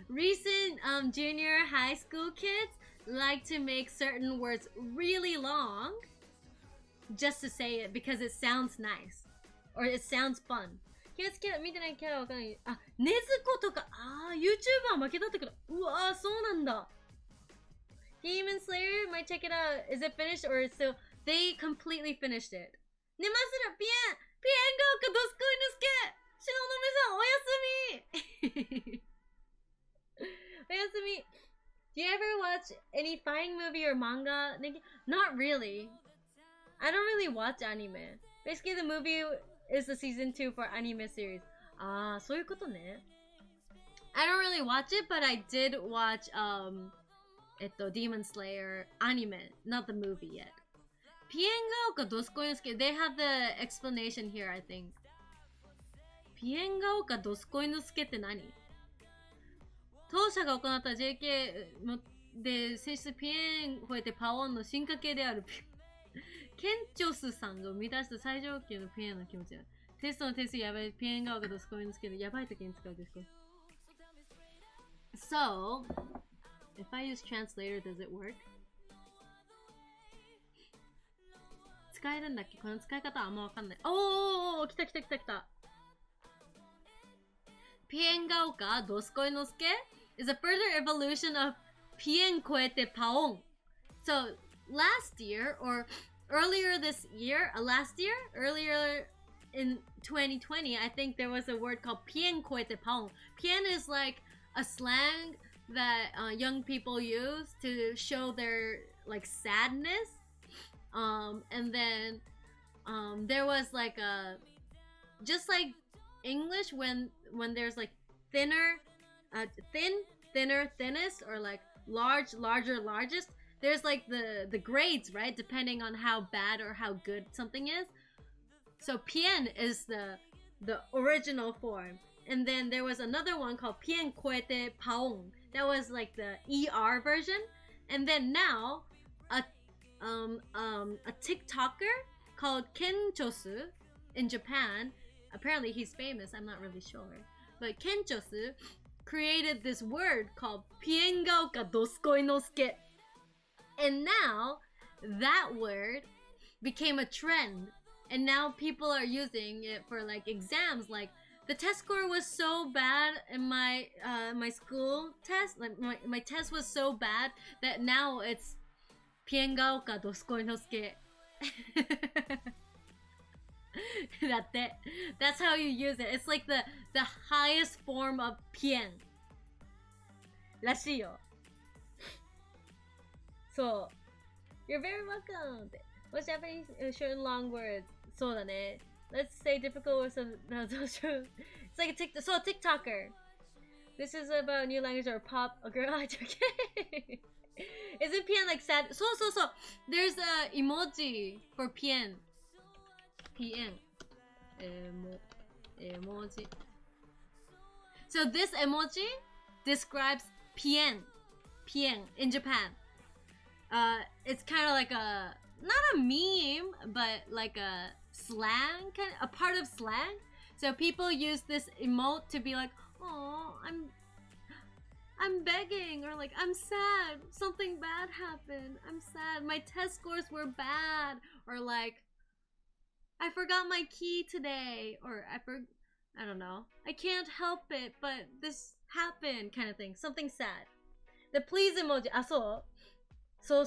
Recent junior high school kids like to make certain words really long just to say it because it sounds nice or it sounds fun. 気をつけろ、見てないキャラわかんない。あ、ねずことか、YouTuber 負けたってこと。うわー、そうなんだ。Demon Slayer, might check it out. Is it finished or is still? They completely finished it. ねますら、ピエンガオカドスコイノスケ。東雲さん、おやすみ。おやすみ。Do you ever watch any fighting movie or manga? Not really. I don't really watch anime. Basically, the movie is the season 2 for anime series. そういうことね. I don't really watch it, but I did watch Demon Slayer anime, not the movie yet. ピエンガオカドスコイノスケ. They have the explanation here, I think. ピエンガオカドスコイノスケって何? 当社が行った JK で選出ピエンを超えてパオンの進化系であるケンチョスさんが生み出した最上級のピエンの気持ちだ。テストの点数やばいピエンがわかどすこいんですけど、やばい時に使うですか? So, if I use translator, does it work? 使えるんだっけ? この使い方はあんまわかんない。おー、来た。ピエンガオカドスコイノスケ is a further evolution of ピエン超えてパオン. So, last year, or earlier in 2020, I think there was a word called ピエン超えてパオン. ピエン is like a slang that young people use to show their like sadness. And then there was like a just like English when there's like thinner, thinner, thinnest, or like large, larger, largest. There's like the grades, right? Depending on how bad or how good something is. So pien is the original form. And then there was another one called pien koete paong. That was like the ER version. And then now a TikToker called Kenchosu in Japan. Apparently he's famous, I'm not really sure. But Kenchosu created this word called Piengaoka Doskoinosuke. And now that word became a trend. And now people are using it for like exams. Like the test score was so bad in my school test. Like my test was so bad that now it's Piengaoka Doskoinosuke. That's how you use it. It's like the highest form of pien. らしいよ. So, you're very welcome. What's Japanese short and long words? そうだね. Let's say difficult words of those short. It's like a TikToker. This is about new language or pop. A girl. Okay. Isn't pien like sad? So. There's a emoji for pien. Pien. Emoji. So this emoji describes pien in Japan. It's kind of like not a meme, but like a slang, a part of slang. So people use this emote to be like, oh, I I'm begging, or like, I'm sad, something bad happened, I'm sad, my test scores were bad, or like, I forgot my key today, or I don't know, I can't help it, but this happened, kind of thing, something sad. The please emoji, so,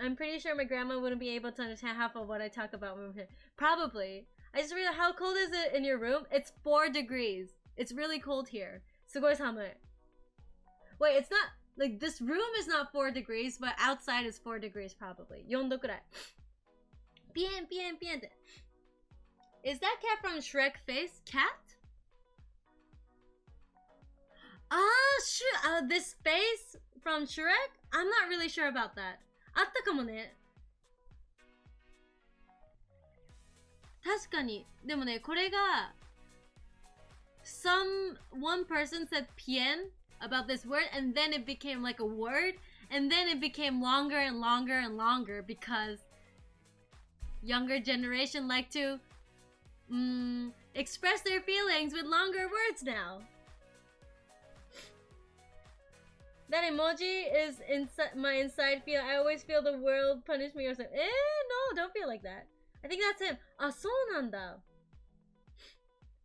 I'm pretty sure my grandma wouldn't be able to understand half of what I talk about when we're here. Probably. I just realized, how cold is it in your room? It's 4 degrees. It's really cold here. Sugoi samui. Wait, it's not, like, this room is not 4 degrees, but outside is 4 degrees probably. 4度くらい. Pien. Is that cat from Shrek face? Cat? This face from Shrek? I'm not really sure about that. あったかもね。確かに。でもね、これが one person said pien about this word, and then it became like a word, and then it became longer and longer and longer because younger generation like to express their feelings with longer words now. That emoji is my inside feel. I always feel the world punish me or something. No, don't feel like that. I think that's him. あ、そうなんだ。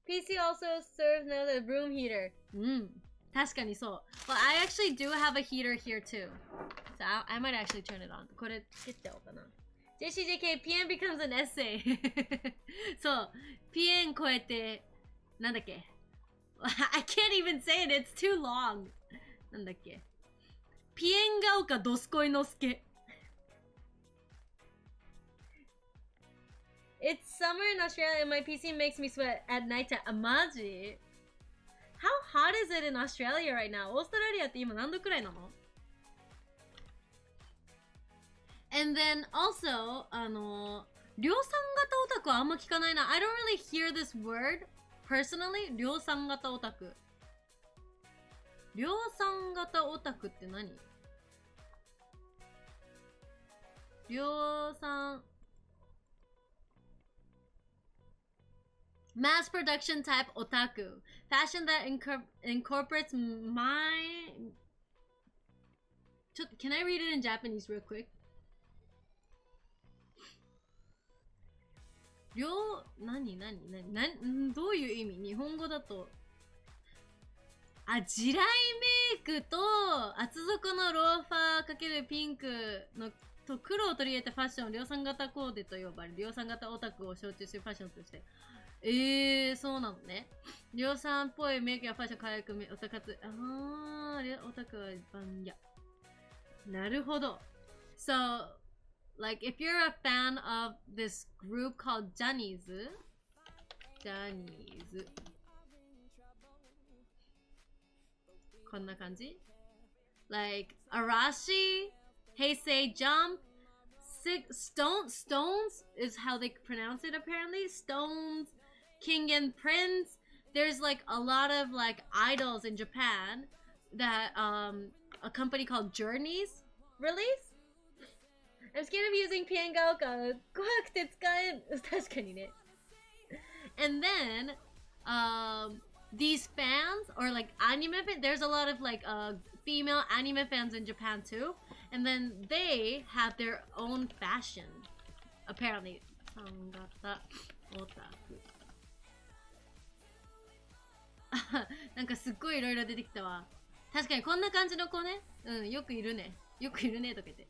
PC also serves now the room heater. 確かにそう。Well, I actually do have a heater here too. So I might actually turn it on. これつけちゃおうかな。JCJK, PN becomes an essay. そう。PN 超えて、なんだっけI can't even say it, it's too long. なんだっけピエンガオカドスコイノスケ It's summer in Australia and my PC makes me sweat at nighttime. あ、マジ How hot is it in Australia right now? オーストラリアって今何度くらいなの And then also 量産型オタクはあんま聞かないな I don't really hear this word personally 量産型オタク量産型オタクって何量産 Mass production type otaku. Fashion that incorporates Can I read it in Japanese real quick? どういう意味日本語だと地雷メイクと厚底のローファー×ピンクのと黒を取り入れたファッションを量産型コーデと呼ばれ量産型オタクを象徴するファッションとしてそうなのね量産っぽいメイクやファッション可愛くオタ活オタクは一般やなるほど So like if you're a fan of this group called Johnny'sこんな感じ Like Arashi, Heisei Jump, Stones is how they pronounce it apparently. Stones, King and Prince. There's like a lot of like idols in Japan that a company called Journeys release. I'm scared of using Piengaoka. 怖くて使えん。確かにね。And then these fans or like anime fans, there's a lot of like female anime fans in Japan too, and then they have their own fashion apparently. なんかすっごいいろいろ出てきたわ。確かにこんな感じの子ね。よくいるね。よくいるねとか言って。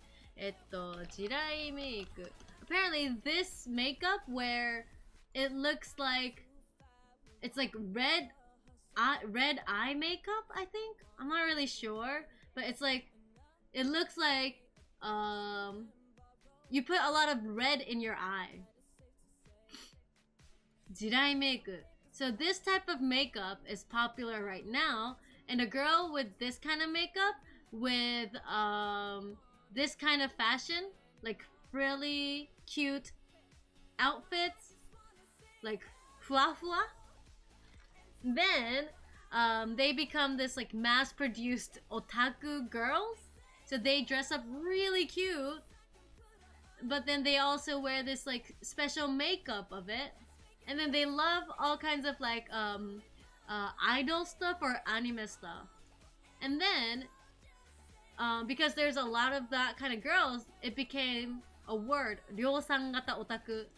地雷メイク。Apparently this makeup where it looks like it's like red eye makeup, I think. I'm not really sure, but it's like it looks like you put a lot of red in your eye. 地雷メイク. So this type of makeup is popular right now, and a girl with this kind of makeup with this kind of fashion, like really cute outfits, like fua-fua, then they become this like mass-produced otaku girls. So they dress up really cute, but then they also wear this like special makeup of it, and then they love all kinds of like idol stuff or anime stuff. And then because there's a lot of that kind of girls, it became a word. 量産型オタク。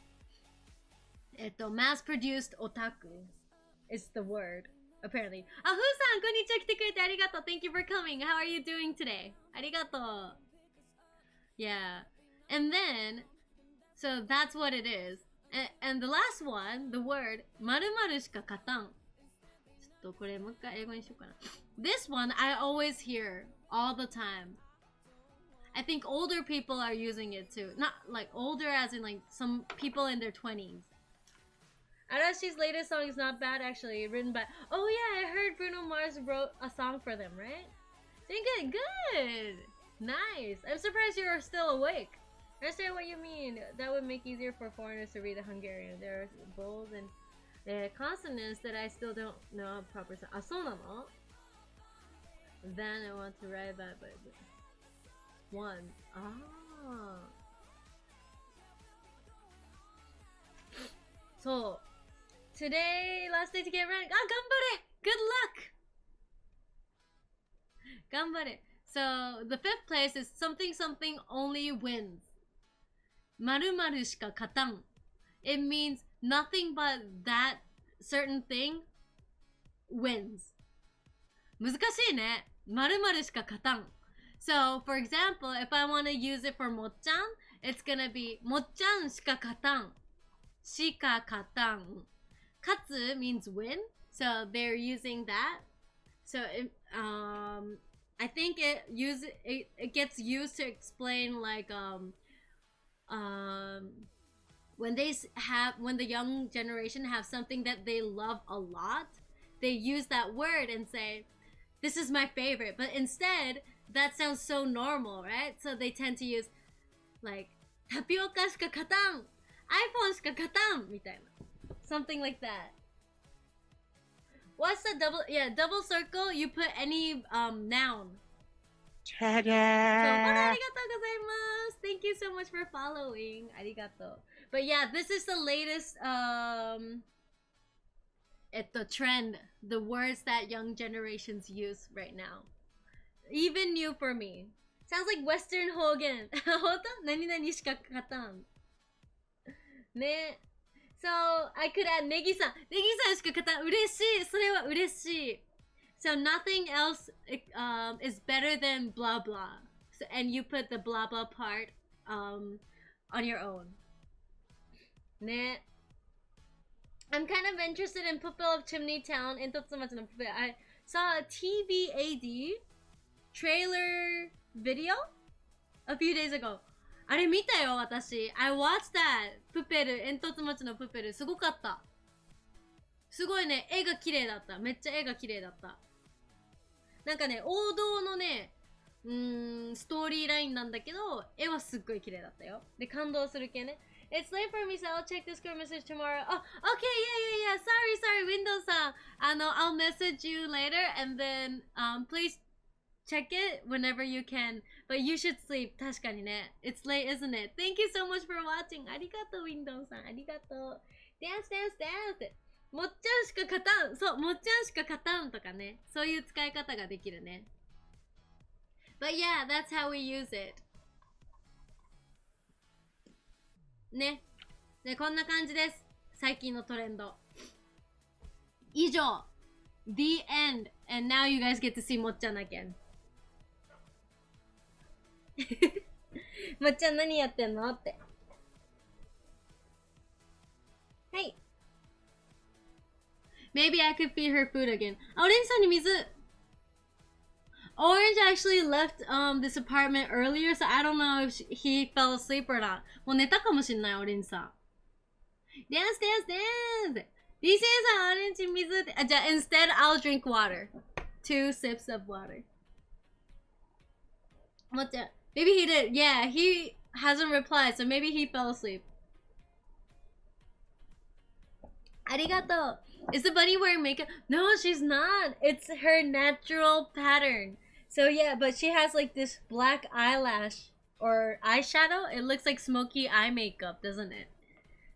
mass-produced otaku is the word, apparently. Ah, Fu-san, konnichiwa, 来てくれてありがとう. Thank you for coming. How are you doing today? ありがとう. Yeah. And then, so that's what it is. And the last one, the word, 〇〇しか勝たん. ちょっとこれもう一回英語にしようかな. This one, I always hear all the time. I think older people are using it too. Not like older as in like some people in their 20s. Arashi's latest song is not bad actually, written by... Oh yeah, I heard Bruno Mars wrote a song for them, right? Doing good, good! Nice! I'm surprised you're still awake. I understand what you mean. That would make easier for foreigners to read the Hungarian. There are bold and consonants that I still don't know proper sound. あ、そうなの? Then I want to write that, but... One. Ah. So, today, last day to get ranked. Ah, ganbare! Good luck! Ganbare. So, the 5th place is something something only wins. 〇〇しか勝たん. It means nothing but that certain thing wins. 難しいね. 〇〇しか勝たん. So, for example, if I want to use it for mocchan, it's gonna be mocchan しか勝たん. しか勝たん. Katsu means win, so they're using that. So, I think it gets used to explain like when the young generation have something that they love a lot, they use that word and say, "This is my favorite." But instead, that sounds so normal, right? So they tend to use like タピオカしか勝たん, iPhone しか勝たんみたいな. Something like that. What's the double circle? You put any noun. Ta-da! So, thank you so much for following. Arigato. But yeah, this is the latest the trend, the words that young generations use right now. Even new for me. Sounds like Western Hogan. 本当? 何々しか勝たん. ね. So, I could add ネギさん。ネギさんしか勝たん。嬉しい。それは嬉しい。So, nothing else is better than blah blah. So, and you put the blah blah part on your own. ね. I'm kind of interested in Pupil of Chimney Town. I saw a TVAD trailer video a few days ago. あれ見たよ、私。I watched that. プペル、煙突町のプペル。すごかった。すごいね、絵が綺麗だった。めっちゃ絵が綺麗だった。なんかね、王道のね、ストーリーラインなんだけど、絵はすっごい綺麗だったよ。で、感動する系ね。It's late for me, so I'll check this girl message tomorrow. Oh, okay, yeah. Sorry, Windows さん。I'll message you later, and then, please check it whenever you can. But you should sleep. 確かにね。It's late, isn't it? Thank you so much for watching. ありがとう、Windows さん。ありがとう。Dance. もっちゃんしか勝たん。そう、もっちゃんしか勝たんとかね。そういう使い方ができるね。But yeah, that's how we use it. ね。で、こんな感じです。最近のトレンド。以上。The end. And now you guys get to see もっちゃん again. もっちゃん何やってんのって。はい。Maybe I could feed her food again. あ、オレンジさんに水。Orange actually left this apartment earlier, so I don't know if he fell asleep or not. もう寝たかもしんない、オレンジさん。Dance! DJ さん、オレンジ水って。あ、じゃあ、instead I'll drink water. 2 sips of water. もっちゃん。Maybe he did. Yeah, he hasn't replied, so maybe he fell asleep. ありがとう。Is the bunny wearing makeup? No, she's not. It's her natural pattern. So yeah, but she has like this black eyelash or eyeshadow. It looks like smoky eye makeup, doesn't it?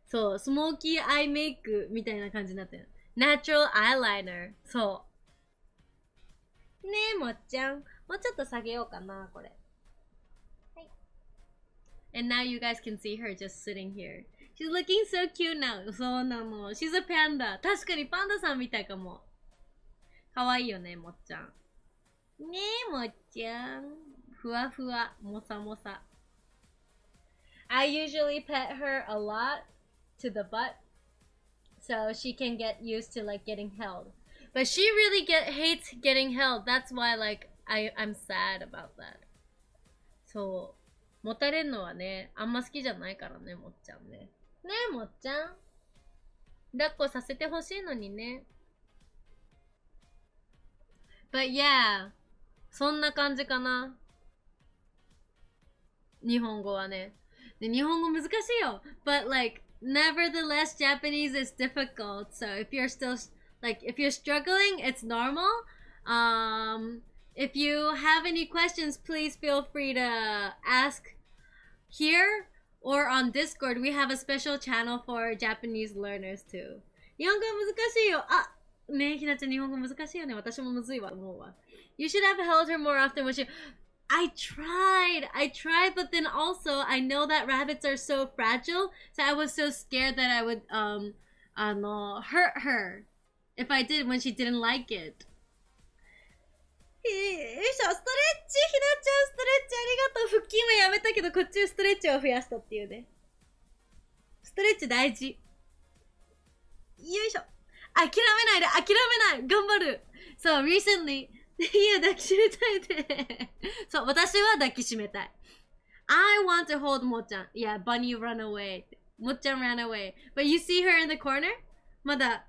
So, smoky eye makeup みたいな感じになってる。Natural eyeliner. そう。ねえ、もっちゃん。もうちょっと下げようかな、これ。はい。And now you guys can see her just sitting here. She's looking so cute now. そうなの。She's a panda. 確かにパンダさんみたいかも。かわいいよね、もっちゃん。ねえ、もっちゃん。ふわふわ、もさもさ。I usually pet her a lot to the butt. So she can get used to like getting held. But she really hates getting held. That's why like I'm sad about that. そう。持たれるのはね、あんま好きじゃないからね、もっちゃんね。ねえ、もっちゃん。抱っこさせてほしいのにね。But yeah. そんな感じかな。日本語はね。で、日本語難しいよ。But like, nevertheless, Japanese is difficult. So if you're still, like, if you're struggling, it's normal. If you have any questions, please feel free to ask here or on Discord. We have a special channel for Japanese learners too. 日本語難しいよ。あ、ねえ、ひなちゃん日本語難しいよね。私もむずいわ、思うわ。You should have held her more often when she... I tried, but then also I know that rabbits are so fragile, so I was so scared that I would hurt her if I did when she didn't like it. よいしょ、ストレッチ、ひなちゃんストレッチありがとう。腹筋はやめたけどこっちでストレッチを増やしたっていうね。ストレッチ大事。よいしょ。諦めない頑張る。So recently いや、抱きしめたいで。そう、私は抱きしめたい。I want to hold もっちゃん。Yeah, Bunny run away. もっちゃん ran away. But you see her in the corner? まだ。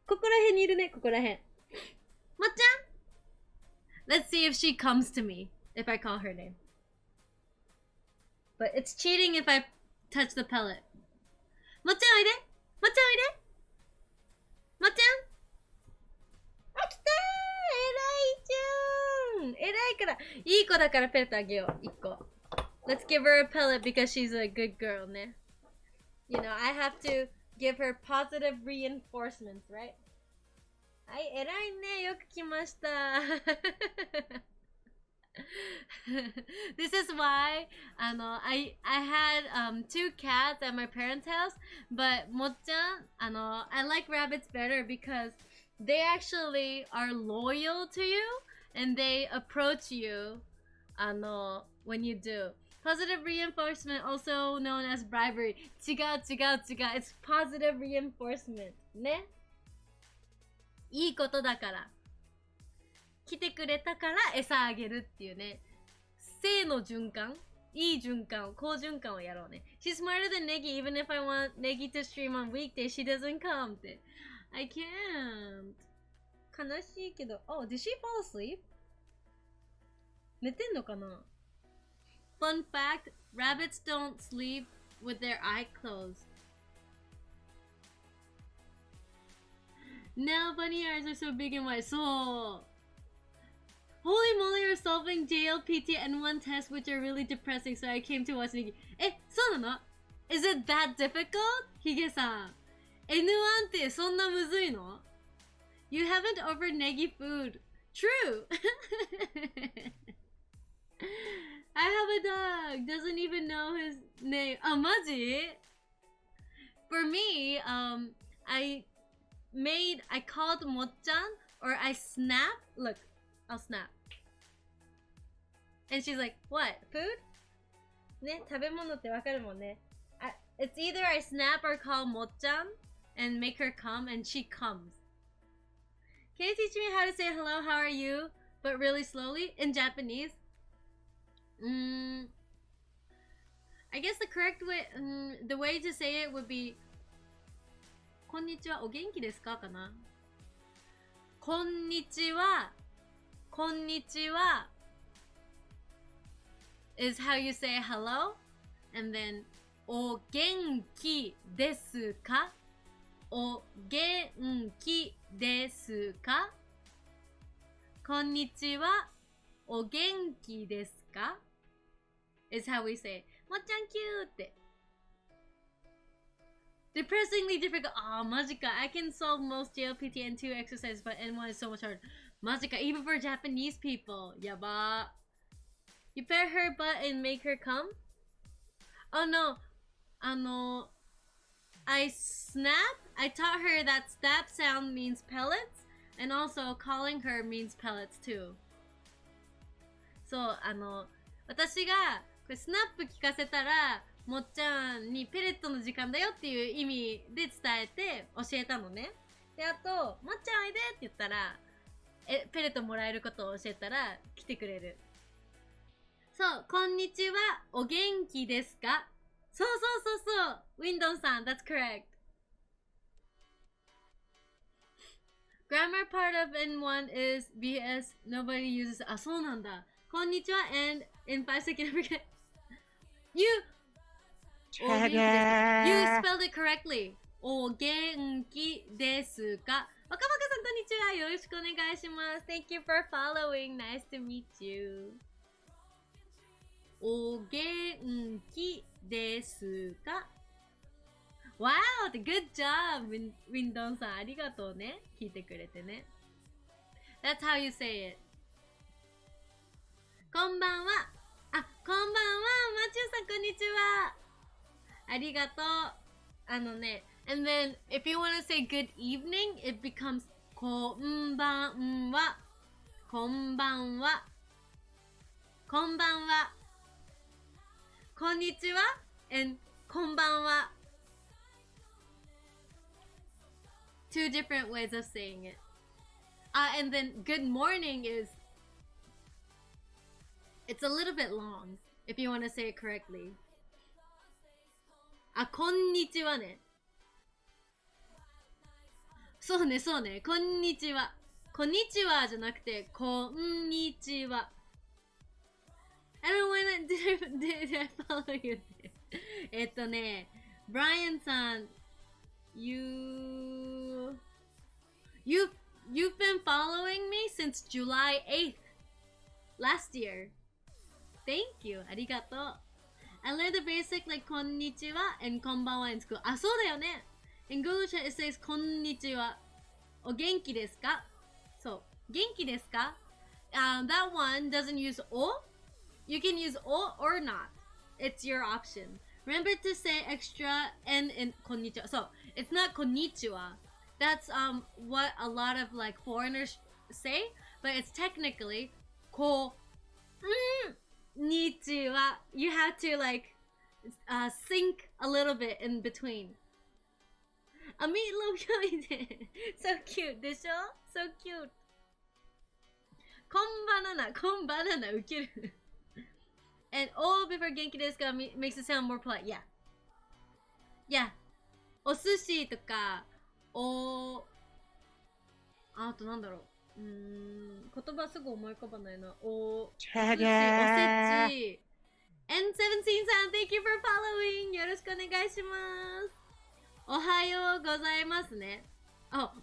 ここら辺にいるね、ここら辺。もっちゃん Let's see if she comes to me. If I call her name. But it's cheating if I touch the pellet. もっちゃんおいでもっちゃんおいでもっちゃんあ、来たー偉いじゃん偉いからいい子だからペットあげよう1個 Let's give her a pellet because she's a good girl ね You know, I have to give her positive reinforcements, right? はい偉いねよく来ましたThis is why I had 2 cats at my parents' house, but mocchan I like rabbits better because they actually are loyal to you and they approach you when you do. Positive reinforcement, also known as bribery. 違う。It's positive reinforcement. ね。いいことだから。来てくれたから餌あげるっていうね。正の循環いい循環好循環をやろうね。She's smarter than Negi, even if I want Negi to stream on weekdays, she doesn't come って。I can't. 悲しいけど。Oh, did she fall asleep? 寝てんのかな Fun fact, rabbits don't sleep with their eyes closed. Now bunny ears are so big and white. そう。Holy moly, you're solving JLPT N1 tests which are really depressing, so I came to watch Negi. そうなの Is it that difficult? ヒゲさん。N1 ってそんなむずいの You haven't offered Negi food. True! I have a dog. Doesn't even know his name. Oh, マジ For me, I called mocchan or I snap. Look, I'll snap. And she's like, what? Food? ね、食べ物ってわかるもんね。It's either I snap or call mocchan and make her come and she comes. Can you teach me how to say hello, how are you? But really slowly in Japanese? I guess the correct way, the way to say it would be こんにちは、お元気ですかかなこんにちは is how you say hello and then お元気ですかお元気ですかこんにちはお元気ですか is how we say もっちゃんキューって Depressingly difficult. Ah, Majika. I can solve most JLPT N2 exercises, but N1 is so much harder. Majika, even for Japanese people. Yaba. You pet her butt and make her come? Oh no. I taught her that snap sound means pellets, and also calling her means pellets too. そう、私がこれスナップ聞かせたら、もっちゃんにペレットの時間だよっていう意味で伝えて教えたのね。で、あと、もっちゃんおいでって言ったら、ペレットもらえることを教えたら来てくれる。そう、こんにちは、お元気ですか？そうそうそうそう、ウィンドンさん、that's correct. Grammar part of N1 is BS, nobody uses, あ、そうなんだ。こんにちは and in 5 seconds forget. You spelled it correctly. お元気ですか？若葉さんこんにちは。よろしくお願いします。Thank you for following. Nice to meet you. お元気ですか？ Wow! Good job! ウィンドンさんありがとうね。聞いてくれてね。That's how you say it. こんばんは。あ、こんばんは。マチューさんこんにちは。ありがとう。ね。And then, if you want to say good evening, it becomes こんばんは。こんばんは。こんばんは。こんにちは and こんばんは。Two different ways of saying it. And then good morning is, it's a little bit long if you want to say it correctly. あ、こんにちはね。そうね、そうね。こんにちは。こんにちはじゃなくて、こんにちは。I don't know when did I follow you there? ね、Brian さん、You've been following me since July 8th last year. Thank you. ありがとう。I learned the basic like こんにちは and こんばんは in school. あ、そうだよね。In Google Chat it says こんにちは。お元気ですか？そう。元気ですか？ That one doesn't use o. You can use o or not. It's your option. Remember to say extra n in こんにちは. So, it's not こんにちは. That's what a lot of like foreigners say, but it's technically こんにちは. You have to like sync a little bit in between. あ、ミートロープで So cute でしょ So cute. こんバナナウケるAnd O before 元気ですか makes it sound more polite. Yeah. Yeah. お寿司とか、あとなんだろう。言葉すぐ思い浮かばないな。おせち。N17 さん、thank you for following. よろしくお願いします。おはようございますね。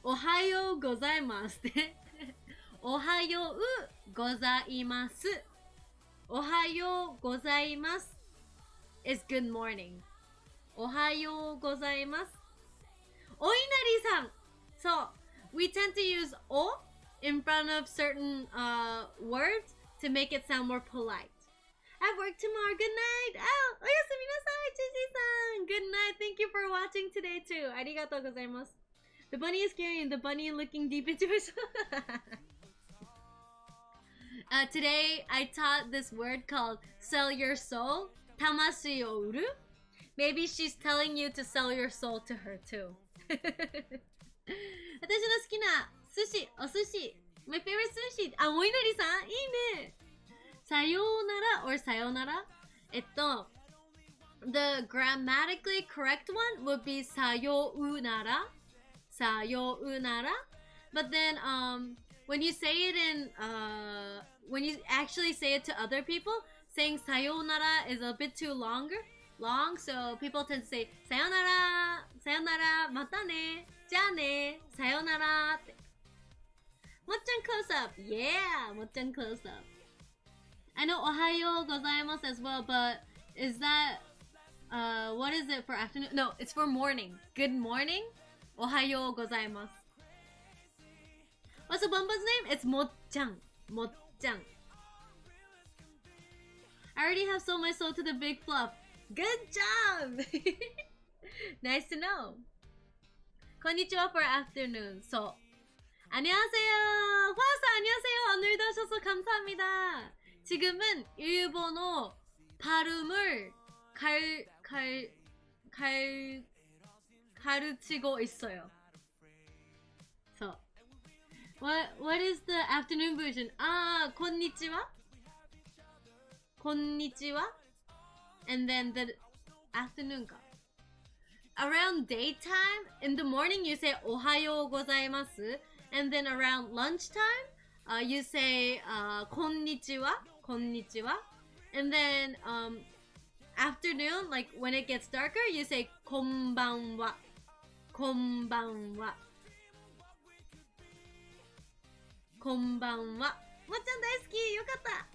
おはようございますね。おはようございます。おはようございます。is good morning. おはようございます。お稲荷さん。そう。We tend to use o in front of certain words to make it sound more polite. At work tomorrow. Good night. おやすみなさい、ちじさん。Good night. Thank you for watching today too. ありがとうございます。The bunny is carrying the bunny looking deep into his Today I taught this word called sell your soul. 魂を売る? Maybe she's telling you to sell your soul to her too. 私の好きな寿司、お寿司。My favorite sushi. あ、お稲荷さんいいね。さようなら or さようなら。The grammatically correct one would be さようなら。さようなら。But then, when you say it in, when you actually say it to other people, saying さようなら is a bit too long, so people tend to say さようなら、さようなら、またね、じゃあね、さようならって。もっちゃん close up, yeah, もっちゃん close up. I know おはようございます as well, but is that What is it for afternoon? No, it's for morning. Good morning. Ohayo gozaimasu. What's the Bumba's name? It's mocchan. Mocchan. I already have sold my soul to the big fluff. Good job! Nice to know. Konnichiwa for afternoon. So, 안녕하세요. 화사 안녕하세요. 오늘도 오셔서 감사합니다. 지금은 일본어 발음을 가르치고 있어요. So, what is the afternoon version? konnichiwa? Konnichiwa? And then the afternoon ka. Around daytime, in the morning you say ohayo gozaimasu, and then around lunchtime, you say konnichiwa, konnichiwa, and then afternoon, like when it gets darker, you say konbanwa, konbanwa, konbanwa. Mocchan daisuki, yokatta.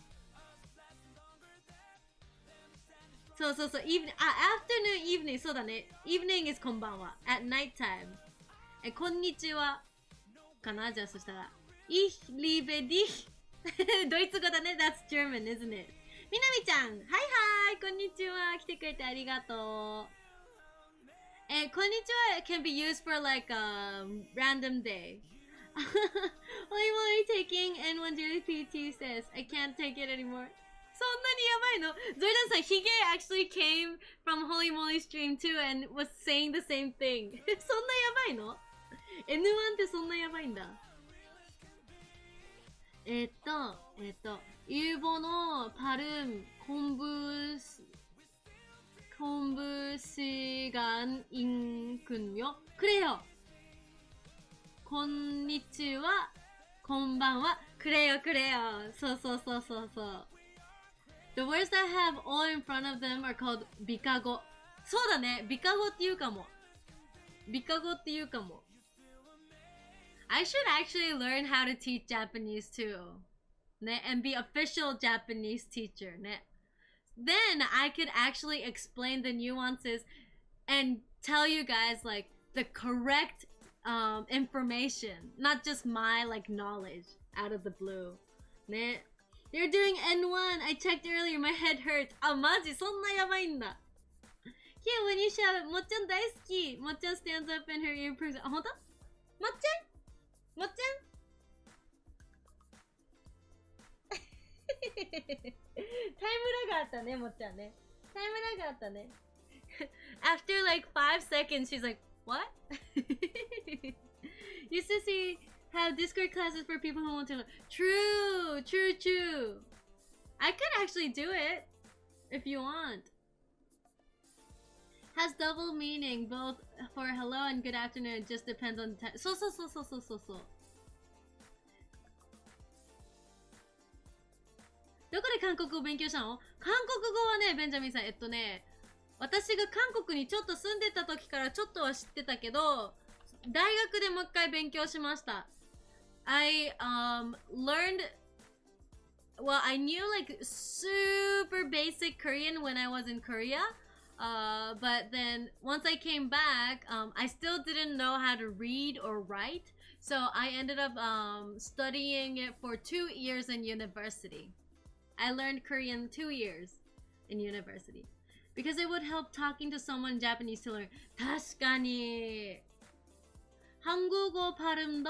So, evening, afternoon, evening, そうだね. Evening is こんばんは. At night time. こんにちはかな? じゃあそしたら Ich liebe dich. ドイツ語だね. That's German, isn't it? みなみちゃん、はいはい、こんにちは。来てくれてありがとう。こんにちは can be used for like a random day. Holy moly, taking N1 PT says, I can't take it anymore. そんなにやばいの? Jordan さん、ヒゲ actually came from Holy Moly stream too and was saying the same thing. そんなやばいの? N1 ってそんなやばいんだ。일본어 발음 공부 시간이군요. 그래요. konnichiwa, konbanwa. 그래요. So. The words that have all in front of them are called bikago. そうだね。ビカゴっていうかも。I should actually learn how to teach Japanese too. ね, and be official Japanese teacher. ね. Then I could actually explain the nuances and tell you guys like the correct information, not just my like knowledge out of the blue. ね. You're doing N1. I checked earlier. My head hurts. マジそんなやばいんだ. Here, when you shout, mocchan 大好き. Mocchan stands up and her ear perks. 本当? mocchan? タイムラグあったね、もっちゃんね。タイムラグあったね。After like 5 seconds, she's like, what? Used to see have Discord classes for people who want to learn. True. I could actually do it if you want. Has double meaning both for hello and good afternoon. It just depends on the time. So. どこで韓国語を勉強したの？韓国語はね、ベンジャミンさん、私が韓国にちょっと住んでた時からちょっとは知ってたけど、大学でもう一回勉強しました。I learned, well, I knew like super basic Korean when I was in Korea, but then once I came back, I still didn't know how to read or write, so I ended up studying it for 2 years in university. I learned Korean 2 years in university because it would help talking to someone in Japanese to learn. 確かに 한국어 발음도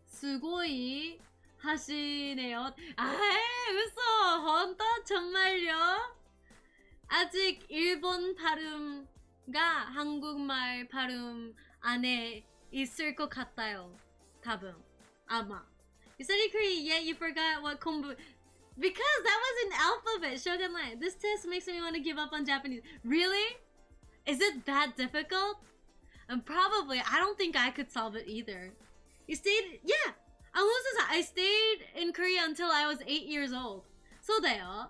すごい 하시네요. 웃어. 혼자 정말요? 아직 일본 발음가 한국말 발음 안에 있을 것 같아요. 답은 아마. You studied Korean yet you forgot what 공부. Because that was an alphabet. Shogunai. This test makes me want to give up on Japanese. Really? Is it that difficult? Probably. I don't think I could solve it either. You stayed? Yeah. I stayed in Korea until I was 8 years old. So there.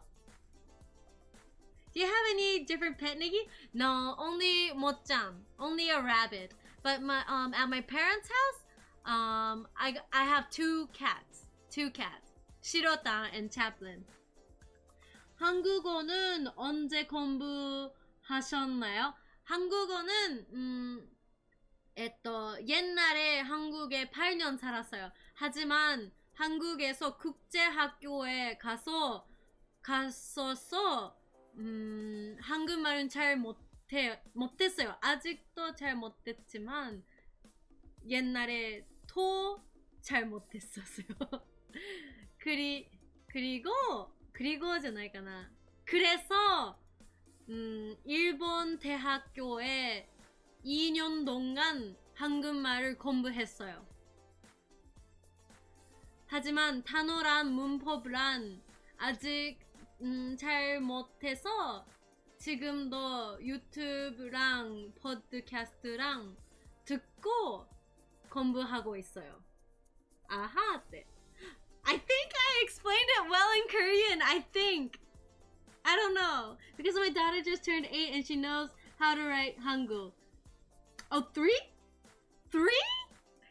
Do you have any different pet, Negi? No, only mocchan. Only a rabbit. But my at my parents' house, I have 2 cats. 2 cats. Shirota and Chaplin. 한국어는 언제 공부하셨어요? 하셨나요? 한국어는 옛날에 한국에 8년 살았어요. 하지만 한국에서 국제학교에 갔어서 한국말은 잘 못했어요. 아직도 잘 못했지만 옛날에 더 잘 못했었어요. 그리고じゃないかな. 그래서 일본 대학교에 2년 동안 한국말을 공부했어요. 하지만 단어랑 문법란 아직 잘 못해서 지금도 유튜브랑 팟캐스트랑 듣고 공부하고 있어요. 아하! I think I explained it well in Korean. I think. I don't know. Because my daughter just turned 8 and she knows how to write Hangul. Oh, 3? 3?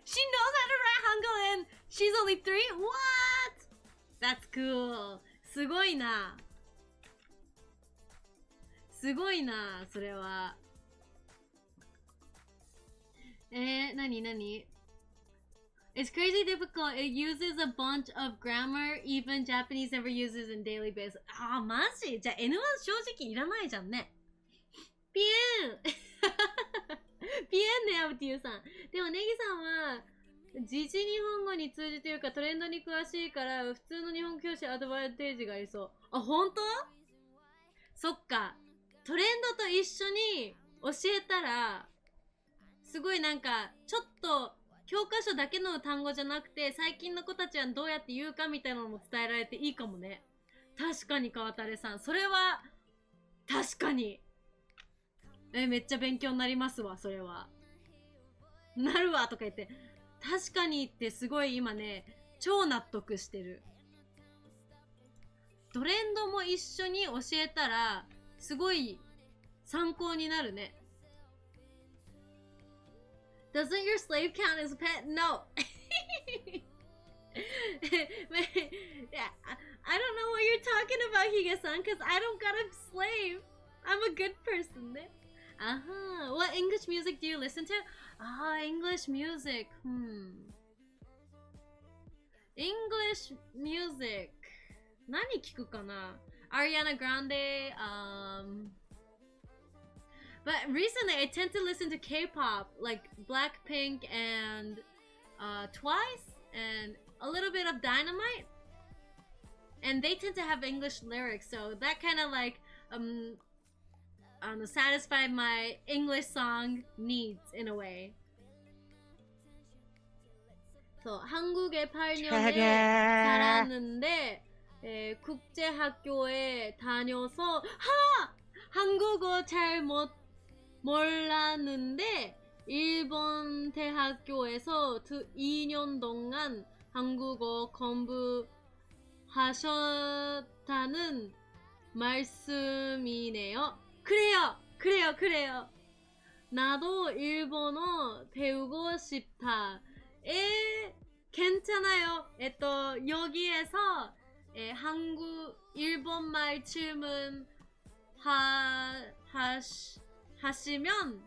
She knows how to write Hangul and she's only 3? What? That's cool. すごいな。すごいな、それは。何 It's crazy difficult. It uses a bunch of grammar even Japanese never uses in daily basis. あー、マジ？じゃあ N1 正直いらないじゃんね。ピエンピエンね、アブティユさん。でもネギさんは時事日本語に通じてるかトレンドに詳しいから普通の日本語教師アドバンテージがありそう。あ、本当？そっか。トレンドと一緒に教えたらすごいなんかちょっと教科書だけの単語じゃなくて最近の子たちはどうやって言うかみたいなのも伝えられていいかもね。確かに川垂さん、それは確かにめっちゃ勉強になりますわ。それはなるわとか言って確かにってすごい今ね超納得してる。トレンドも一緒に教えたらすごい参考になるね。Doesn't your slave count as a pet? No. I don't know what you're talking about, Higa-san, because I don't got a slave. I'm a good person. Uh-huh. What English music do you listen to? Ah, English music. English music. 何聞くかな? Ariana Grande. But recently I tend to listen to K-pop, like Blackpink and Twice and a little bit of Dynamite. And they tend to have English lyrics, so that kind of like satisfied my English song needs in a way. So, 한국에 8년을 살았는데 국제학교에 다녀서 한국어 잘 몰랐는데 일본 대학교에서 2년 동안 한국어 공부하셨다는 말씀이네요. 그래요. 나도 일본어 배우고 싶다. 괜찮아요. 여기에서 일본말 하시면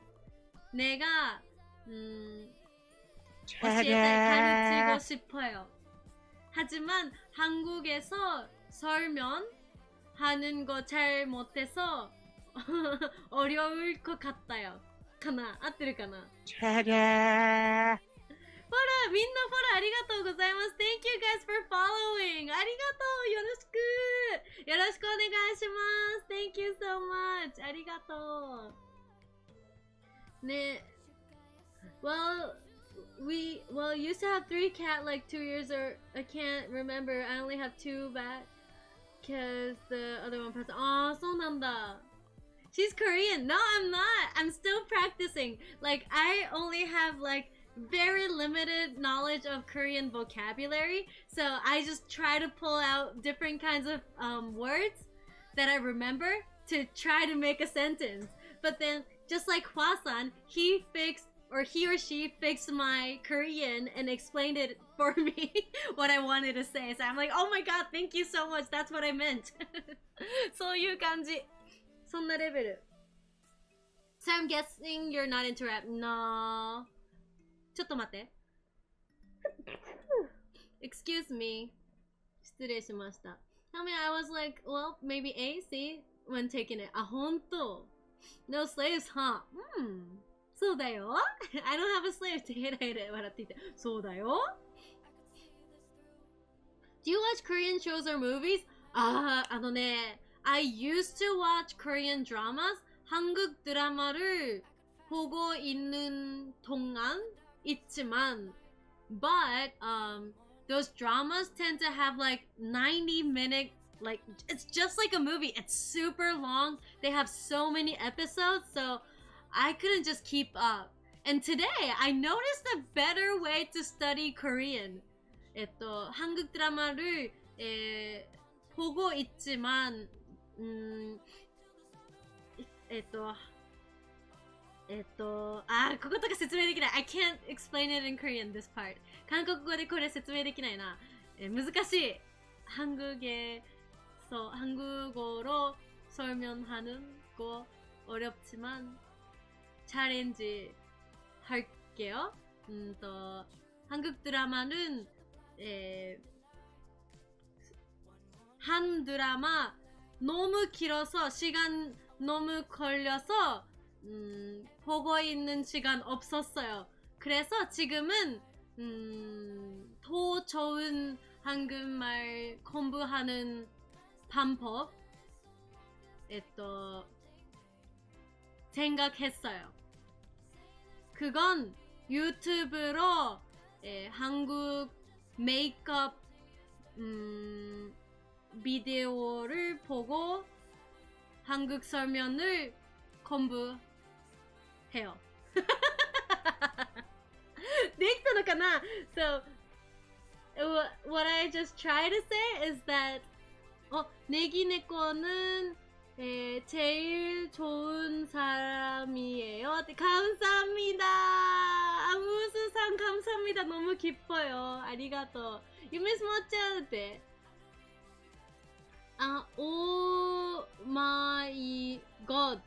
내가 가르치고 싶어요. 하지만 한국에서 설명하는 거 잘 못해서 어려울 것 같아요. かな? 合ってるかな? フォローみんなフォローありがとうございます。 Thank you guys for following. ありがとう。よろしくお願いします。 Thank you so much. ありがとうね。Well, we used to have 3 cat like 2 years or I can't remember. I only have 2 back because the other one passed. あー、そうなんだ。She's Korean. No, I'm not. I'm still practicing. Like, I only have like very limited knowledge of Korean vocabulary, so I just try to pull out different kinds of words that I remember to try to make a sentence. But then, just like Hwa-san, he or she fixed my Korean and explained it for me what I wanted to say. So I'm like, oh my god, thank you so much. That's what I meant. そういう感じ。そんなレベル。So I'm guessing you're not into rap. No. ちょっと待って。Excuse me. 失礼しました。I mean, I was like, well, maybe A, C when taking it. あ、ほんと No slaves, huh? そうだよ。I don't have a slave ってヘラヘラ笑っていて。そうだよ。Do you watch Korean shows or movies? あのね、I used to watch Korean dramas. 한국 드라마를 보고 있는 동안 있지만, but those dramas tend to have like 90-minute, like it's just like a movie. It's super long. They have so many episodes, so I couldn't just keep up. And today I noticed a better way to study Korean. 한국 드라마를 보고 있지만こことか説明できない。I can't explain it in Korean, this part. 韓国語でこれ説明できないな。難しい. 한국어로 설명하는 거 어렵지만 챌린지 할게요. 한국 드라마는 한 드라마 너무 길어서 시간 너무 걸려서 보고 있는 시간 없었어요. 그래서 지금은 더 좋은 한국말 공부하는 방법 생각했어요. 그건 유튜브로 한국 메이크업 비디오를 보고 한국 설명을 공부해요. できたのかな? So, what I just try to say is that 네기네코는 제일 좋은 사람이에요. 감사합니다. 무수상 감사합니다. 너무 기뻐요. 아리가또. 유미스 모cchan. Oh my god.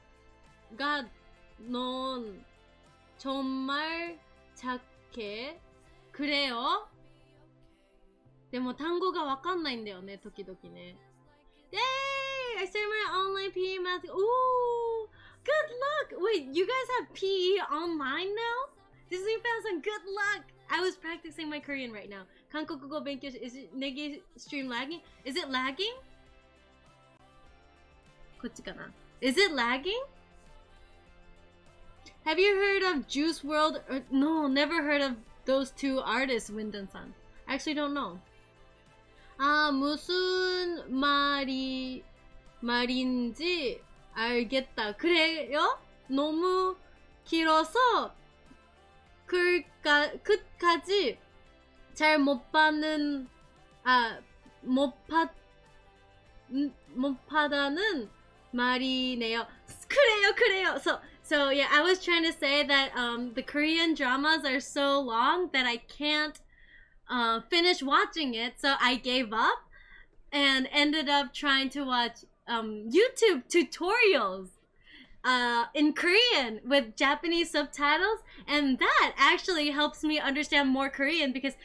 God, 넌 정말 착해. 그래요? でも単語がわかんないんだよね、時々ね。Yay! I started my online PE math. Ooh! Good luck! Wait, you guys have PE online now? Disney fans, good luck! I was practicing my Korean right now. 韓国語勉強し、is it Negi stream lagging? Is it lagging? こっちかな? Is it lagging? Have you heard of Juice WRLD? No, never heard of those two artists, Winden-san. I actually don't know. 무슨 말인지 알겠다. 그래요? 너무 길어서 끝까지 잘 못 받다는 말이네요. 그래요. So yeah, I was trying to say that the Korean dramas are so long that I can't finish watching it, so I gave up and ended up trying to watch YouTube tutorials in Korean with Japanese subtitles, and that actually helps me understand more Korean, because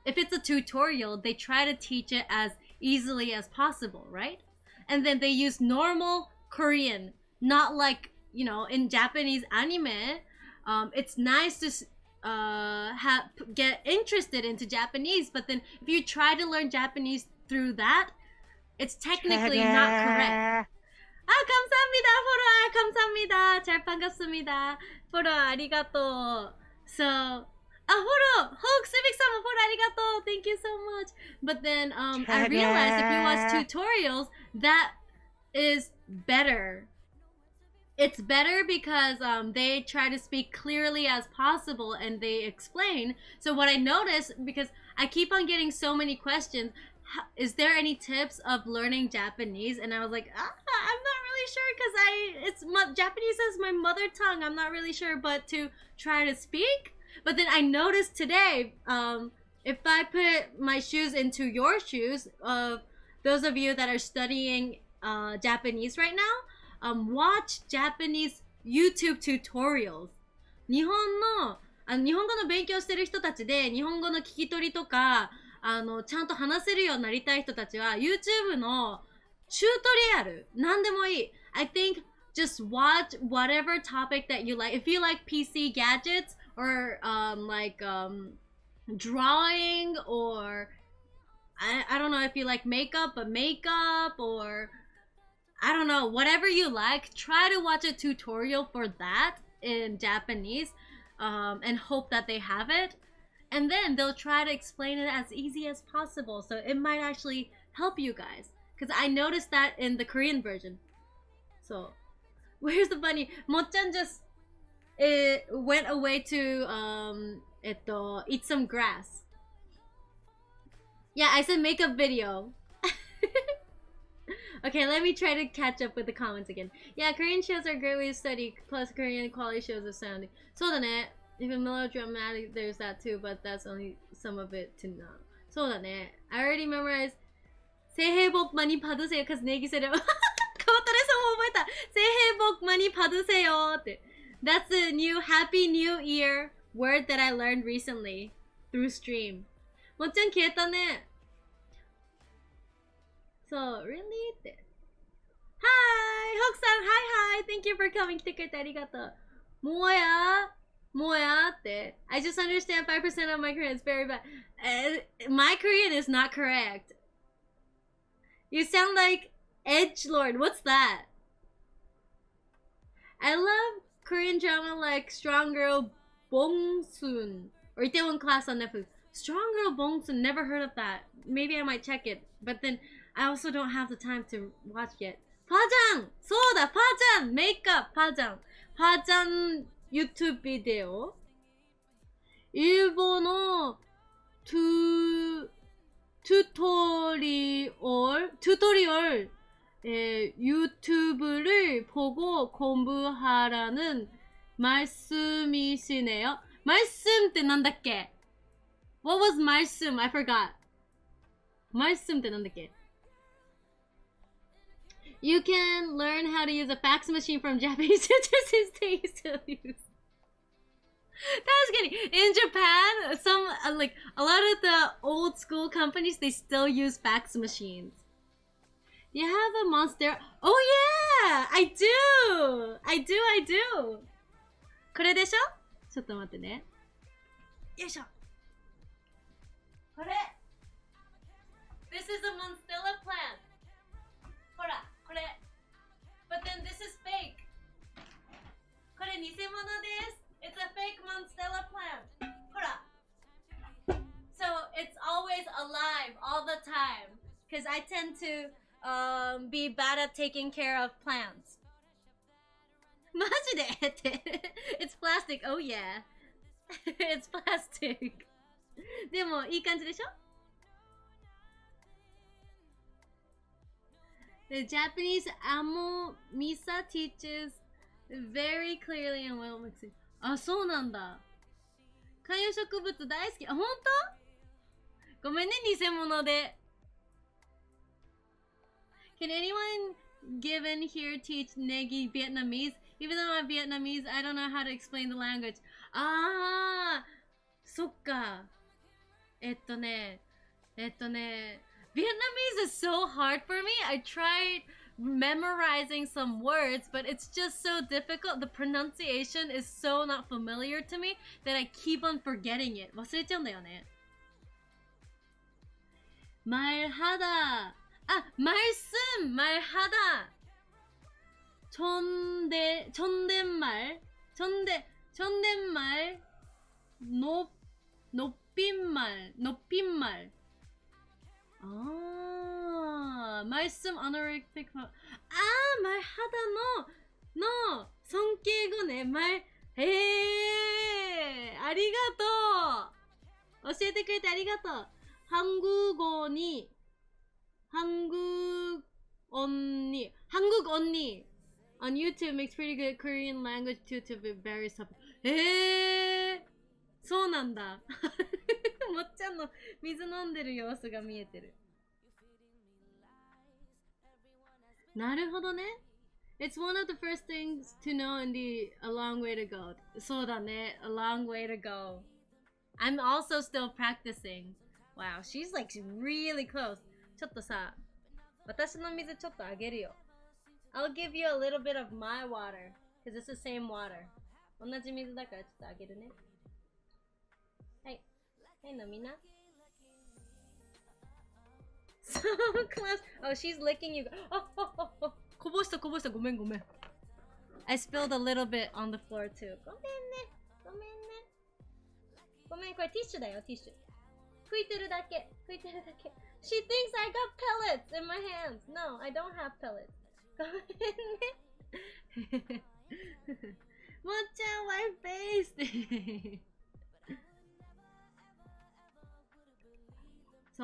if it's a tutorial, they try to teach it as easily as possible, right? And then they use normal Korean, not like, you know, in Japanese anime. It's nice to get interested into Japanese, but then if you try to learn Japanese through that, it's technically not correct. 감사합니다. 포로 감사합니다. 잘 반갑습니다. 포로 아리가또. So, 포로 Hulk Civic Sama 포로 아리가또. Thank you so much. But then I realized if you watch tutorials, that is better. It's better because they try to speak clearly as possible and they explain. So what I noticed, because I keep on getting so many questions, is there any tips of learning Japanese? And I was like, I'm not really sure, because Japanese is my mother tongue. I'm not really sure, but to try to speak. But then I noticed today, if I put my shoes into your shoes, those of you that are studying Japanese right now, watch Japanese YouTube tutorials。日本語の勉強してる人たちで、日本語の聞き取りとか、ちゃんと話せるようになりたい人たちは、YouTube のチュートリアル、なんでもいい。I think just watch whatever topic that you like. If you like PC gadgets or drawing or I don't know if you like makeup, but makeup or I don't know, whatever you like, try to watch a tutorial for that in Japanese and hope that they have it. And then they'll try to explain it as easy as possible. So it might actually help you guys. Because I noticed that in the Korean version. So, where's the bunny? Mocchan just went away to eat some grass. Yeah, I said makeup video. Okay, let me try to catch up with the comments again. Yeah, Korean shows are a great way to study, plus Korean quality shows are sounding. So even melodramatic, there's that too, but that's only some of it to know. So I already memorized. 새해 복 많이 받으세요. Cause Negi said it. 새해 복 많이 받으세요. That's a new Happy New Year word that I learned recently through stream. 모cchan 消えたね. So, really? Hi! Hook-san, hi! Thank you for coming. 来てくれてありがとう. 뭐야? I just understand 5% of my Korean. It's very bad. My Korean is not correct. You sound like edgelord. What's that? I love Korean drama like Strong Girl Bongsoon or Itaewon Class on Netflix. Strong Girl Bongsoon, never heard of that. Maybe I might check it, but then I also don't have the time to watch yet. 파장! そうだ, 파장! Makeup, 파장. 파장 YouTube video. 일본어 튜토리얼 유튜브를 보고 공부하라는 말씀이시네요. 말씀 때 난다께? What was 말씀? I forgot. 말씀 때 난다께? You can learn how to use a fax machine from Japanese teachers since they still use. That was kidding. In Japan, a lot of the old school companies, they still use fax machines. Do you have a monster? Oh yeah! I do! これでしょ? ちょっと待ってね。よいしょ。これ This is a Monstella plant. ほら、これ But then this is fake. これ偽物です。It's a fake Monstella plant. ほら So it's always alive all the time. Because I tend to be bad at taking care of plants. マジでって It's plastic. Oh yeah. It's plastic. でもいい感じでしょ? The Japanese Amo Misa teaches very clearly and well mixing. あ、そうなんだ。観葉植物大好き。あ、ほんと？ごめんね、偽物で。Can anyone given here teach Negi Vietnamese? Even though I'm Vietnamese, I don't know how to explain the language. あー、そっか。Vietnamese is so hard for me. I tried memorizing some words, but it's just so difficult. The pronunciation is so not familiar to me that I keep on forgetting it. 忘れちゃうんだよね。말하다. 아, 말하다. 존댓말. 높임말. 아, 말씀 honorific. 아, 말하다 너 성격이네. 아리가또. 教えてくれてありがとう. 한국 언니. On YouTube makes pretty good Korean language tutor with various topics. そうなんだ。もっちゃんの水飲んでる様子が見えてる。なるほどね。It's one of the first things to know in the A Long Way to Go. そうだね, A Long Way to Go. I'm also still practicing. Wow, she's like really close. ちょっとさ、私の水ちょっとあげるよ。I'll give you a little bit of my water, because it's the same water. 同じ水だからちょっとあげるね。はい。はい、飲みな。So close. Oh, she's licking you. Oh, oh, oh, oh. こぼした。ごめん。I spilled a little bit on the floor too. ごめんね。ごめん、これティッシュだよ、ティッシュ。拭いてるだけ。She thinks I got pellets in my hands. No, I don't have pellets. ごめんね。もっちゃん、white face! So,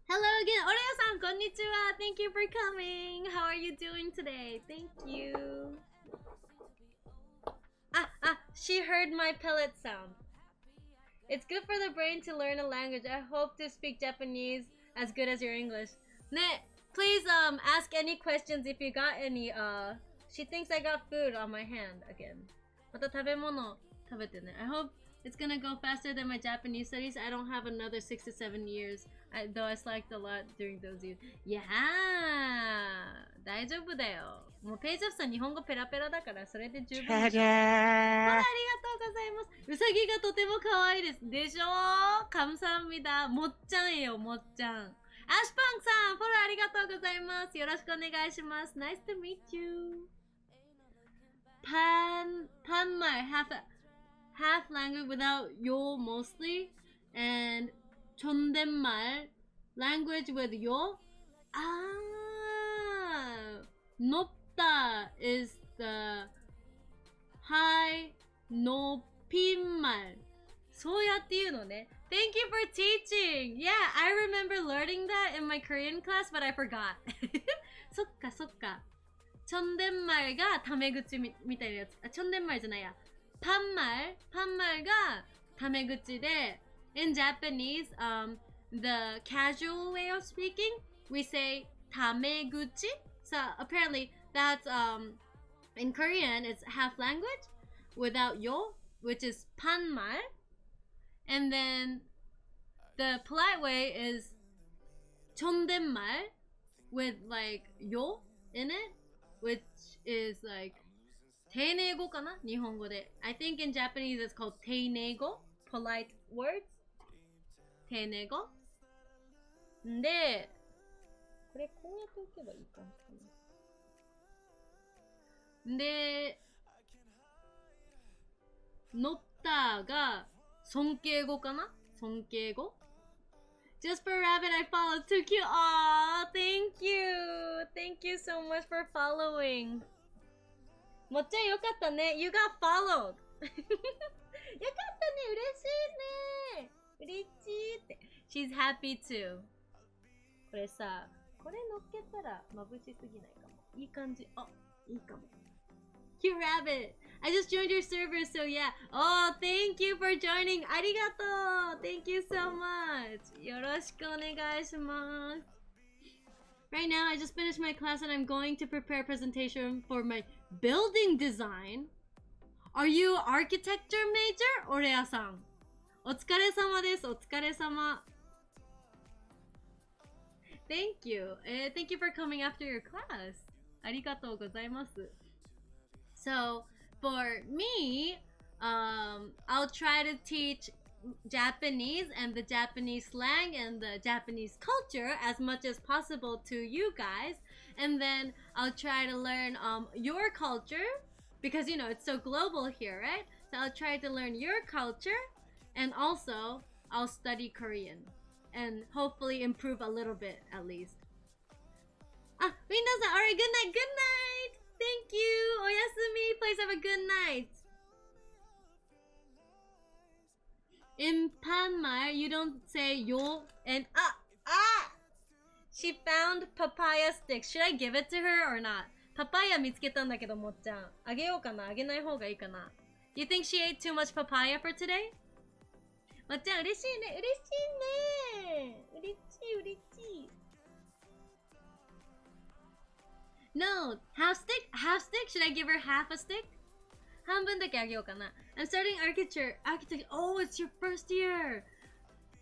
hello again! オレオさん、こんにちは! Thank you for coming! How are you doing today? Thank you! She heard my pellet sound. It's good for the brain to learn a language. I hope to speak Japanese as good as your English. Ne, please ask any questions if you got any. She thinks I got food on my hand again. また食べ物食べてね. I hope it's gonna go faster than my Japanese studies. I don't have another 6 to 7 years, though I slacked a lot during those years. Yeah, 大丈夫だよ. もうページオフさん日本語ペラペラだからそれで十分でしょ。ありがとうございます。うさぎがとても可愛いです。でしょー。감사합니다。もっちゃんよ、もっちゃん。アシュパンさん、フォローありがとうございます。よろしくお願いします。Nice to meet you. Panmar, half language without yo mostly, and 존댓말, language with yo. 높다 is the high 높임말. そうやって言うのね. Thank you for teaching. Yeah, I remember learning that in my Korean class, but I forgot. そっか. 존댓말がタメ口みたいなやつ. 존댓말じゃないや. 반말がタメ口で, in Japanese, the casual way of speaking, we say tameguchi. So apparently that's in Korean it's half language without yo, which is 반말, and then the polite way is 존댓말 with like yo in it, which is like 丁寧語かな日本語で. I think in Japanese it's called 丁寧語 polite words 丁寧語でこれこうやっておけばいいかなで乗ったが尊敬語かな尊敬語 Just for rabbit I followed too cute. Aww, thank you so much for following. もっちゃんよかったね You got followed よかったね嬉しいって She's happy too これさこれ乗っけたら眩しすぎないかもいい感じあいいかも Cute rabbit I just joined your server so yeah Oh thank you for joining ありがとう Thank you so much よろしくお願いします Right now I just finished my class and I'm going to prepare a presentation for my building design Are you architecture major? オレアさんお疲れ様ですお疲れ様Thank you. Thank you for coming after your class. ありがとうございます. So, for me, I'll try to teach Japanese and the Japanese slang and the Japanese culture as much as possible to you guys. And then I'll try to learn your culture because, you know, it's so global here, right? So I'll try to learn your culture and also I'll study Korean.And hopefully improve a little bit at least. Ah, Minasan, alright, good night, good night! Thank you! Oyasumi, please have a good night! In Panmar, you don't say yo and She found papaya sticks. Should I give it to her or not? Papaya 見つけたんだけど、もっちゃん。あげようかなあげない方がいいかな You think she ate too much papaya for today?もっちゃん嬉しいね嬉しい No, half stick? Half stick? Should I give her half a stick? 半分だけあげようかな. I'm studying architecture. Oh, it's your first year.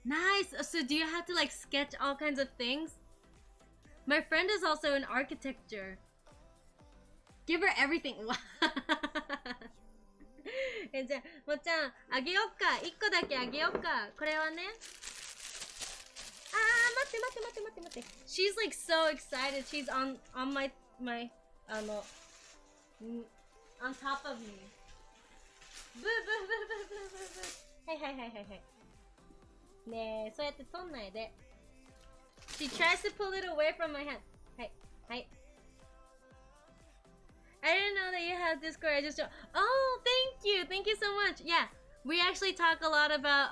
Nice. So do you have to like sketch all kinds of things? My friend is also in architecture. Give her everything. じゃあ、もっちゃん、あげよっか。1個だけあげよっか。これはね。待って。She's like so excited. She's on my on top of me. Boo. はい。ねえ、そうやって取んないで。She tries to pull it away from my hand. はい。I didn't know that you had Discord. I just... Oh, thank you so much. Yeah, we actually talk a lot about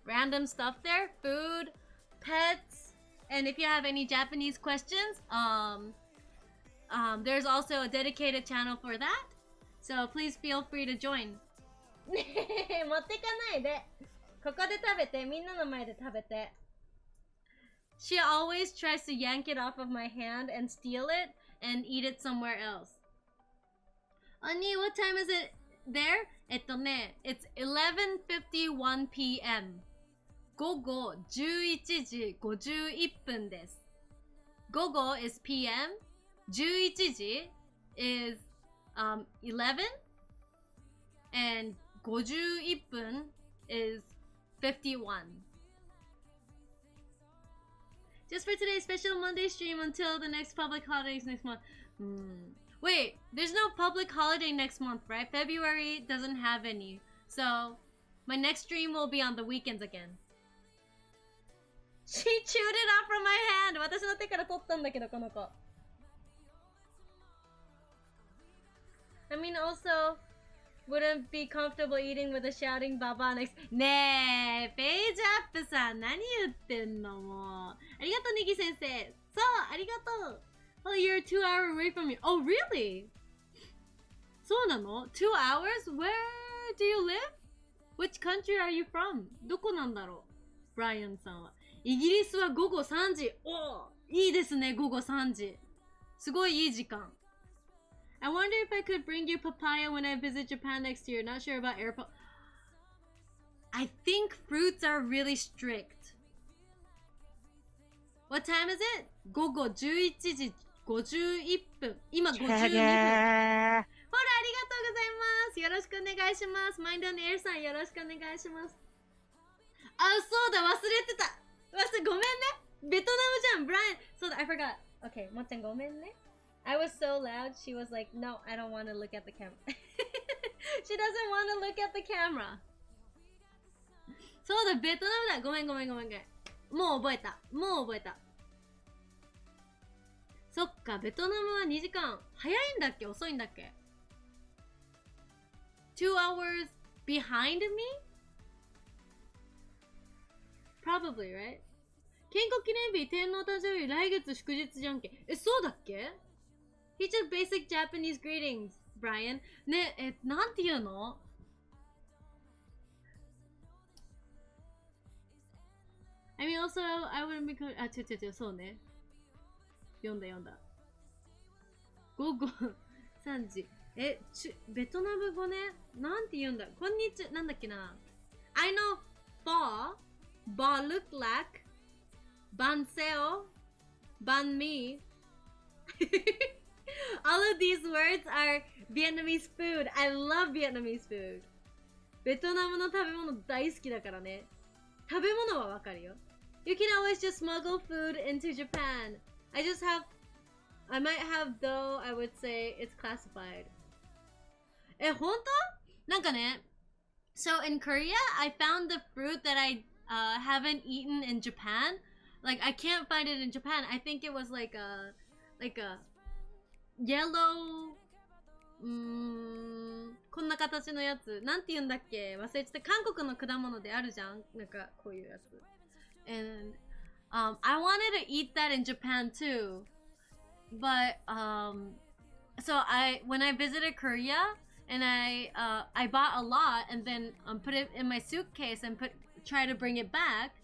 random stuff there. Food, pets, and if you have any Japanese questions, there's also a dedicated channel for that. So please feel free to join. 持ってかないで。ここで食べて。みんなの前で食べて。She always tries to yank it off of my hand and steal it and eat it somewhere else. Ani, what time is it there? It's 11:51 p.m. 午後11時51分です。午後 is p.m. 11時 is 11 and 51分 is 51. Just for today's special Monday stream until the next public holidays next month. Wait, there's no public holiday next month, right? February doesn't have any. So, my next stream will be on the weekends again. She chewed it off from my hand! 私の手から取ったんだけど、この子。I mean, also, wouldn't be comfortable eating with a shouting baba next. ねえ、ページアップさん、何言ってんのもう。ありがとう、ネギ先生。そう、ありがとう。Oh, you're 2 hours away from me. Oh, really? そうなの ?2 hours? Where do you live? Which country are you from? どこなんだろうブライアンさんは。イギリスは午後3時。おー、いいですね、午後3時。すごいいい時間。I wonder if I could bring you papaya when I visit Japan next year. Not sure about airport. I think fruits are really strict. What time is it? 午後11時51分。今52分。ほら、ありがとうございます。よろしくお願いします。マインドのエルさん、よろしくお願いします。あ、そうだ、忘れてた。ごめんね。ベトナムじゃん、ブライアン。そうだ、I forgot. Okay, もっちゃんごめんね。I was so loud, she was like, no, I don't want to look at the camera. She doesn't want to look at the camera. そうだ、ベトナムだ。ごめん。もう覚えた。そっか、ベトナムは2時間。早いんだっけ遅いんだっけ ?2 hours behind me? Probably, right? 建国記念日、天皇誕生日、来月祝日じゃんけ。そうだっけ He just basic Japanese greetings, Brian. ね、なんて言うのI mean, also, I wouldn't be... そうね。読んだ。午後3時。ベトナム語ね。なんて言うんだこんにちは。なんだっけな。I know ba look like, ban seo, ban mi. All of these words are Vietnamese food. I love Vietnamese food. ベトナムの食べ物大好きだからね。食べ物はわかるよ。You can always just smuggle food into Japan. I might have, though, I would say it's classified. 本当なんかね、So in Korea, I found the fruit that I haven't eaten in Japan. Like, I can't find it in Japan. I think it was like a yellow, こんな形のやつ。なんて言うんだっけ忘れちゃった。韓国の果物であるじゃんなんか、こういうやつ。And, I wanted to eat that in Japan too. But, so when I visited Korea, and I bought a lot and then put it in my suitcase and try to bring it back.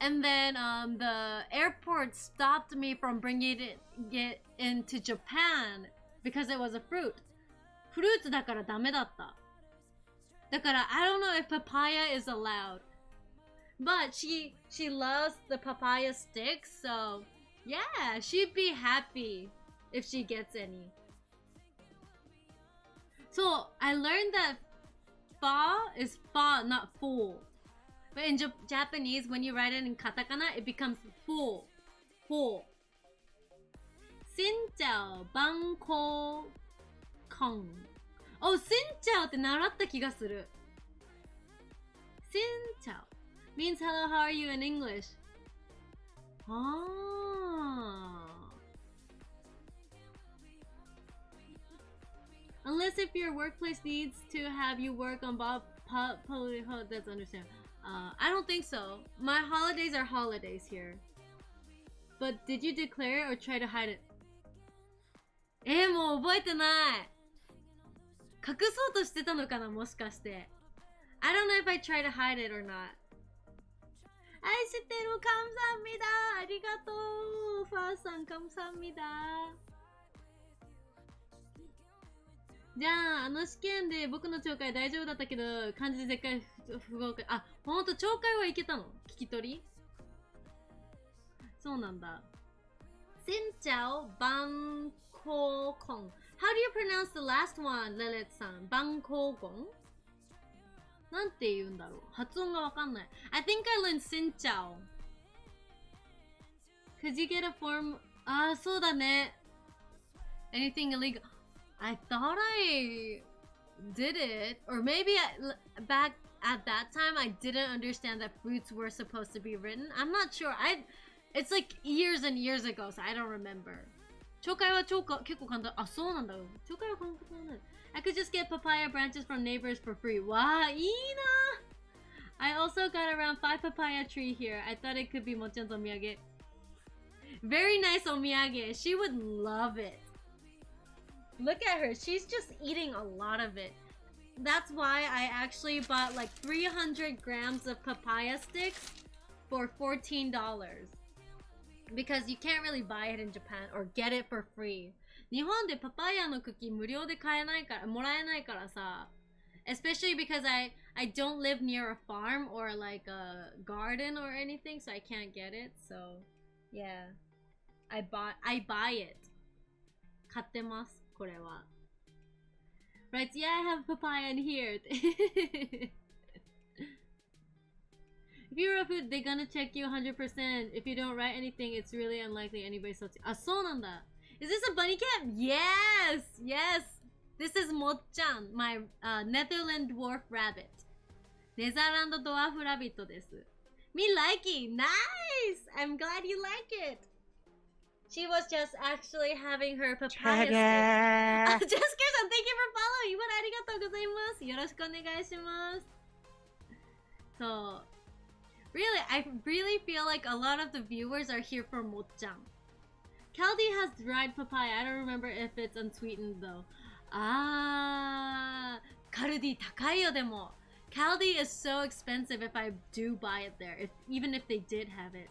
And then the airport stopped me from bringing it into Japan because it was a fruit. フルーツだからダメだった。だから I don't know if papaya is allowed. But she loves the papaya sticks, so yeah, she'd be happy if she gets any. So I learned that fa is fa, not full. But in Japanese, when you write it in katakana, it becomes full. Full. Sinchao, banko, kong. Oh, sinchao って習った気がする。Sinchao means hello, how are you in English? Ah. Unless if your workplace needs to have you work on that's understand. I don't think so. My holidays are holidays here. But did you declare it or try to hide it? もう覚えてない。隠そうとしてたのかな、もしかして。I don't know if I try to hide it or not. 愛してる、감사합니다。ありがとう。ファーさん、감사합니다。じゃあ、あの試験で僕の聴解大丈夫だったけど、漢字絶対不合格。あ、ほんと聴解はいけたの？聞き取り？そうなんだ。センチャオ、バンコーコン。How do you pronounce the last one, レレッツさん？バンコーコン？なんて言うんだろう。発音がわかんない。I think I learned センチャオ。Could you get a form? あ、そうだね。Anything illegal? I thought I did it, or maybe back at that time I didn't understand that fruits were supposed to be written. I'm not sure. It's like years and years ago, so I don't remember. 聴解は結構簡単。あ、そうなんだよ。聴解は簡単だね。I could just get papaya branches from neighbors for free. わあ、いいな。I also got around 5 papaya tree here. I thought it could be mocchan's omiyage. Very nice omiyage. She would love it. Look at her. She's just eating a lot of it. That's why I actually bought like 300 grams of papaya sticks for $14. Because you can't really buy it in Japan or get it for free. 日本でパパイヤの茎無料で買えないから、もらえないからさ。Especially because I don't live near a farm or like a garden or anything, so I can't get it. So, yeah. I buy it. 買ってます。これは。Right, yeah, I have papaya in here. If you wrote food, they're gonna check you 100%. If you don't write anything, it's really unlikely anybody saw it. あ、そうなんだ。Is this a bunny cat? Yes! Yes! This is mocchan, my Netherland dwarf rabbit. ネザーランドドワーフラビットです。Me like it! Nice! I'm glad you like it! She was just actually having her papaya stick. Jessica-san, thank you for following! ありがとうございます。よろしくお願いします。So, really, I really feel like a lot of the viewers are here for mocchan. Caldi has dried papaya. I don't remember if it's unsweetened though. Ah, Caldi 高いよでも。Caldi is so expensive if I do buy it there, even if they did have it.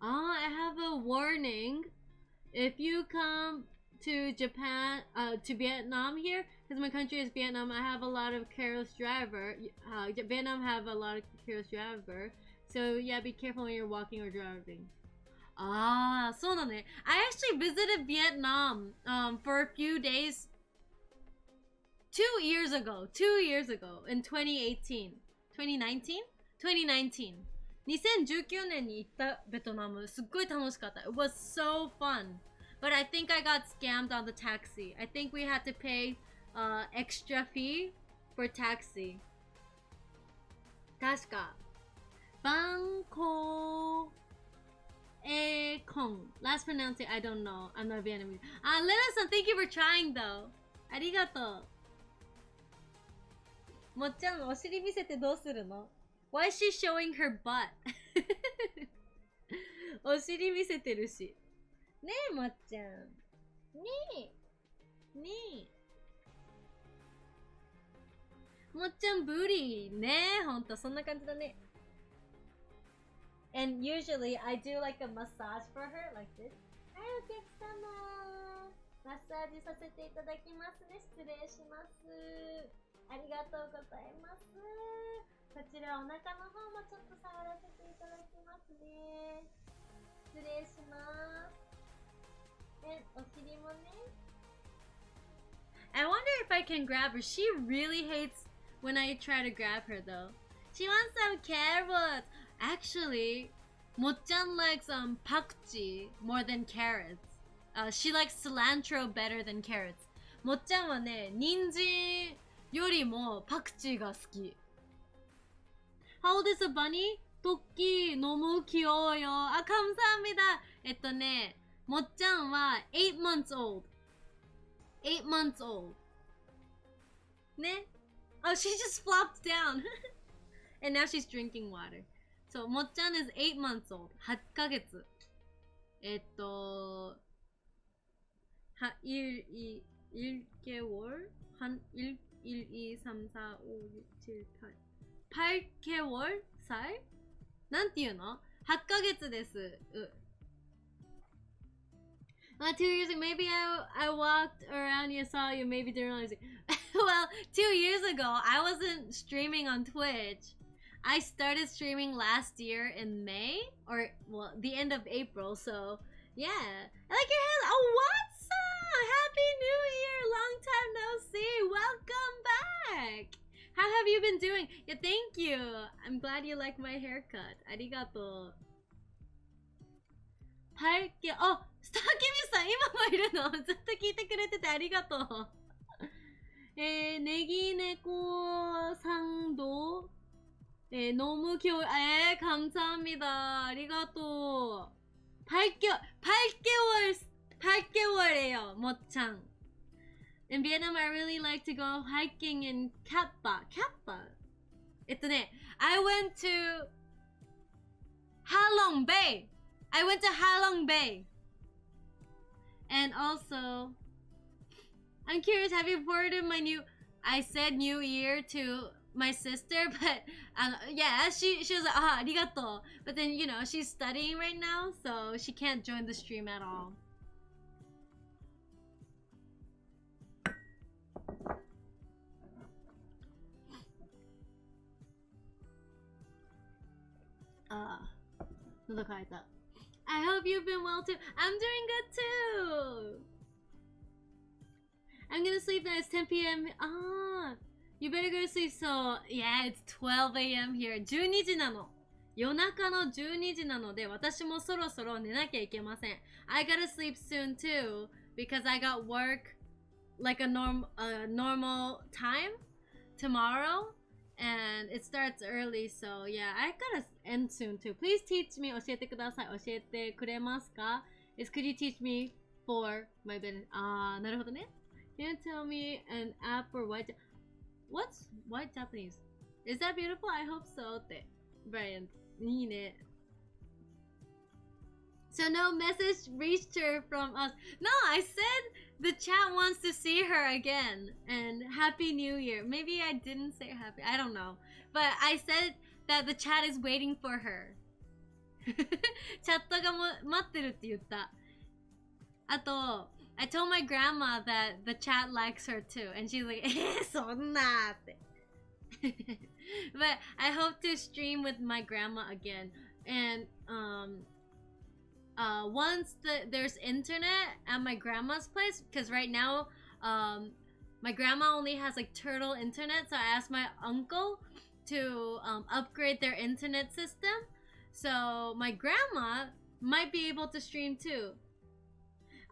I have a warning. If you come to Japan, to Vietnam here, because my country is Vietnam, I have a lot of careless driver. Vietnam have a lot of careless driver. So yeah, be careful when you're walking or driving. Ah, so I actually visited Vietnam for a few days 2 years ago in 2018. 2019? 2019. 2019年に行ったベトナム。すっごい楽しかった。It was so fun. But I think I got scammed on the taxi. I think we had to pay extra fee for taxi. 確か。バンコーコン。Last pronunciation, I don't know. I'm not Vietnamese. Lena-san, thank you for trying though. ありがとう。もっちゃん、お尻見せてどうするの？ Why is she showing her butt? お尻見せてるし。ねえ、まっちゃん。ねえ。ねえ。もっちゃんブリね。ほんと、そんな感じだね。And usually I do like a massage for her, like this. はい、お客様。マッサージさせていただきますね。失礼します。ありがとうございます。こちらお腹の方もちょっと触らせていただきますね。失礼します。お尻もね。I wonder if I can grab her. She really hates when I try to grab her though. She wants some carrots. Actually, mocchan likes pakchi more than carrots. She likes cilantro better than carrots. mocchan はね、人参よりもパクチーが好き。How old is a bunny? トッキー、飲むきよよ。あ、감사합니다。ね、もっちゃんは8 months old. 8 months old. ね。Oh, she just flopped down. And now she's drinking water. So, もっちゃん is 8 months old. 8ヶ月。1개월? 1, 2, 3, 4, 5, 6, 7, 8. 8개월? 살? なんていうの ?8 ヶ月です。2 years ago, maybe I walked around you, saw you, maybe didn't realize it. Well, 2 years ago, I wasn't streaming on Twitch. I started streaming last year in May, or, well, the end of April, so, yeah. I like your hair. Oh, what's up? Happy New Year! Long time no see! Welcome back! How have you been doing? Yeah, thank you! I'm glad you like my haircut. ありがとう。あ、スターケミさん今もいるのずっと聞いてくれててありがとう。ネギ猫さんどう너무 귀여워. 감사합니다. 아리가또. 8개월이에요. 모창. In Vietnam, I really like to go hiking in Kappa. I went to Halong Bay. And also, I'm curious, have you reported my I said New Year to my sister, but yeah, she was like, arigato. But then, you know, she's studying right now, so she can't join the stream at all. I hope you've been well too. I'm doing good too. I'm gonna sleep now. It's 10 p.m. You better go to sleep. So, yeah, it's 12 a.m. here. 12時なの。夜中の12時なので、私もそろそろ寝なきゃいけません。I gotta sleep soon too, because I got work like a normal time tomorrow, and it starts early, so yeah, I gotta end soon too. Please teach me. 教えてください。教えてくれますか Could you teach me for my business? なるほどね。Can you tell me an app for What's white Japanese? Is that beautiful? I hope so. って。Brian. いいね。So no message reached her from us. No, I said the chat wants to see her again. And Happy New Year. Maybe I didn't say happy. I don't know. But I said that the chat is waiting for her. チャットが待ってるって言った。あと、I told my grandma that the chat likes her too. And she's like, そんなって。But I hope to stream with my grandma again. And, once there's internet at my grandma's place, because right now, my grandma only has like turtle internet. So I asked my uncle to upgrade their internet system. So my grandma might be able to stream too.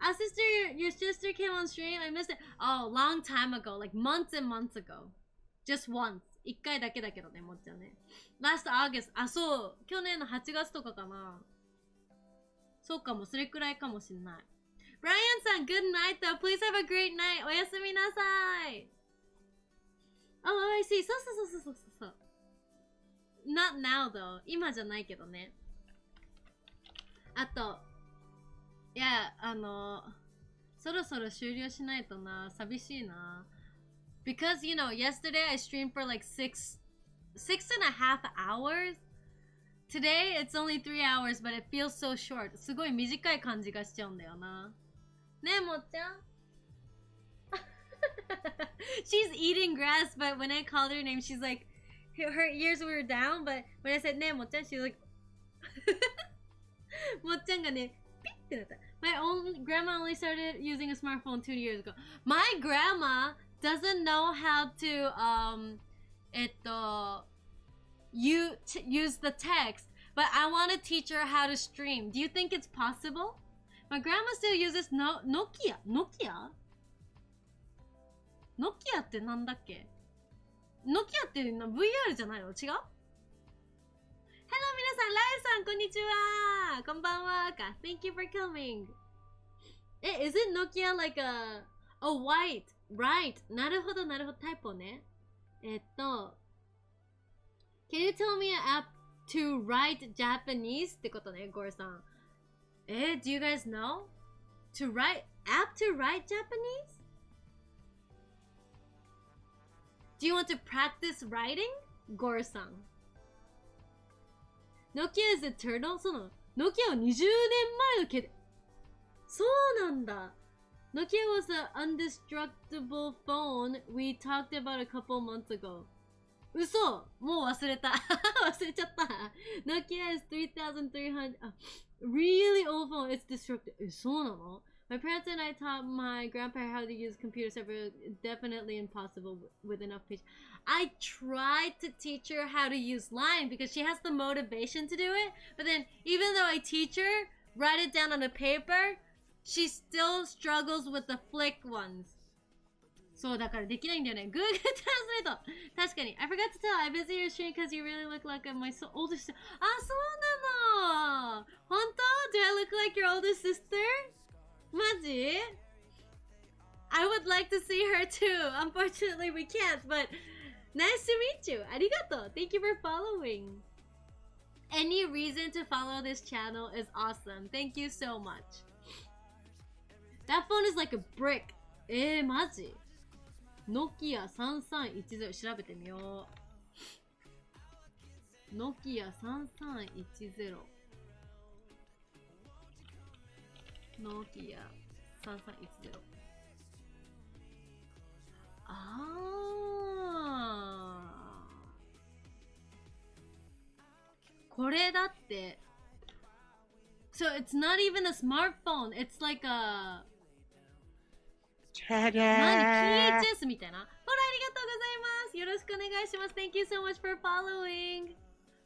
Sister, your sister came on stream. I missed it. Oh, long time ago, like months and months ago. Just once. 1回だけだけどね、もっちゃんね。Last August. そう。去年の8月とかかな。そうかも、それくらいかもしんない。Brian さん、good night though. Please have a great night. おやすみなさい。Oh, I see. そう。Not now though. 今じゃないけどね。あと、いや、そろそろ終了しないとな。寂しいな。Because, you know, yesterday I streamed for like 6.5 hours. Today it's only 3 hours, but it feels so short. すごい短い感じがしちゃうんだよな。ねえ、もっちゃんShe's eating grass, but when I called her name, she's like, her ears were down, but when I said, ねえ、もっちゃん, she's like, もっちゃんがね、ピッてなった。My own grandma only started using a smartphone 2 years ago. My grandma doesn't know how to, use the text, but I want to teach her how to stream. Do you think it's possible? My grandma still uses Nokia? ノキアってなんだっけ？ノキアってVR じゃないの？違う？ Hello 皆さん、ライさんこんにちは。こんばんはか。Thank you for coming. Is it Nokia like a white? Right. なるほどなるほど。タイプね。Can you tell me an app to write Japanese? ってことね、ゴーさん。Do you guys know? To write app to write Japanese? Do you want to practice writing? Gore-san. Nokia is eternal? その、Nokia は20年前のけで。そうなんだ。Nokia was an undestructible phone we talked about a couple months ago. 嘘もう忘れた。忘れちゃった。Nokia is 3300. Really old phone. It's destructive. そうなの？My parents and I taught my grandpa how to use computers. Definitely impossible with enough patience. I tried to teach her how to use Line because she has the motivation to do it. But then, even though I teach her, write it down on a paper, she still struggles with the flick ones. そうだからできないんだよね。Google Translate. 確かに。I forgot to tell. I visit your stream because you really look like my older sister. あ、そうなの。本当？ Do I look like your older sister? マジ I would like to see her too. Unfortunately, we can't, but nice to meet you. ありがとう. Thank you for following. Any reason to follow this channel is awesome. Thank you so much. That phone is like a brick. マジ Nokia 3310調べてみよう。Nokia 3310。Nokia 3310。これだって。So it's not even a smartphone. It's like a 何 PHS みたいな。ほら、ありがとうございます。よろしくお願いします。Thank you so much for following.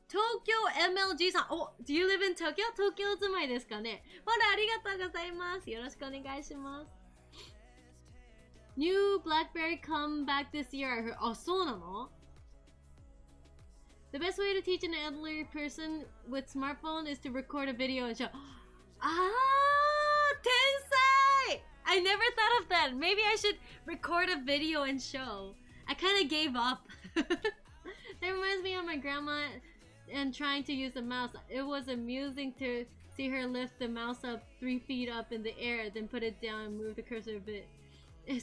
東京 MLG さん。お、do you live in Tokyo? 東京住まいですかね。ほら、ありがとうございます。よろしくお願いします。New BlackBerry come back this year. I heard. あ、そうなの？ The best way to teach an elderly person with smartphone is to record a video and show. あー、天才! I never thought of that. Maybe I should record a video and show. I kind of gave up. That reminds me of my grandma and trying to use the mouse. It was amusing to see her lift the mouse up 3 feet up in the air, then put it down and move the cursor a bit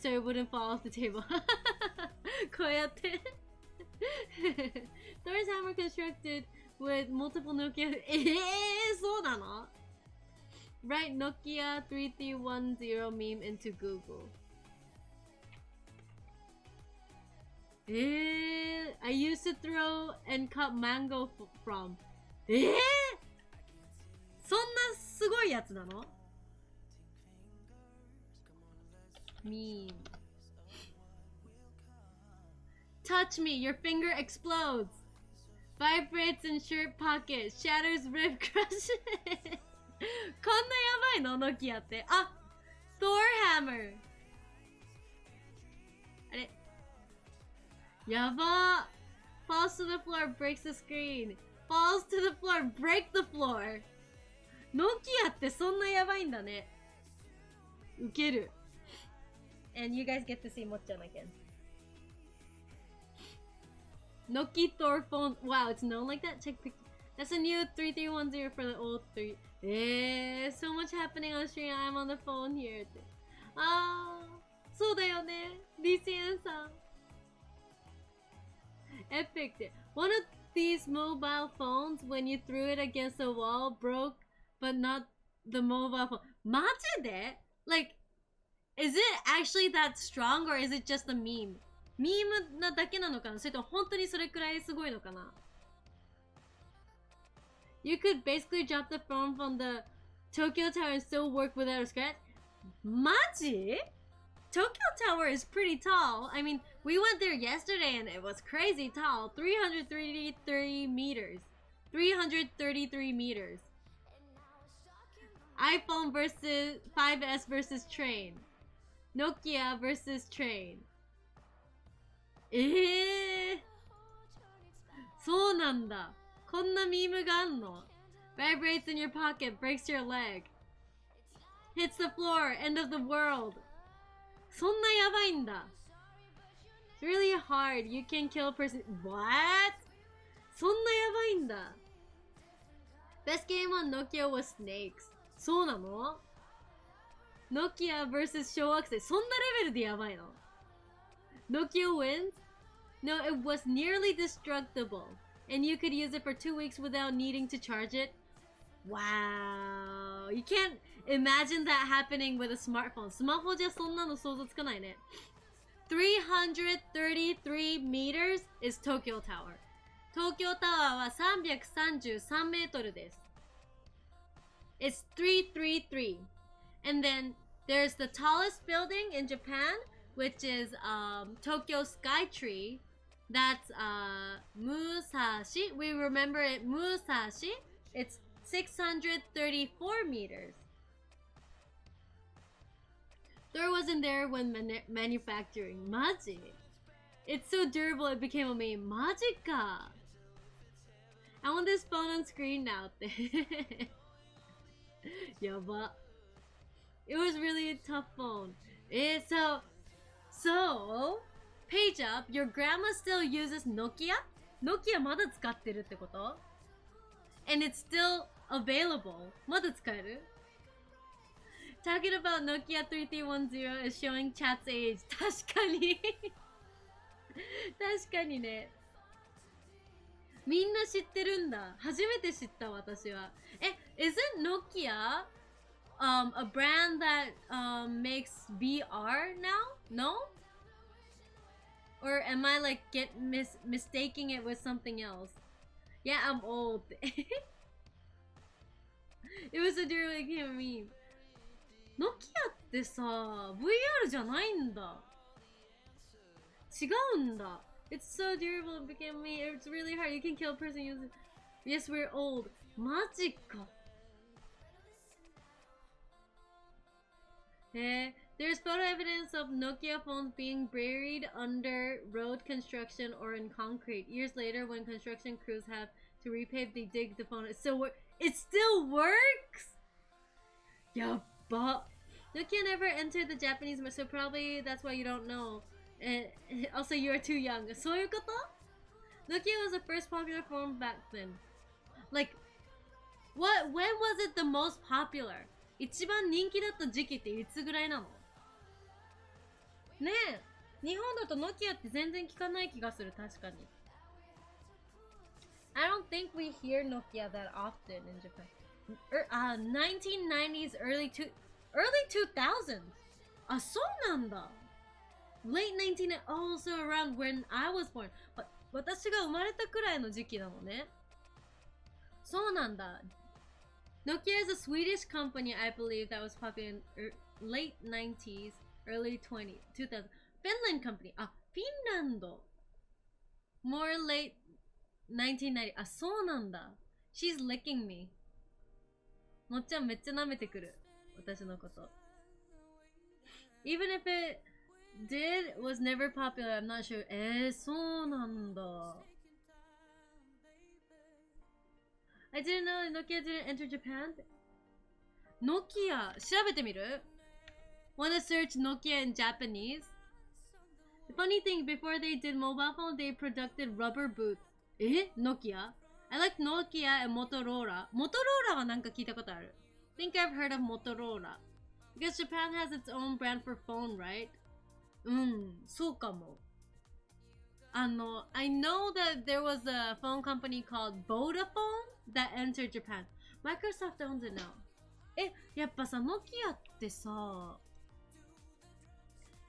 so it wouldn't fall off the table. こうやって。Thor's hammer constructed with multiple Nokia. そうなの？Write Nokia 3310 meme into Google. I used to throw and cut mango from. そんなすごいやつなの？ Meme. Touch me, your finger explodes. Vibrates in shirt pocket. Shatters rib crush. こんなやばいのノキアって。あ、Thor hammer。あれやば。Falls to the floor, breaks the screen. Falls to the floor, break the floor. ノキアってそんなやばいんだね。ウケる。And you guys get to see mocchan again. Nokia Thor phone. Wow, it's known like that? Check picture. That's a new 3310 for the old 3. So much happening on stream. I'm on the phone here. そうだよね。DCN さん。Epic. One of these mobile phones, when you threw it against a wall, broke, but not the mobile phone. マジで? Like, is it actually that strong or is it just a meme? ミームなだけなのかな、それとも本当にそれくらいすごいのかな。 You could basically drop the phone from the Tokyo Tower and still work without a scratch? マジ? Tokyo Tower is pretty tall. I mean, we went there yesterday and it was crazy tall. 333 meters. 333 meters. iPhone versus 5S versus train. Nokia versus train. そうなんだ。こんなミームがあんの？ Vibrates in your pocket, breaks your leg. Hits the floor, end of the world. そんなやばいんだ。It's really hard. You can kill a person. What? そんなやばいんだ。Best game on Nokia was Snakes. そうなの？ Nokia vs 小学生。そんなレベルでやばいの？ Nokia wins? No, it was nearly destructible. And you could use it for 2 weeks without needing to charge it. Wow. You can't imagine that happening with a smartphone. スマホじゃそんなの想像つかないね。333 meters is Tokyo Tower. Tokyo Tower は333メートルです。It's 333. And then there's the tallest building in Japan, which is Tokyo Skytree. That's Musashi. We remember it, Musashi. It's 634 meters. There wasn't there when manufacturing. Maji. It's so durable it became a meme. Majika. I want this phone on screen now. Yaba. It was really a tough phone. So, page up, your grandma still uses Nokia? Nokia まだ使ってるってこと? And it's still available. まだ使える? Talking about Nokia 3310 is showing chat's age. 確かに。確かにね。みんな知ってるんだ。初めて知った私は。isn't Nokia a brand that makes VR now? No? Or am I like mistaking it with something else? Yeah, I'm old. It was a really cute meme. Nokia ってさ、VR じゃないんだ。違うんだ。It's so durable and became me. It's really hard. You can kill a person using. Yes, we're old. マジか。There's photo evidence of Nokia phones being buried under road construction or in concrete. Years later, when construction crews have to repave, they dig the phone. It still works? Yabba. Nokia never entered the Japanese market, so probably that's why you don't know. Also, you are too young. そういうこと? Nokia was the first popular phone back then. Like, when was it the most popular? 一番人気だった時期っていつぐらいなの？ねえ、日本だとノキアって全然聞かない気がする、確かに。I don't think we hear Nokia that often in Japan. 1990s, early 2000s. あ、そうなんだ。Late 1990s, also around when I was born. 私が生まれたくらいの時期なのね。そうなんだ。Nokia is a Swedish company, I believe, that was popular in late 90s, early 2000s. Finland company. あ、フィンランド。More late 1990s. あ、そうなんだ。She's licking me. もっちゃんめっちゃ舐めてくる。私のこと。Even if it did, was never popular, I'm not sure. そうなんだ。I didn't know Nokia didn't enter Japan. Nokia 調べてみる? Wanna search Nokia in Japanese? The funny thing, before they did mobile phone, they produced rubber boots. Nokia? I like Nokia and Motorola. Motorola はなんか聞いたことある. Think I've heard of Motorola. Because Japan has its own brand for phone, right? そうかも. I know that there was a phone company called Vodafone that entered Japan. Microsoft owns it now. やっぱさ、ノキアってさ、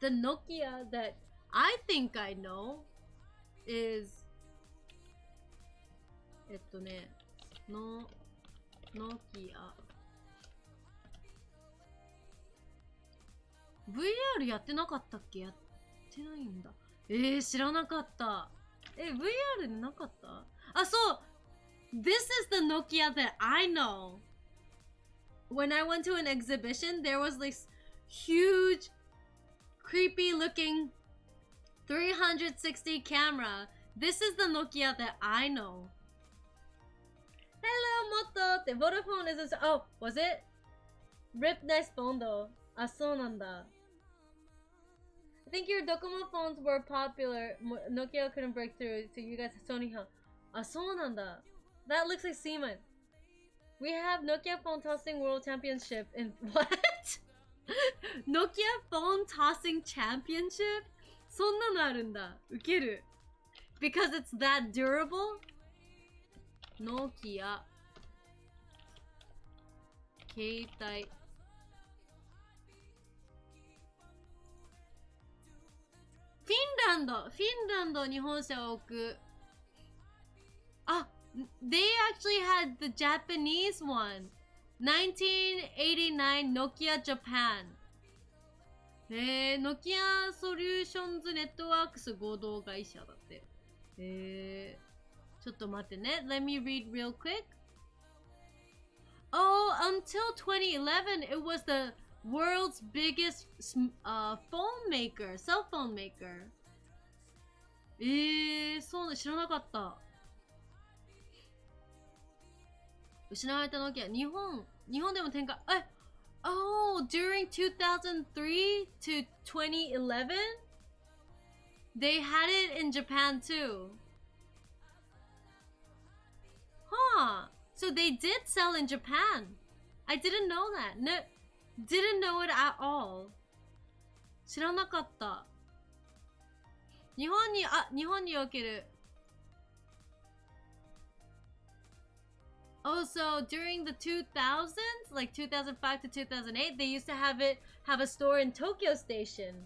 the Nokia that I think I know is ノキア VR やってなかったっけ？やってないんだ。知らなかった。VR でなかった？あ、そう！ This is the Nokia that I know. When I went to an exhibition, there was this huge, creepy looking 360 camera. This is the Nokia that I know. Hello, Motto! って Vodafone is... Oh, was it? Rip nice phone though. あ、そうなんだ。I think your Docomo phones were popular. Nokia couldn't break through, so you guys Sony have. あ、そうなんだ。That looks like Seaman. We have Nokia phone tossing world championship in what? Nokia phone tossing championship? そんなのあるんだ。ウケる。Because it's that durable? Nokia 携帯フィンランドに本社を置く。あ、they actually had the Japanese one. 1989 Nokia Japan. ノキアソリューションズネットワークス合同会社だって。ちょっと待ってね。Let me read real quick. Oh, until 2011, it was the world's biggest phone maker, cell phone maker. そうだ、知らなかった。失われたノキア、日本でも展開。Oh, during 2003 to 2011, they had it in Japan too. Huh. So they did sell in Japan. I didn't know that. No, didn't know it at all. 知らなかった。日本における。Also, during the 2000s, like 2005 to 2008, they used to have a store in Tokyo Station.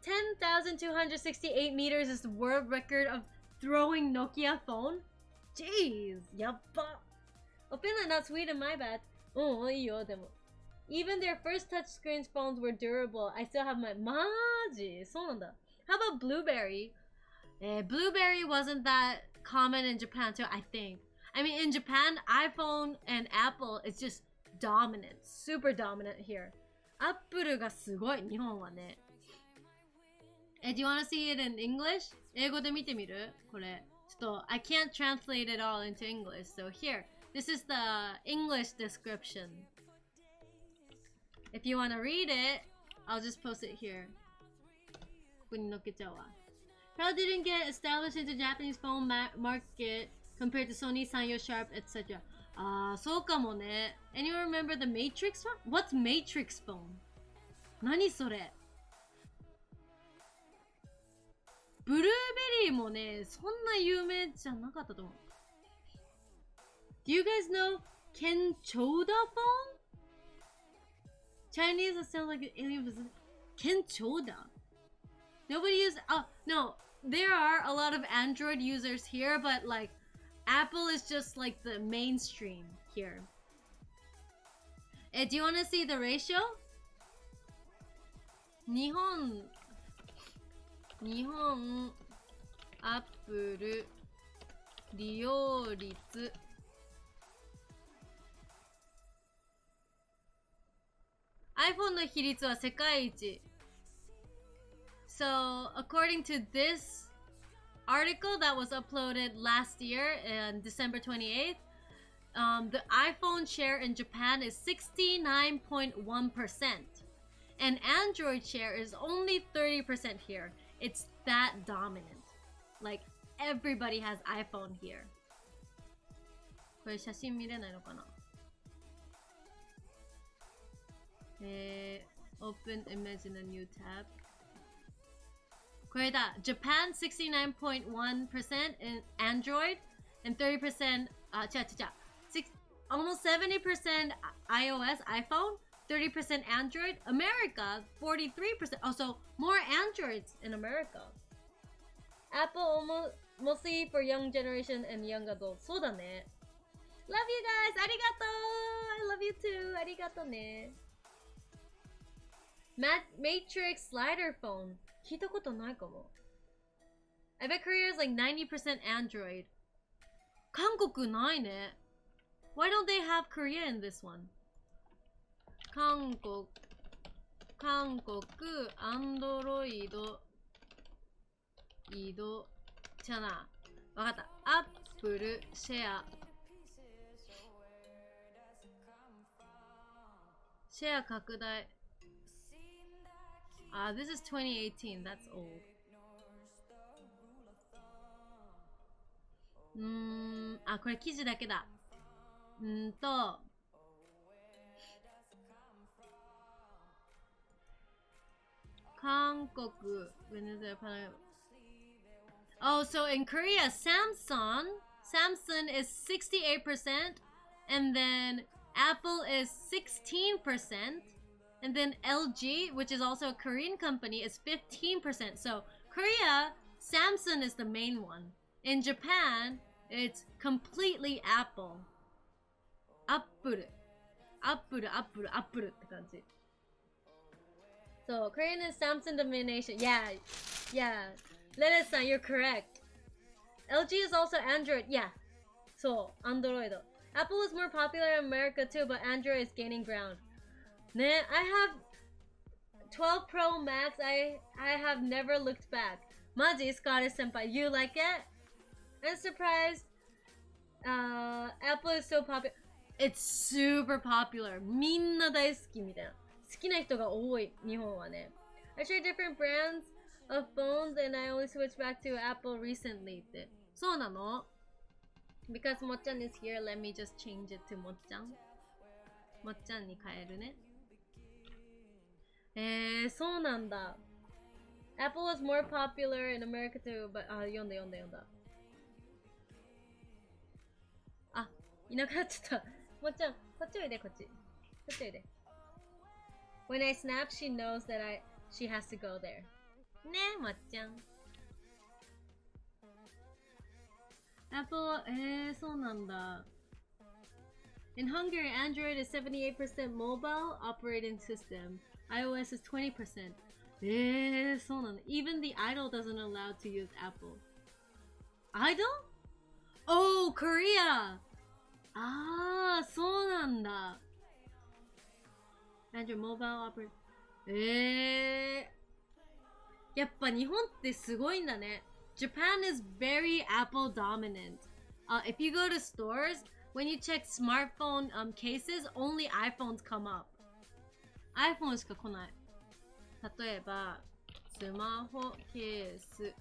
10,268 meters is the world record of throwing Nokia phone. Jeez, yappa. Oh, Finland, not Sweden, my bad. Oh, even their first touchscreen phones were durable. I still have my Maji. How about Blueberry? Blueberry wasn't that common in Japan too, I think. I mean, in Japan, iPhone and Apple is just dominant. Super dominant here. Apple がすごい、日本はね。Do you want to see it in English? 英語で見てみる？これ。ちょっと、I can't translate it all into English. So here, this is the English description. If you want to read it, I'll just post it here. ここに載っけちゃうわ。How didn't get established into Japanese phone market compared to Sony, Sanyo, Sharp, etc. そうかもね。And you remember the Matrix one? What's Matrix phone? 何それ？ブルーベリーもね、そんな有名じゃなかったと思う。Do you guys know Kenchoda phone? Chinese that sounds like an alien visit. Kenchoda. Nobody uses. Oh no, there are a lot of Android users here, but like Apple is just like the mainstream here. Do you want to see the ratio? 日本アップル利用率iPhone の比率は世界一。So, according to this article that was uploaded last year on December 28th, the iPhone share in Japan is 69.1%. And Android share is only 30% here. It's that dominant. Like, everybody has iPhone here. これ写真見れないのかな？Open image in a new tab. これだ。Japan 69.1% in Android and 30%, 違う違う違う。Almost 70% iOS, iPhone, 30% Android. America, 43%. Also, more Androids in America. Apple almost mostly for young generation and young adults. そうだね。Love you guys! ありがとう I love you too! ありがとうね。Matrix slider phone. 聞いたことないかも。I bet Korea is like 90% Android. 韓国ないね。Why don't they have Korea in this one? 韓国、アンドロイド、違うな。わかった。アップル、シェア。シェア拡大。This is 2018. That's old. これ記事だけだ。韓国、ベネズエラ、パナマ。Oh, so in Korea, Samsung is 68%, and then Apple is 16%, and then LG, which is also a Korean company, is 15%. So Korea, Samsung is the main one. In Japan, it's completely Apple. Apple って感じ。So Korean is Samsung domination. Yeah. Lena-san, you're correct. LG is also Android. Yeah. So, Android. Apple is more popular in America too, but Android is gaining ground. I have 12 Pro Max. I have never looked back. Maji, Scottish senpai, you like it? I'm surprised. Apple is so popular. It's super popular. みんな大好きみたいな。好きな人が多い、日本はね。I try different brands of phones and I only switched back to Apple recently って。そうなの？ Because mocchan is here, let me just change it to mocchan. mocchan に変えるね。そうなんだ。Apple was more popular in America too, but 読んだ。いなくなっちゃった。mocchan、こっちおいで、こっちおいで。When I snap, she knows that she has to go there. ね、mocchan。Apple, そうなんだ。In Hungary, Android is 78% mobile operating system. iOS is 20%. そうなんだ。Even the idol doesn't allow to use Apple. Idol? Oh, Korea! そうなんだ。Android mobile operating. やっぱ日本ってすごいんだね。Japan is very Apple dominant. If you go to stores, when you check smartphone cases, only iPhones come up. iPhone しか来ない。例えば、スマホケース。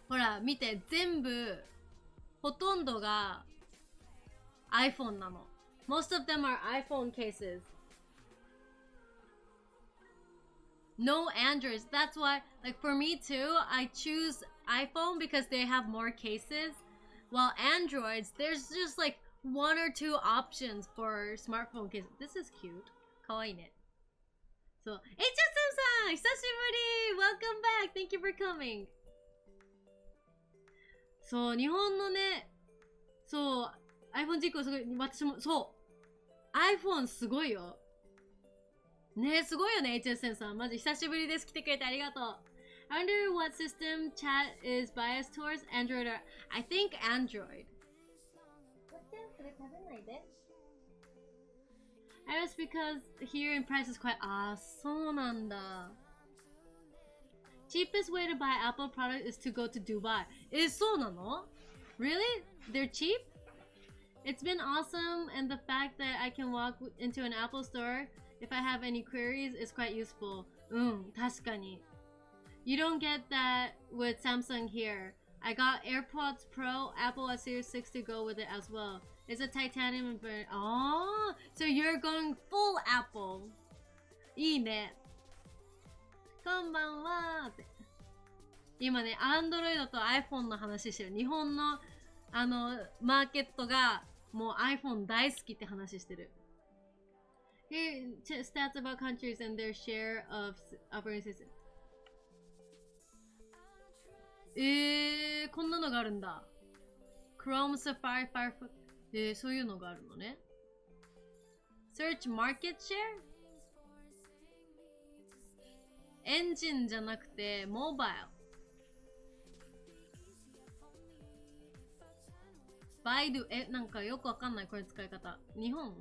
ほら、見て、全部、ほとんどが iPhone なの。Most of them are iPhone cases. No Androids. That's why, like for me too, I choose iPhone because they have more cases. While Androids, there's just like one or two options for smartphone cases. This is cute. かわいいね。So, Hey Justin-san! 久しぶり! Welcome back! Thank you for coming! そう、日本のね、そう、iPhone 実行すごい、私も、そう、iPhone すごいよ。ね、すごいよね、HSN さん。マジ久しぶりです。来てくれてありがとう。I wonder what system chat is biased towards? Android or... I think Android. それ食べないで。I was because here in price is quite... そうなんだ。Cheapest way to buy Apple product is to go to Dubai. そうなの? Really? They're cheap? It's been awesome, and the fact that I can walk into an Apple store if I have any queries is quite useful. 確かに。You don't get that with Samsung here. I got AirPods Pro, Apple Watch Series 6 to go with it as well. It's a titanium burn. Oh, so you're going full Apple. いいね。こんばんはって。今ね、Android と iPhone の話してる。日本のマーケットがもう iPhone 大好きって話してる。Here, stats about countries and their share of operating system. こんなのがあるんだ。Chrome, Safari, Firefox。そういうのがあるのね。Search market share? エンジンじゃなくて、モバイル。バイドゥ、なんかよくわかんない、これ使い方。日本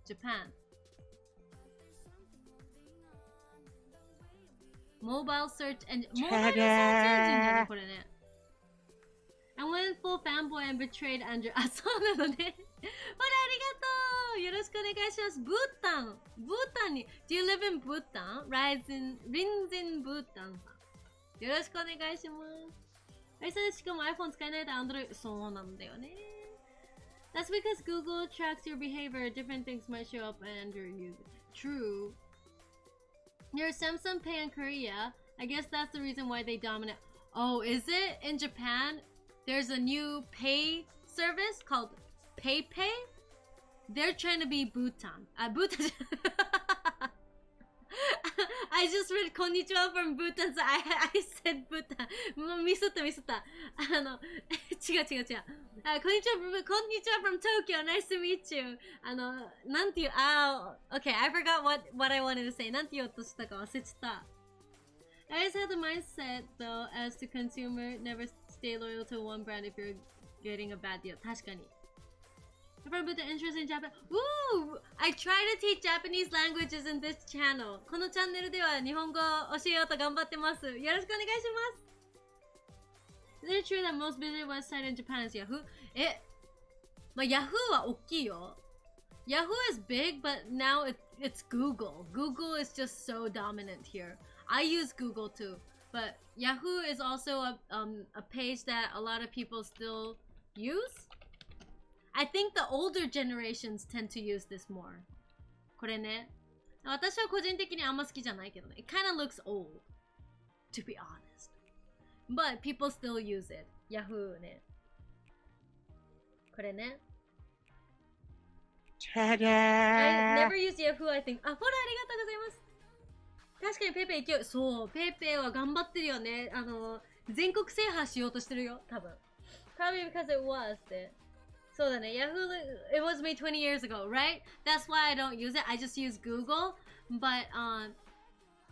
Japan。モバイルサーチエンジン。モバイルサーチエンジンじゃね、これね。I went full fanboy and betrayed Andrew. あ、そうなのね。ほら、ありがとう。よろしくお願いします。ブータン。ブータンに。Do you live in Bhutan? Rinzin Bhutan さん。よろしくお願いします。あれさ、しかも iPhone 使えないと Android。そうなんだよね。That's because Google tracks your behavior. Different things might show up and your user. True. There's Samsung Pay in Korea. I guess that's the reason why they dominate. Oh, is it? In Japan, there's a new pay service called PayPay. They're trying to be Bhutan. Bhutan. I just read konnichiwa from Bhutan, so I said Bhutan. もうミスった。違う。konnichiwa from Tokyo. Nice to meet you. なんていう、okay, I forgot what I wanted to say. なんて言おうとしたか忘れちゃった。I just had the mindset, though, as to consumer, never stay loyal to one brand if you're getting a bad deal. 確かに。If I put the interest in Japan, ooh! I try to teach Japanese languages in this channel. このチャンネルでは日本語を教えようと頑張ってます。よろしくお願いします。Is it true that most visited website in Japan is Yahoo? まあ Yahoo は大きいよ。Yahoo is big, but now it's Google. Google is just so dominant here. I use Google too, but Yahoo is also a page that a lot of people still use. I think the older generations tend to use this more. これね。私は個人的にあんま好きじゃないけどね。It kind of looks old, to be honest. But people still use it. Yahoo ね。これね。I never use Yahoo, I think. あ、フォローありがとうございます。確かにペイペイ勢い。そう、ペイペイは頑張ってるよね。全国制覇しようとしてるよ、多分。Probably because it was って。そうだね。Yahoo, it was made 20 years ago, right? That's why I don't use it. I just use Google. But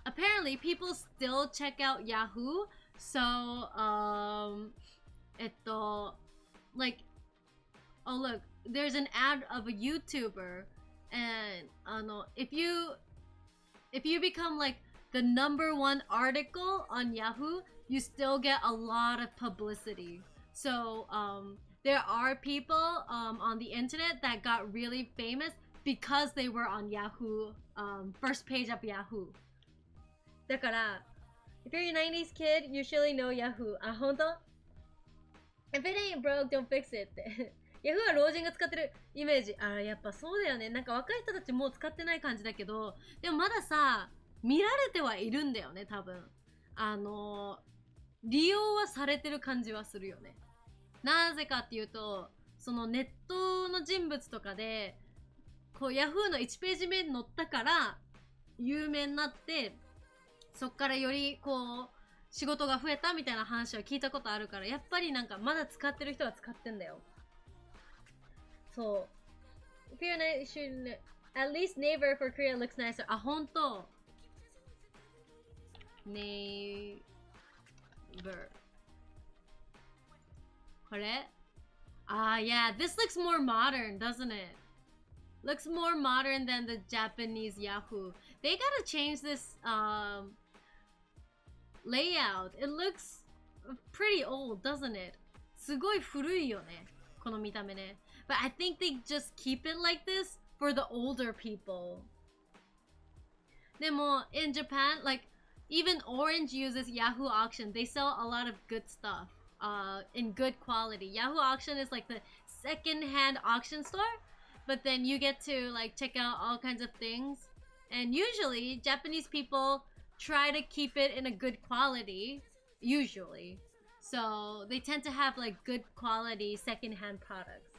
apparently people still check out Yahoo. So, like, oh look, there's an ad of a YouTuber, and if you become like the #1 article on Yahoo, you still get a lot of publicity. So, there are people on the internet that got really famous because they were on Yahoo, first page of Yahoo. だから、if you're a 90s kid, you surely know Yahoo. あ、ほんと? If it ain't broke, don't fix it って。Yahoo は老人が使ってるイメージ。あ、やっぱそうだよね。なんか若い人たちもう使ってない感じだけど、でもまださ、見られてはいるんだよね、多分。利用はされてる感じはするよね。なぜかっていうと、そのネットの人物とかで、こう Yahoo の1ページ目に載ったから有名になって、そっからよりこう仕事が増えたみたいな話は聞いたことあるから、やっぱりなんかまだ使ってる人は使ってんだよ。そう。If you're not, should at least Naver for Korea looks nicer. あ、ほんと。Naver。これ? Yeah, this looks more modern, doesn't it? Looks more modern than the Japanese Yahoo. They gotta change this layout. It looks pretty old, doesn't it? すごい古いよね。この見た目ね。But I think they just keep it like this for the older people. でも in Japan, like even Orange uses Yahoo Auction. They sell a lot of good stuff. In good quality. Yahoo Auction is like the second-hand auction store, but then you get to like check out all kinds of things. And usually Japanese people try to keep it in a good quality, usually. So they tend to have like good quality secondhand products.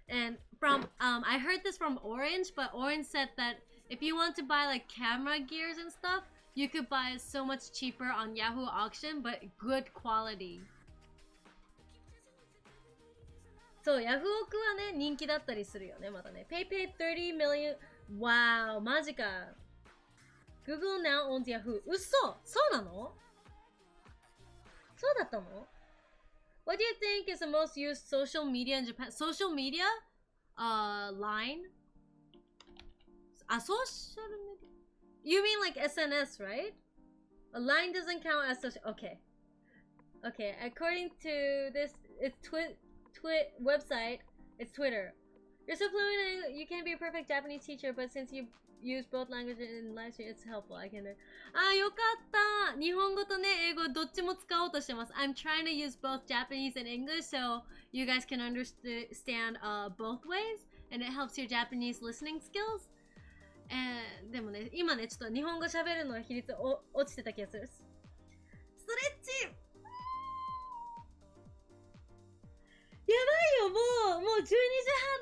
And from I heard this from Orange, but Orange said that if you want to buy like camera gears and stuff, you could buy it so much cheaper on Yahoo Auction, but good quality. そう、ヤフオクはね、人気だったりするよね、まだね。PayPay 30 million. Wow, マジか。Google now owns Yahoo. 嘘、そうなの？そうだったの？ What do you think is the most used social media in Japan? Social media? Line? Social media? You mean like SNS, right? A line doesn't count as social. Okay. Okay, according to this, it's website, it's Twitter. You're so fluent and you can't be a perfect Japanese teacher, but since you use both languages in live stream, it's helpful. I can. あ、よかった。日本語とね、英語どっちも使おうとしてます。I'm trying to use both Japanese and English so you guys can understand both ways and it helps your Japanese listening skills. でもね、今ね、ちょっと日本語喋るの比率落ちてた気がする。ストレッチやばいよ、もう12時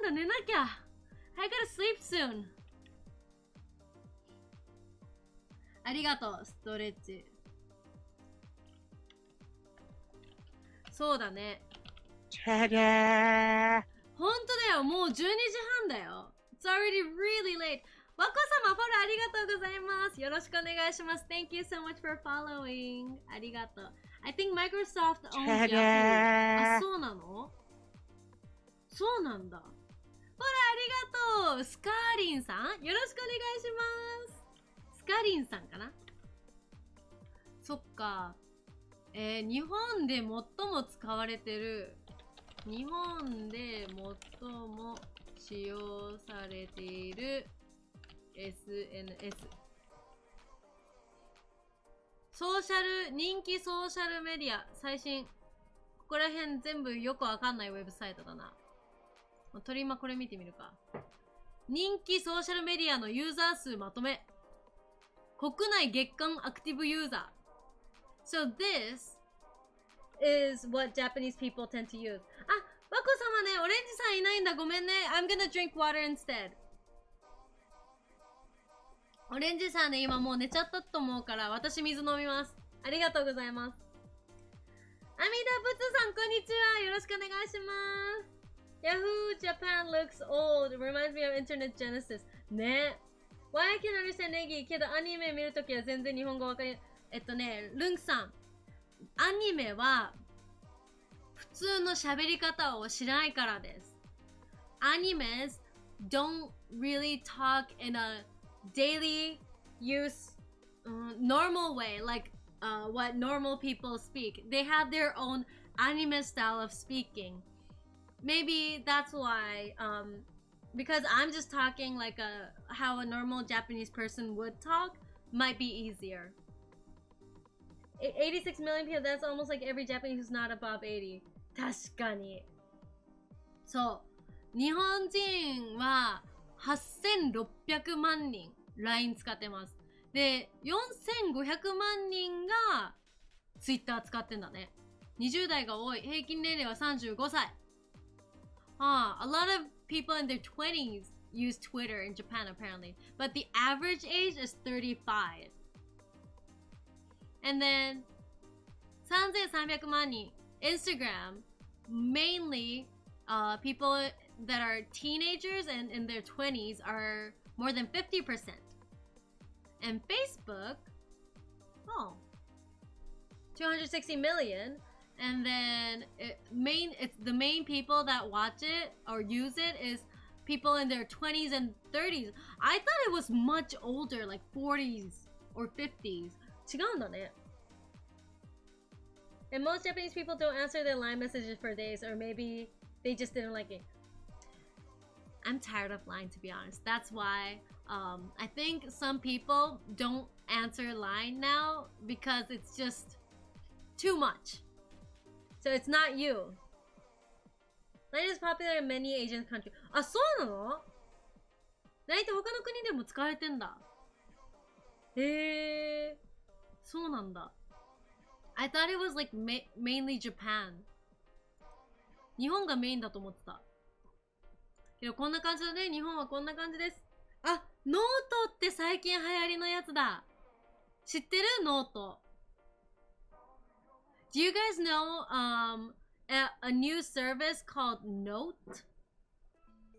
半だ、寝なきゃ。I gotta sleep soon. ありがとう、ストレッチ。そうだね。ほんとだよ、もう12時半だよ。It's already really late. わこ様、フォローありがとうございます。よろしくお願いします。Thank you so much for following. ありがとう。I think Microsoft owns Yahoo. あ、そうなの？そうなんだ。ほら、ありがとう。スカーリンさん、よろしくお願いします。スカリンさんかな？そっか。日本で最も使われてる、日本で最も使用されている SNS。ソーシャル、人気ソーシャルメディア、最新。ここら辺全部よくわかんないウェブサイトだな。とり今これ見てみるか。人気ソーシャルメディアのユーザー数まとめ。国内月間アクティブユーザー。So this is what Japanese people tend to use. あ、ワコ様ね、オレンジさんいないんだ。ごめんね。I'm gonna drink water instead. オレンジさんね、今もう寝ちゃったと思うから、私水飲みます。ありがとうございます。アミダブツさん、こんにちは。よろしくお願いします。Yahoo Japan looks old. Reminds me of Internet Genesis. ね。Why I can understand ネギけどアニメ見るときは全然日本語わかりルンクさん、アニメは普通の喋り方をしないからです。Animes don't really talk in a daily use normal way like what normal people speak. They have their own anime style of speaking. Maybe that's why because I'm just talking like how a normal Japanese person would talk might be easier. 86 million people, that's almost like every Japanese who's not above 80. 確かに。そう。日本人は8600万人 LINE 使ってます。で、4500万人が Twitter 使ってんだね。20代が多い。平均年齢は35歳。A lot of people in their 20s use Twitter in Japan apparently, but the average age is 35. And then 3300万人 Instagram, mainly people that are teenagers and in their 20s are more than 50%. And Facebook, 260 million. And then it's the main people that watch it or use it is people in their 20s and 30s. I thought it was much older, like 40s or 50s. 違うんだね. And most Japanese people don't answer their line messages for days, or maybe they just didn't like it. I'm tired of line, to be honest. That's why I think some people don't answer line now because it's just too much. So it's not you. LINE is popular in many Asian countries. あ、そうなの？LINE って他の国でも使われてんだ。そうなんだ。I thought it was like mainly Japan. 日本がメインだと思ってた。けどこんな感じだね。日本はこんな感じです。あ、ノートって最近流行りのやつだ。知ってる？ノート。Do you guys know a new service called Note?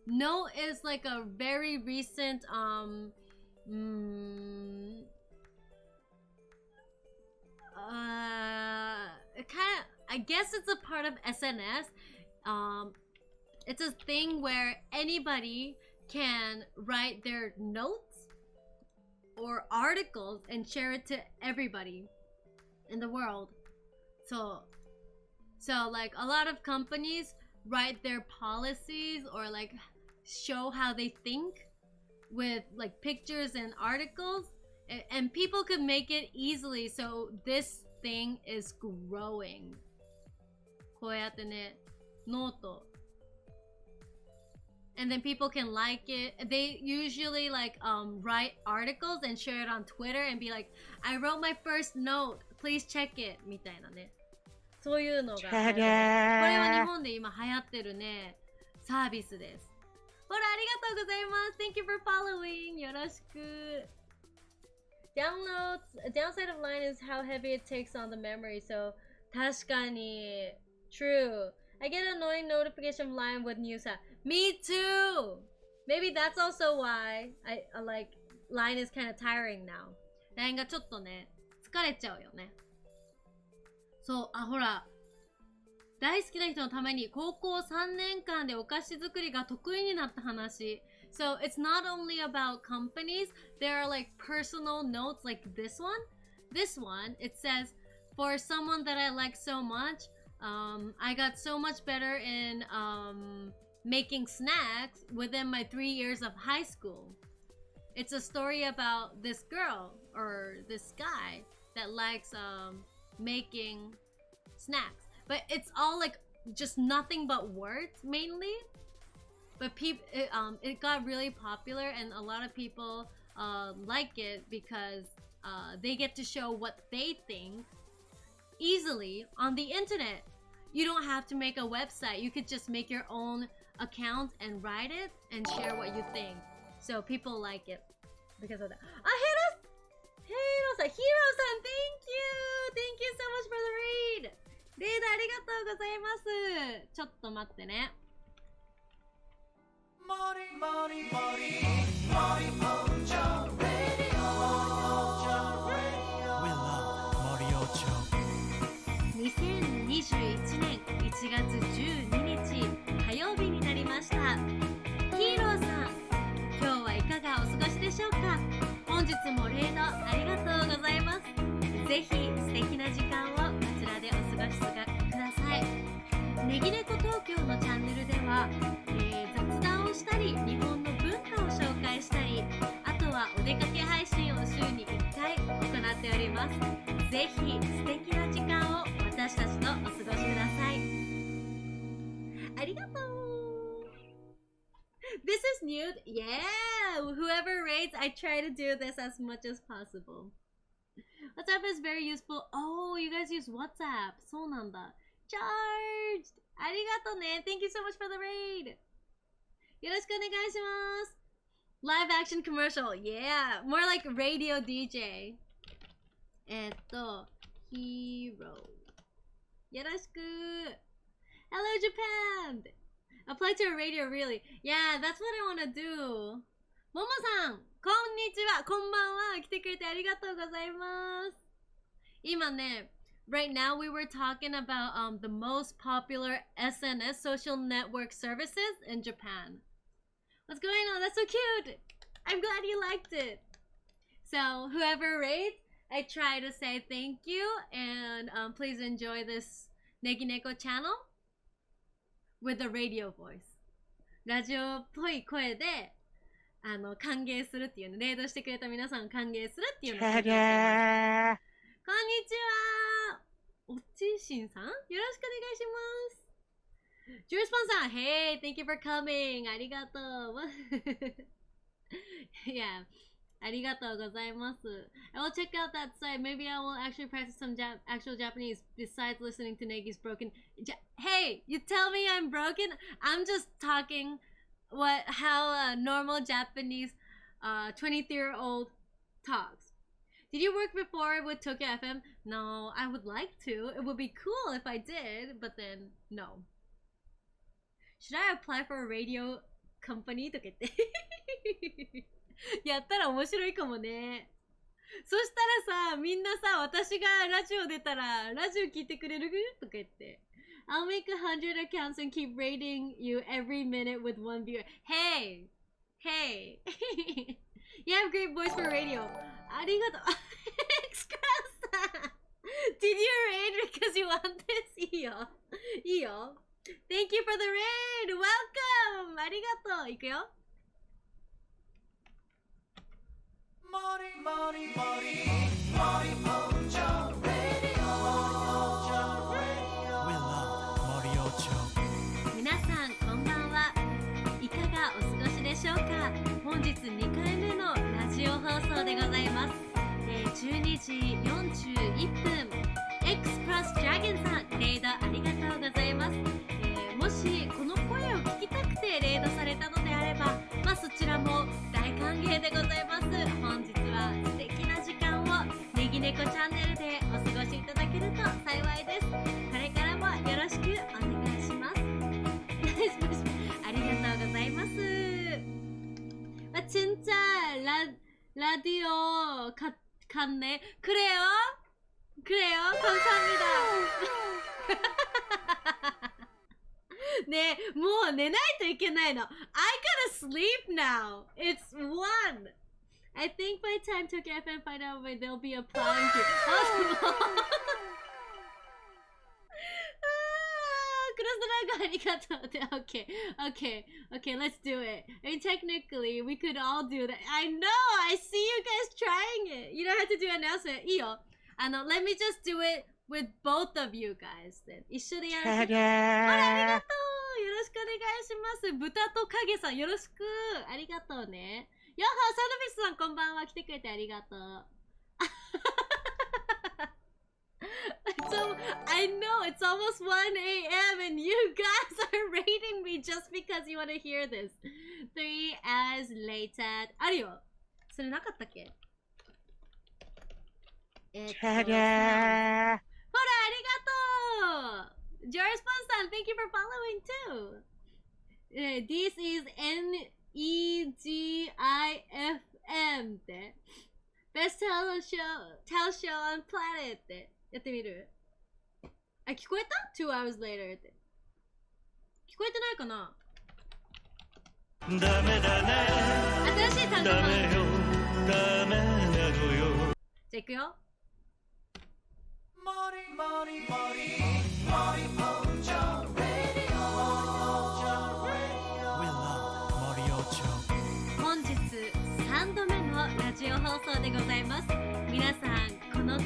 Note is like a very recent I guess it's a part of SNS. It's a thing where anybody can write their notes or articles and share it to everybody in the world. So like a lot of companies write their policies or like show how they think with like pictures and articles, and people could make it easily. So this thing is growing. こうやってね、ノート。And then people can like it. They usually like write articles and share it on Twitter and be like, I wrote my first note, please check it みたいなね。そういうのがある。これは日本で今流行ってるね、サービスです。ほら、ありがとうございます。Thank you for following. よろしく。Downloads, a downside of line is how heavy it takes on the memory. So, 確かに true. I get an annoying notification of line with news. Me too. Maybe that's also why I like line is kind of tiring now. LINE がちょっとね、疲れちゃうよね。そう、あ、ほら。大好きな人のために高校3年間でお菓子作りが得意になった話。So it's not only about companies, there are like personal notes like this one. This one, it says, for someone that I like so much, I got so much better in making snacks within my 3 years of high school. It's a story about this girl or this guy that likes making snacks. But it's all like just nothing but words mainly. But it got really popular and a lot of people like it because they get to show what they think easily on the internet. You don't have to make a website. You could just make your own account and write it and share what you think. So people like it because of that. Hiro-san, thank you! Thank you so much for the read! レードありがとうございます。ちょっと待ってね。2021年1月12日火曜日になりました。ヒーローさん、今日はいかがお過ごしでしょうか？本日もレードありがとうございます。ぜひ素敵な時間をこちらでお過ごしください。ネギネコ東京のチャンネルでは、雑談をしたり日本の文化を紹介したり、あとはお出かけ配信を週に1回行っております。ぜひ素敵な時間を私たちとお過ごしください。ありがとう。This is new. Yeah! Whoever rates, I try to do this as much as possible. WhatsApp is very useful. Oh, you guys use WhatsApp. そうなんだ。Charged! ありがとうね。Thank you so much for the raid. よろしくお願いします。Live action commercial. Yeah! More like radio DJ. Hero. よろしく。Hello, Japan! Apply to a radio, really. Yeah, that's what I want to do. ももさん、こんにちは、こんばんは。来てくれてありがとうございます。今ね、right now we were talking about the most popular SNS social network services in Japan. What's going on? That's so cute. I'm glad you liked it. So whoever rates, I try to say thank you and please enjoy this Negineko channel with a radio voice. ラジオっぽい声で歓迎するっていうの、レードしてくれた皆さんを歓迎するっていうのをやってます。こんにちは。おちしんさん、よろしくお願いします。ジュースパンさん、Hey, thank you for coming. ありがとう。Yeah, ありがとうございます。I will check out that site. Maybe I will actually practice some actual Japanese besides listening to Negi's broken. Hey, you tell me I'm broken? I'm just talking how normal Japanese 23-year-old talks. Did you work before with Tokyo FM? No, I would like to. It would be cool if I did, but then no. Should I apply for a radio company? とか言ってやったら面白いかもね。そしたらさ、みんなさ、私がラジオ出たら、ラジオ聞いてくれるとか言って。I'll make 100 accounts and keep rating you every minute with one viewer. Hey! Hey! You have great voice for radio. ありがとう。X-Cross さん Did you raid because you want this? いいよ。いいよ。Thank you for the raid! Welcome! ありがとう。いくよ。皆さんこんばんは。いかがお過ごしでしょうか。本日2回目のラジオ放送でございます。12時41分 X プラスドラゴンさんレイドありがとうございます。もしこの声を聞きたくてレイドされたのであれば、そちらも大歓迎でございます。本日は素敵な時間をネギネコチャンネルでお過ごしいただけると幸いです。これからもよろしくお願いします。ありがとうございます。진짜 라디오 같네. 그래요? 그래요? 감사합니다. 네, もう寝ないといけないの。I gotta sleep now. It's 1. I think by the time Tokyo FM find out where they'll be applying to. クロスドラゴンありがとうって。Okay, let's do it. I mean, technically, we could all do that. I know, I see you guys trying it. You don't have to do an announcement. いいよ。let me just do it with both of you guys then. 一緒でやらせて。ほら、ありがとう。よろしくお願いします。豚と影さん、よろしく。ありがとうね。よっほー、サルビスさん、こんばんは。来てくれてありがとう。I know it's almost 1 a.m. and you guys are rating me just because you want to hear this. 3 as later. あるよ。それなかったっけ？ほら、ありがとう。ジョースポンさん、thank you for following too. This is NEGIFM って。Best tell show on planet ってやってみる？あ、聞こえた？ 2 hours later って。聞こえてないかな？ダメだね。新しい単語ダメよ。ダメなのよ。じゃあ行くよ。本日3度目のラジオ放送でございます。皆さんこの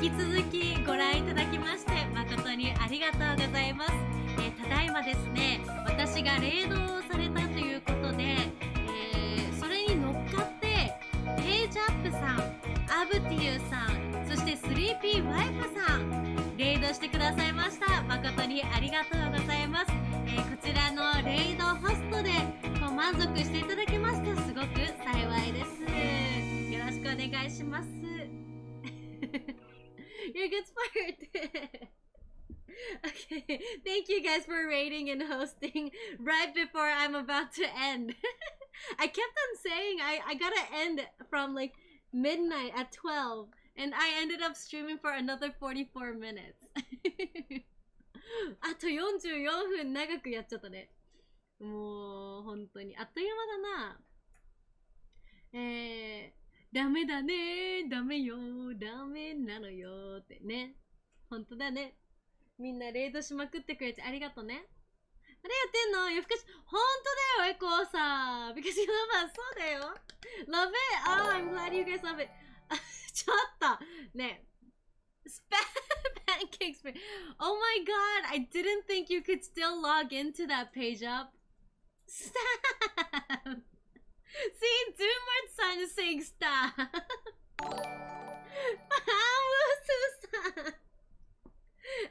引き続きご覧いただきまして誠にありがとうございます。ただいまですね、私がレイドをされたということで、それに乗っかってページアップさん、アブティユさん、そしてスリーピーワイフさんレイドしてくださいました。誠にありがとうございます。こちらのレイドホストで満足していただけました。すごく幸いです。よろしくお願いします。You're good sport. Okay, thank you guys for rating and hosting right before I'm about to end. I kept on saying I gotta end from like midnight at 12 and I ended up streaming for another 44 minutes. あと44分長くやっちゃったね。もう本当にあっという間だな。ダメだね、ダメよ、ダメなのよってね。本当だね。みんなレイドしまくってくれてありがとうね。何やってんの？夜更かし。本当だよ、エコーさん。because you love us. そうだよ。love it. Oh, I'm glad you guys love it. ちょっとね。pancakes. Oh my god, I didn't think you could still log into that page up. Stop. See, Zoomart-san is saying stop.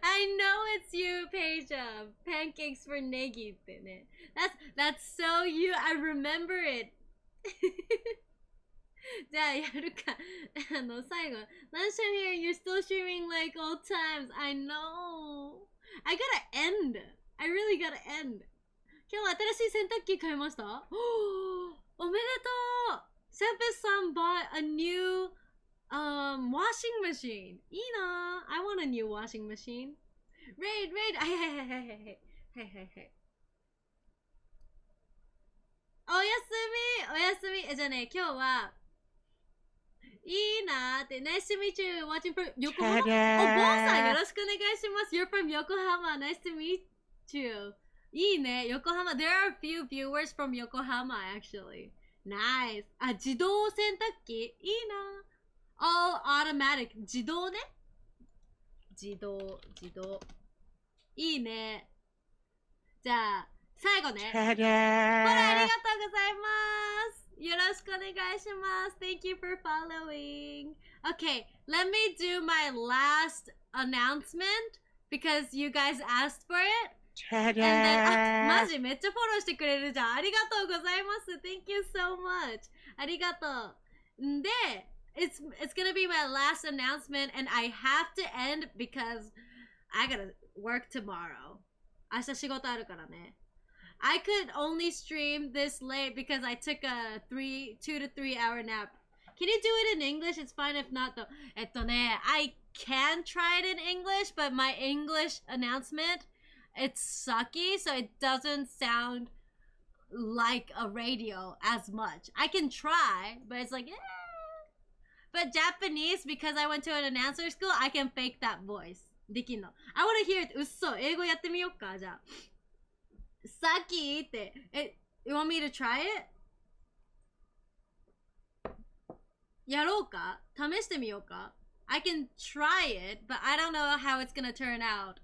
I know it's you, Peja. Pancakes for Negi. That's so you. I remember it. じゃあやるか。最後。Lunchtime here, you're still streaming like old times. I know. I gotta end. I really gotta end. 今日は新しい洗濯機買いました？おめでとう！センペさん bought a new washing machine. いいな。I want a new washing machine. Raid. はい。おやすみ。じゃあね、今日はいいなーって。Nice to meet you. Watching from 横浜。お、ボンさんよろしくお願いします。You're from 横浜. Nice to meet you. いいね、横浜。There are a few viewers from 横浜 actually. Nice. あ、自動洗濯機いいな。All automatic. 自動ね。自動。いいね。じゃあ、最後ね。ほら、ありがとうございます。よろしくお願いします。Thank you for following. Okay, let me do my last announcement because you guys asked for it. And then, マジめっちゃフォローしてくれるじゃん。ありがとうございます。Thank you so much. ありがとう。で、it's gonna be my last announcement and I have to end because I gotta work tomorrow. 明日仕事あるからね。I could only stream this late because I took a 2 to 3 hour nap. Can you do it in English? It's fine if not though. I can try it in English, but my English announcement, it's sucky, so it doesn't sound like a radio as much. I can try, but it's like, But Japanese, because I went to an announcer school, I can fake that voice. できんの。I want to hear it. うっそ。英語やってみよっか、じゃあ。さっきって。You want me to try it? やろうか？試してみようか？ I can try it, but I don't know how it's gonna turn out.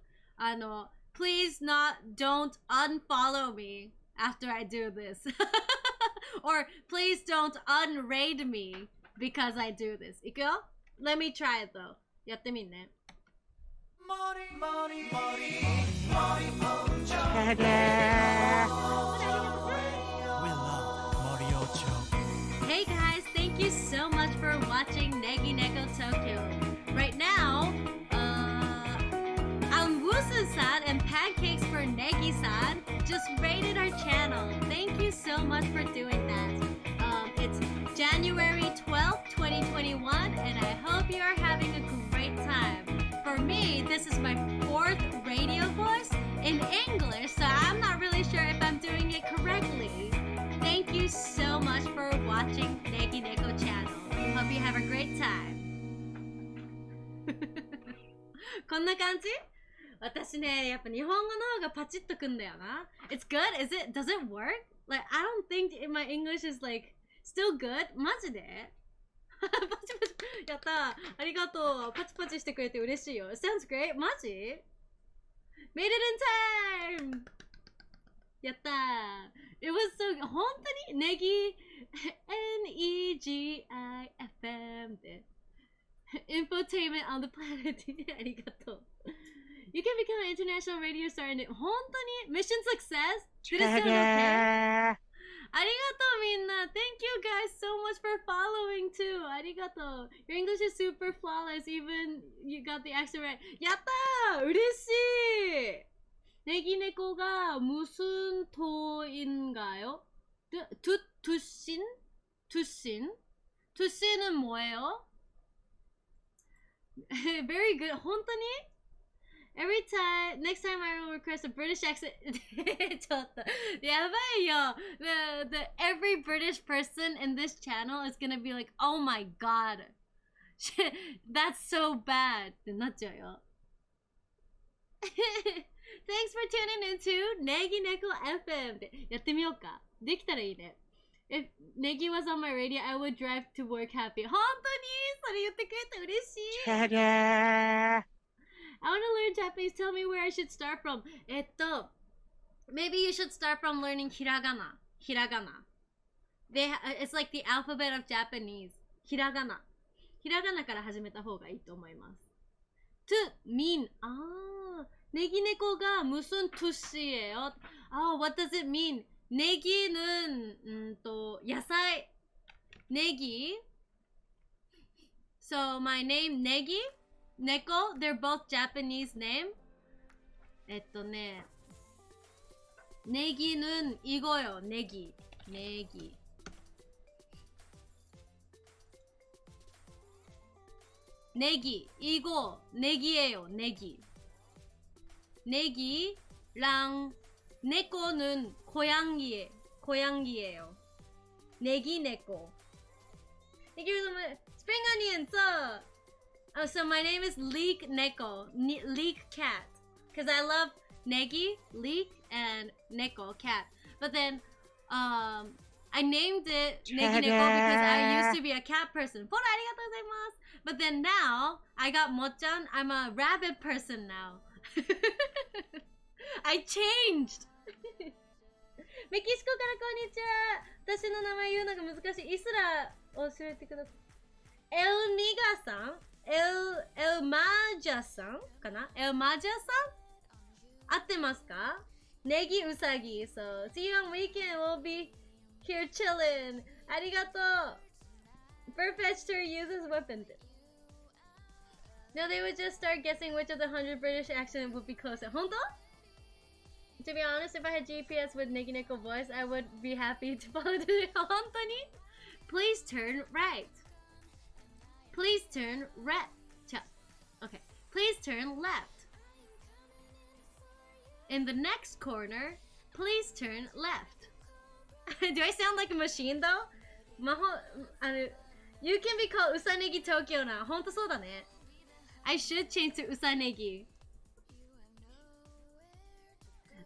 Please don't unfollow me after I do this. Or please don't unraid me because I do this. いくよ？ Let me try it though. やってみんね。Hey guys, thank you so much for watching Negineko Tokyo. Right now, Wusu-san and Pancakes for Negi-san just rated our channel. Thank you so much for doing that. It's January 12th, 2021, and I hope you are having a great time. For me, this is my 4th radio voice in English, so I'm not really sure if I'm doing it correctly. Thank you so much for watching Negineko channel. Hope you have a great time. こんな感じ？私ね、やっぱ日本語の方がパチッとくんだよな。It's good? Does it work? Like, I don't think my English is like still good? マジで？パチパチやったー。ありがとう。パチパチしてくれて嬉しいよ。Sounds great. マジ？ Made it in time! やったー。It was so good. 本当にネギ NEGIFM って Infotainment on the planet ありがとう。You can become an international radio star and 本当に Mission success? Did it sound okay? ありがとうみんな Thank you guys so much for following too ありがとう Your English is super flawless even you got the accent right やったー嬉しい내기네코が무슨 토인가요? 투신? 투신은 뭐예요? Very good 本当にnext time I will request a British accent ちょっとやばいよ every British person in this channel is gonna be like oh my god that's so bad ってなっちゃうよThanks for tuning into Negineko FM ってやってみようかできたらいいね If Negi was on my radio, I would drive to work happy 本当にそれ言ってくれて嬉しいI want to learn Japanese. Tell me where I should start from. Maybe you should start from learning hiragana. it's like the alphabet of Japanese. ひらがな。ひらがなから始めた方がいいと思います。to mean.ネギ猫が무슨 뜻이에요? What does it mean? 내기는 야사이. Negi. So my name Negi, Neko, they're both Japanese name. 내기는 이거요. 내기. 내기 이거 내기예요. 내기랑 네코는 고양이예요. 네기네코. Thank you so much. Spring onion. So my name is Leek Neko, Leek cat, because I love Negi, Leek, and Neko cat. But then I named it Negineko because I used to be a cat person. But then now I got mocchan. I'm a rabbit person now. I changed. メキシコからこんにちは。私の名前言うのが難しい。イスラ教えてください。エルミガさん、エルマジャさんかな？エルマジャさん？合ってますか？ネギウサギ。So, see you on weekend. We'll be here chilling. ありがとう。Perfector uses weapons. No, they would just start guessing which of the 100 British accent would be closer. 本当？ To be honest, if I had GPS with Negineko voice, I would be happy to follow the 本当に？ Please turn right. Please turn okay. Please turn left. In the next corner, please turn left. Do I sound like a machine though? You can be called Usanegi Tokyo now. ほんとそうだね。I should change to Usanegi.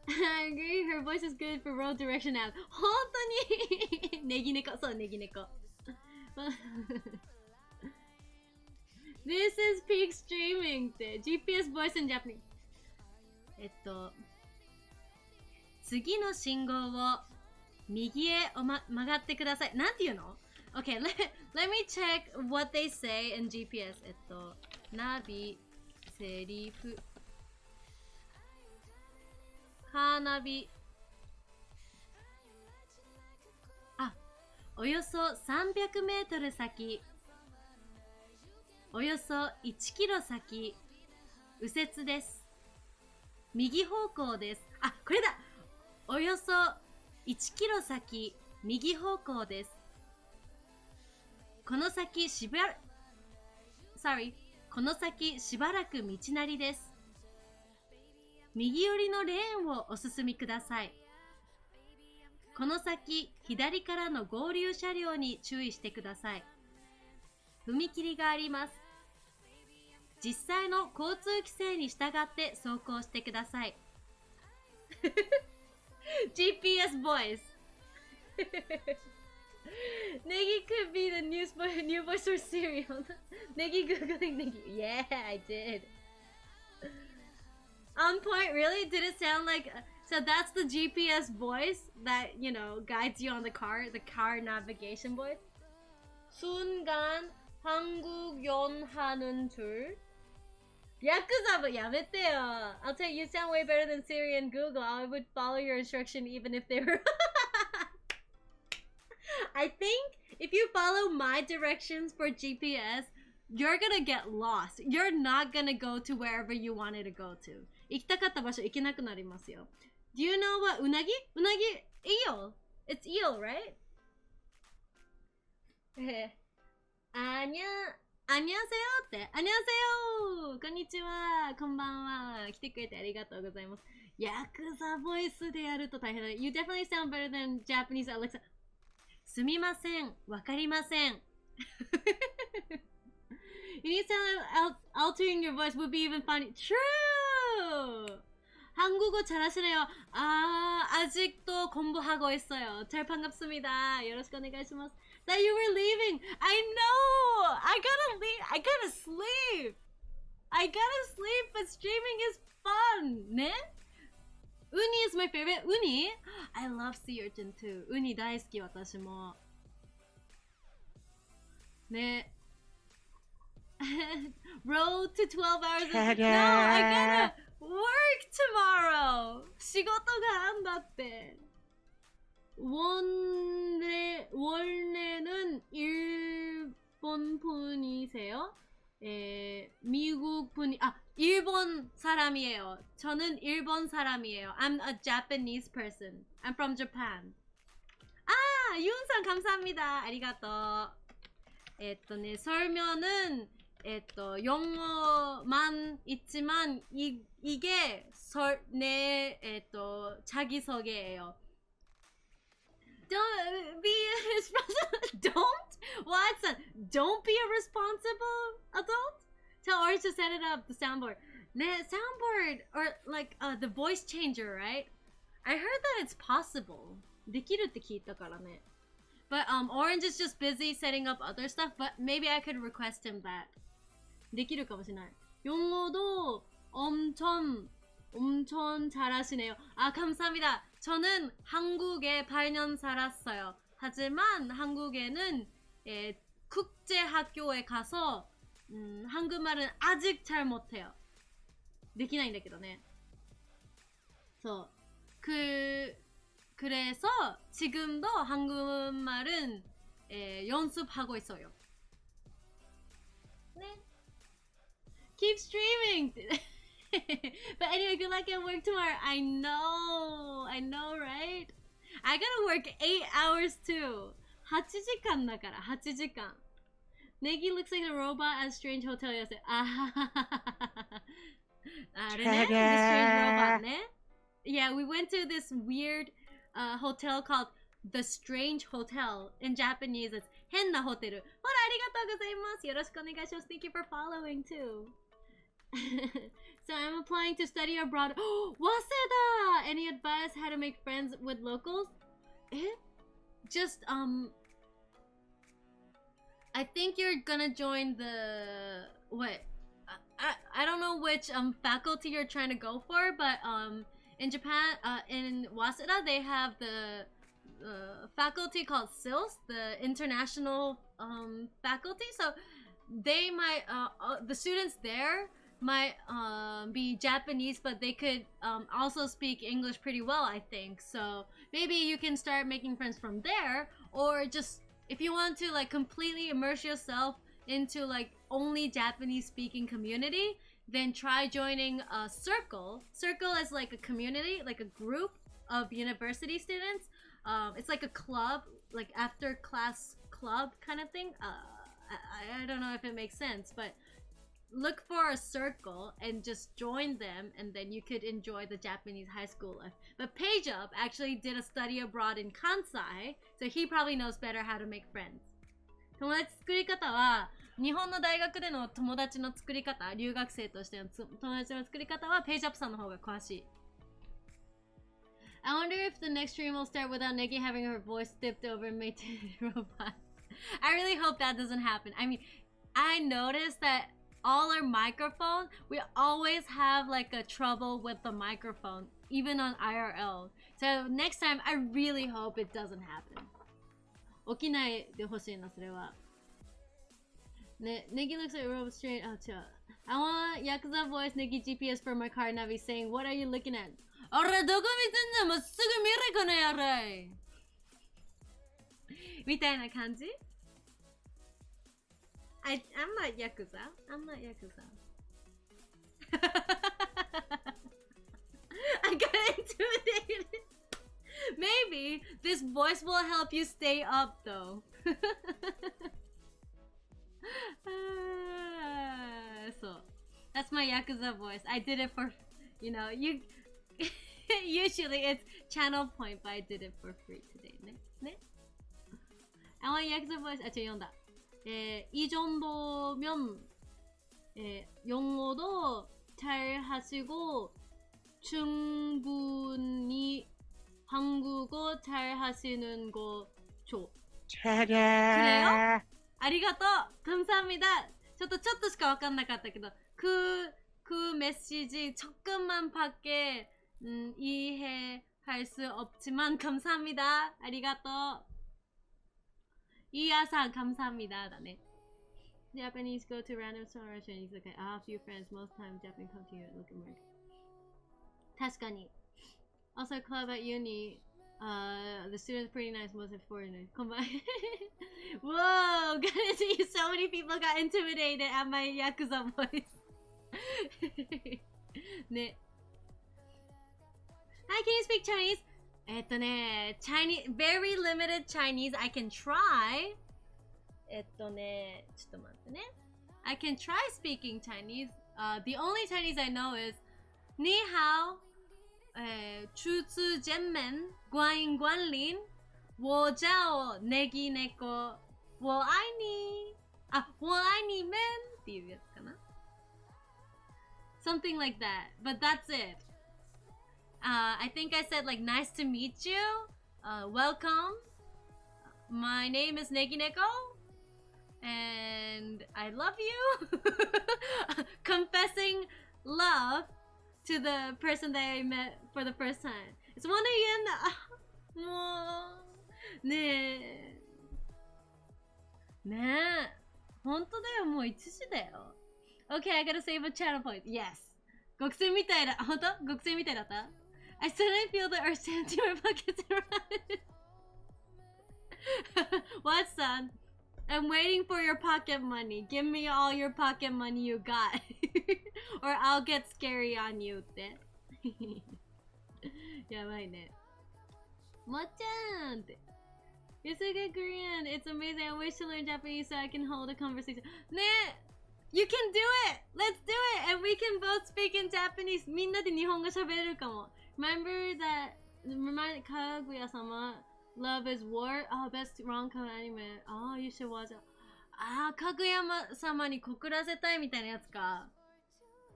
I agree, her voice is good for road direction apps. 本当にネギ猫、そう、ネギ猫。This is peak streaming って GPS voice in Japanese。次の信号を右へ曲がってください。なんて言うの？ Okay, let me check what they say in GPS。ナビ、セリフ。カーナビ。およそ300メートル先。およそ1キロ先。右折です。右方向です。これだ。およそ1キロ先。右方向です。この先しばらく道なりです。右寄りのレーンをお進みください。この先、左からの合流車両に注意してください。踏切があります。実際の交通規制に従って走行してください。GPS voice. Negi could be the new voice for Siri. Negi googling Negi. Yeah, I did. On point, really? Did it sound like... So that's the GPS voice that, you know, guides you on the car navigation voice? 순간 한국 연하는 줄. 야쿠자,やめてよ. I'll tell you, you sound way better than Siri and Google. I would follow your instruction even if they were... I think if you follow my directions for GPS, you're gonna get lost. You're not gonna go to wherever you wanted to go to. 行きたかった場所行けなくなりますよ. Do you know what unagi? Unagi, eel. It's eel, right? 안녕하세요って。안녕하세요. こんにちは。こんばんは。来てくれてありがとうございます。ヤクザボイスでやると大変だ。You definitely sound better than Japanese Alexa. すみません。わかりません。You need to sound altering your voice would be even funny. True! 한국어 잘하시네요. 아직도 공부하고 있어요. 잘 반갑습니다. 요로시ku 오네가이시마스. That you were leaving. I know. I gotta leave. I gotta sleep. But streaming is fun. 네? Uni is my favorite. Uni? I love sea urchin too. Uni 大好き私も。 네. Road to 12 hours. No, I gotta work tomorrow. 仕事があんだって. 원래는 일본 분이세요? 미국 분이 일본 사람이에요. 저는 일본 사람이에요. I'm a Japanese person. I'm from Japan. 윤상 감사합니다. 아리가또. 설명은 영어만 있지만 이게 내 자기소개예요. Don't be irresponsible. Watson, don't be a responsible adult. Tell Orange to set it up, the soundboard. Soundboard, or like the voice changer, right? I heard that it's possible. できるって聞いたからね. But Orange is just busy setting up other stuff, but maybe I could request him that. できるかもしれない. 영어도 엄청 잘하시네요. 감사합니다. 저는 한국에 8년 살았어요. 하지만 한국에는 국제학교에 가서 한국말은 아직 잘 못해요. できないんだけどね. 그래서 지금도 한국말은 연습하고 있어요. 네. Keep streaming. But anyway, good luck at work tomorrow. I know, right? I gotta work 8 hours too. 8時間だから、8時間. Negi looks like a robot at Strange Hotel yesterday. あれね? The Strange Robot ね? Yeah, we went to this weird hotel called The Strange Hotel. In Japanese, it's 変なホテル. ほら、ありがとうございます。よろしくお願いします。Thank you for following too. So I'm applying to study abroad. Waseda! Any advice how to make friends with locals? Just I think you're gonna join the I don't know which faculty you're trying to go for, but in Japan, in Waseda, they have the faculty called SILS, the international faculty. So they might the students there might be Japanese, but they could also speak English pretty well, I think. So maybe you can start making friends from there, or just if you want to like completely immerse yourself into like only Japanese speaking community, then try joining a circle. Circle is like a community, like a group of university students. It's like a club, like after class club kind of thing. I don't know if it makes sense, but look for a circle and just join them, and then you could enjoy the Japanese high school life. But Page-up actually did a study abroad in Kansai, so he probably knows better how to make friends. 友達作り方は日本の大学での友達の作り方、留学生としての友達の作り方はPage-upさんの方が詳しい。I wonder if the next stream will start without Negi having her voice tipped over and made to robots. I really hope that doesn't happen. I mean, I noticed that all our microphones, we always have like a trouble with the microphone, even on IRL. So next time, I really hope it doesn't happen. 起きないでほしいな、それは。ね、Negi looks like a robot straight.違う。I want Yakuza voice Negi GPS for my car navi saying, what are you looking at? あれ、どこ見てんの？まっすぐ見れこのやらい。みたいな感じ？ I'm not Yakuza. I'm not Yakuza. I got intimidated. Maybe this voice will help you stay up though. So that's my Yakuza voice. I did it for, you know, you usually it's channel point, but I did it for free today. 네? I want Yakuza voice. 読んだ. 이 정도면 영어도 잘 하시고 충분히 한국어 잘 하시는 거죠. 그래요? 아리가또! 감사합니다. 저도 ちょっとしか分かんなかったけど 그 메시지 조금만밖에 이해할 수 없지만 감사합니다. 아리가또. 이하상 감사합니다. 네. Japanese go to random store restaurant. He's like, ah, a few friends. Most times Japanese come to you and look at American. 確かに Also club at uni. The students pretty nice, most of foreigners. Combine. Whoa! Gotta see so many people got intimidated at my Yakuza voice. ね Hi, can you speak Chinese? Chinese, very limited Chinese. I can try. ちょっと待ってね I can try speaking Chinese. The only Chinese I know is 你好初次见面欢迎光临我叫Negineko我爱你我愛你们っていうやつかな Something like that, but that's it. I think I said like nice to meet you, welcome. My name is Negineko, and I love you. Confessing love to the person that I met for the first time. It's 1 a.m. もうねえねえ本当だよもう1時だよ Okay, I gotta save a channel point. Yes. 極戦みたいだ。本当極戦みたいだった I suddenly feel the urge to empty my pockets and run. What, son? I'm waiting for your pocket money. Give me all your pocket money you got. Or I'll get scary on you って。やばいね。mocchan って。You're so good Korean. It's amazing. I wish to learn Japanese so I can hold a conversation. ねえ You can do it! Let's do it! And we can both speak in Japanese. みんなで日本語喋れるかも。Remember that, remind Kaguya-sama, Love is War? Oh, best rom-com anime. Oh, you should watch it. あー、かぐや様に告らせたいみたいなやつか。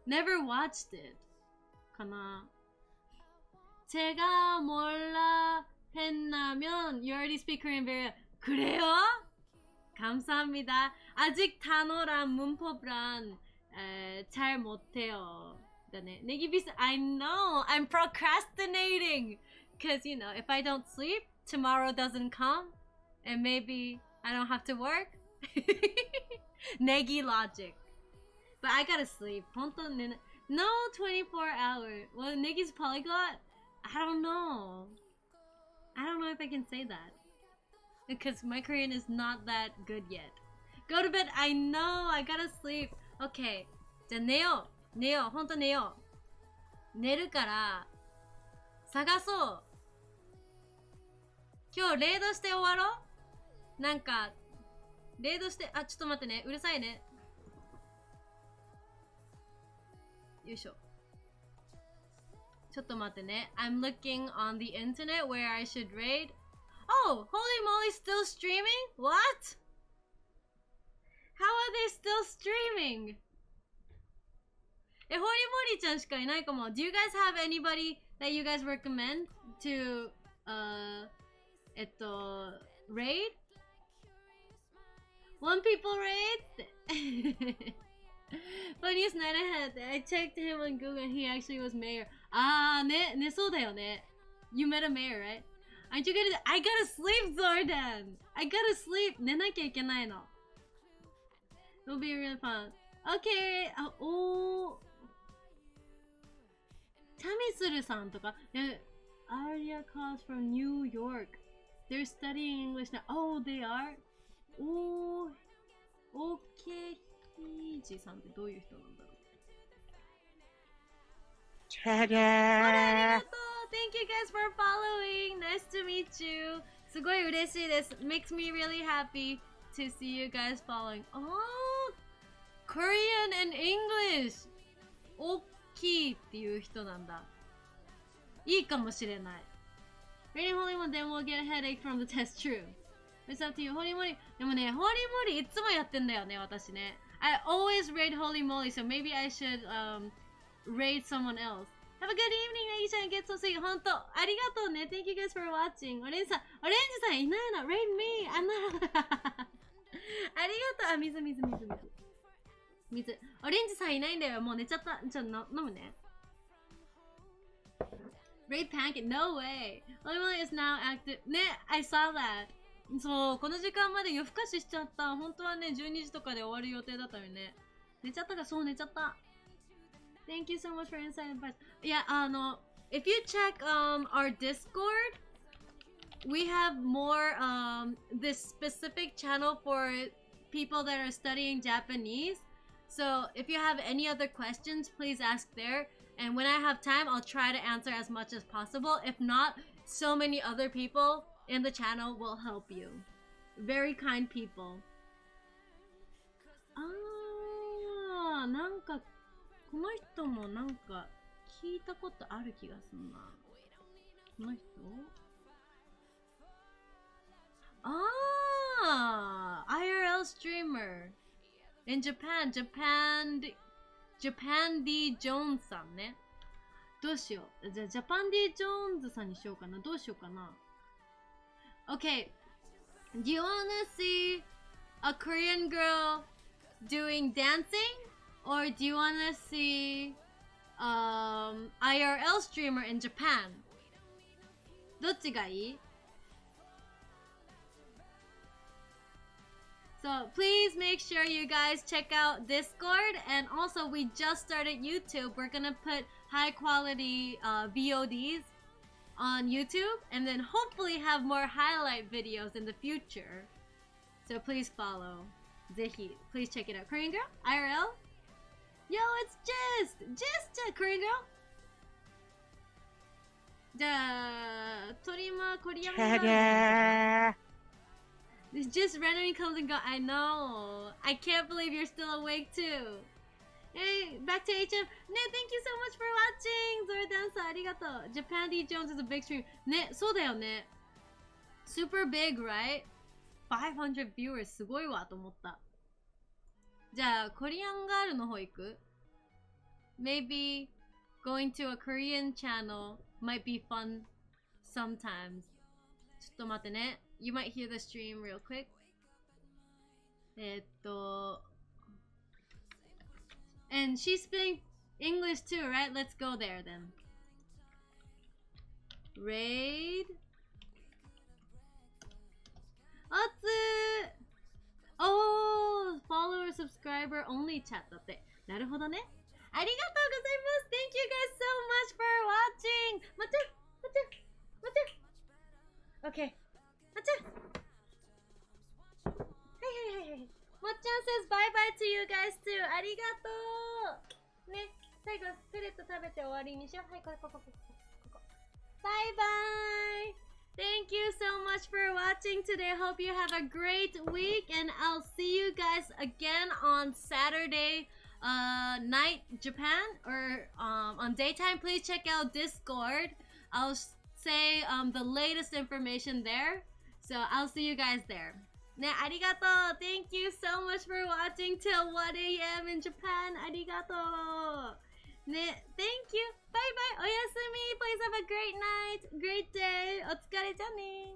Never watched it. かな。제가 몰라 했나면 You already speak Korean very well. 그래요? 감사합니다. 아직 단어랑 문법랑 잘 못해요. 네기비스, I know. I'm procrastinating. Because, you know, if I don't sleep, tomorrow doesn't come. And maybe I don't have to work. Negi logic. But I gotta sleep. No 24 hours. Well, Negi's polyglot? I don't know. I don't know if I can say that. Because my Korean is not that good yet. Go to bed. I know. I gotta sleep. Okay. じゃあ寝よう。寝よう。ほんと寝よう。寝るから、探そう。今日レイドして終わろう。なんか、レイドして、あ、ちょっと待ってね。うるさいね。よいしょ。ちょっと待ってね。I'm looking on the internet where I should raid. Oh, holy moly, still streaming? What? How are they still streaming? ホリモリちゃんしかいないかも。Do you guys have anybody that you guys recommend to, raid? One people raid? Funniest night I had. I checked him on Google and he actually was mayor. あーね、ね、そうだよね。You met a mayor, right? Aren't you gonna? I gotta sleep, Zordan! I gotta sleep! 寝なきゃいけないの。It'll be really fun. Okay! あ、おー。チャミスルさんとか。Aria calls from New York. They're studying English now. Oh, they are? おー。オーケーヒージさんってどういう人なんだろう。ありがとう Thank you guys for following. Nice to meet you. すごい嬉しいです。Makes me really happy to see you guys following. Oh, Korean and English. 大きいっていう人なんだ。いいかもしれない。Reading Holy One, then we'll get a headache from the test. True. It's up to you. Holy Moly. でもね、Holy Moly いつもやってんだよね、私ね。I always raid Holy Moly, so maybe I should raid someone else. Have a good evening, Negiちゃん。Get so sweet. ほんと、ありがとうね。Thank you guys for watching. オレンジさんいないの。Raid me. I'm not. ありがとう。あ、水。オレンジさんいないんだよ。もう寝ちゃった。ちょっと飲むね。Raid pancake. No way. Holy Moly is now active. ね、I saw that. そう、この時間まで夜更かししちゃった。本当はね、12時とかで終わる予定だったのにね。寝ちゃったか、そう、寝ちゃった。Thank you so much for inside advice. Yeah, if you check our Discord, we have more this specific channel for people that are studying Japanese. So if you have any other questions, please ask there. And when I have time, I'll try to answer as much as possible. If not, so many other people in the channel will help you. Very kind people. なんかこの人もなんか聞いたことある気がするな。この人IRL streamer in Japan D Jones さんね。どうしよう。じゃあジャパン D ジョーンズさんにしようかな。どうしようかな。Okay, do you wanna see a Korean girl doing dancing? Or do you wanna see IRL streamer in Japan? どっちがいい? So please make sure you guys check out Discord, and also we just started YouTube. We're gonna put high quality VODs on YouTube, and then hopefully have more highlight videos in the future. So please follow. ぜひ please check it out. Korean girl? IRL? Yo, it's just a Korean girl. じゃあ、トリマーコリアンガール。This just randomly comes and goes. I know. I can't believe you're still awake too. Hey, back to HM. Ne, thank you so much for watching. Zora-dan-san, ありがとう. Japan D Jones is a big stream. ね、そうだよね。Super big, right? 500 viewers すごいわと思った。じゃあ、コリアンガールの方行く? Maybe going to a Korean channel might be fun sometimes. ちょっと待ってね。You might hear the stream real quick. And she's speaking English too, right? Let's go there then. Raid. Oh, follower, subscriber only chat だって。なるほどね。ありがとうございます。Thank you guys so much for watching. 待って。Okay. はい。もっちゃん says bye bye to you guys too. ありがとう。ね、最後スプレッド食べて終わりにしよう。はい、ここ。Bye bye. Thank you so much for watching today. Hope you have a great week, and I'll see you guys again on Saturday night Japan, or on daytime. Please check out Discord. I'll say the latest information there. So I'll see you guys there. ね、ありがとう. Thank you so much for watching till 1 a.m. in Japan. ありがとう. ね、Thank you. Bye bye. おやすみ. Please have a great night, great day. お疲れじゃね.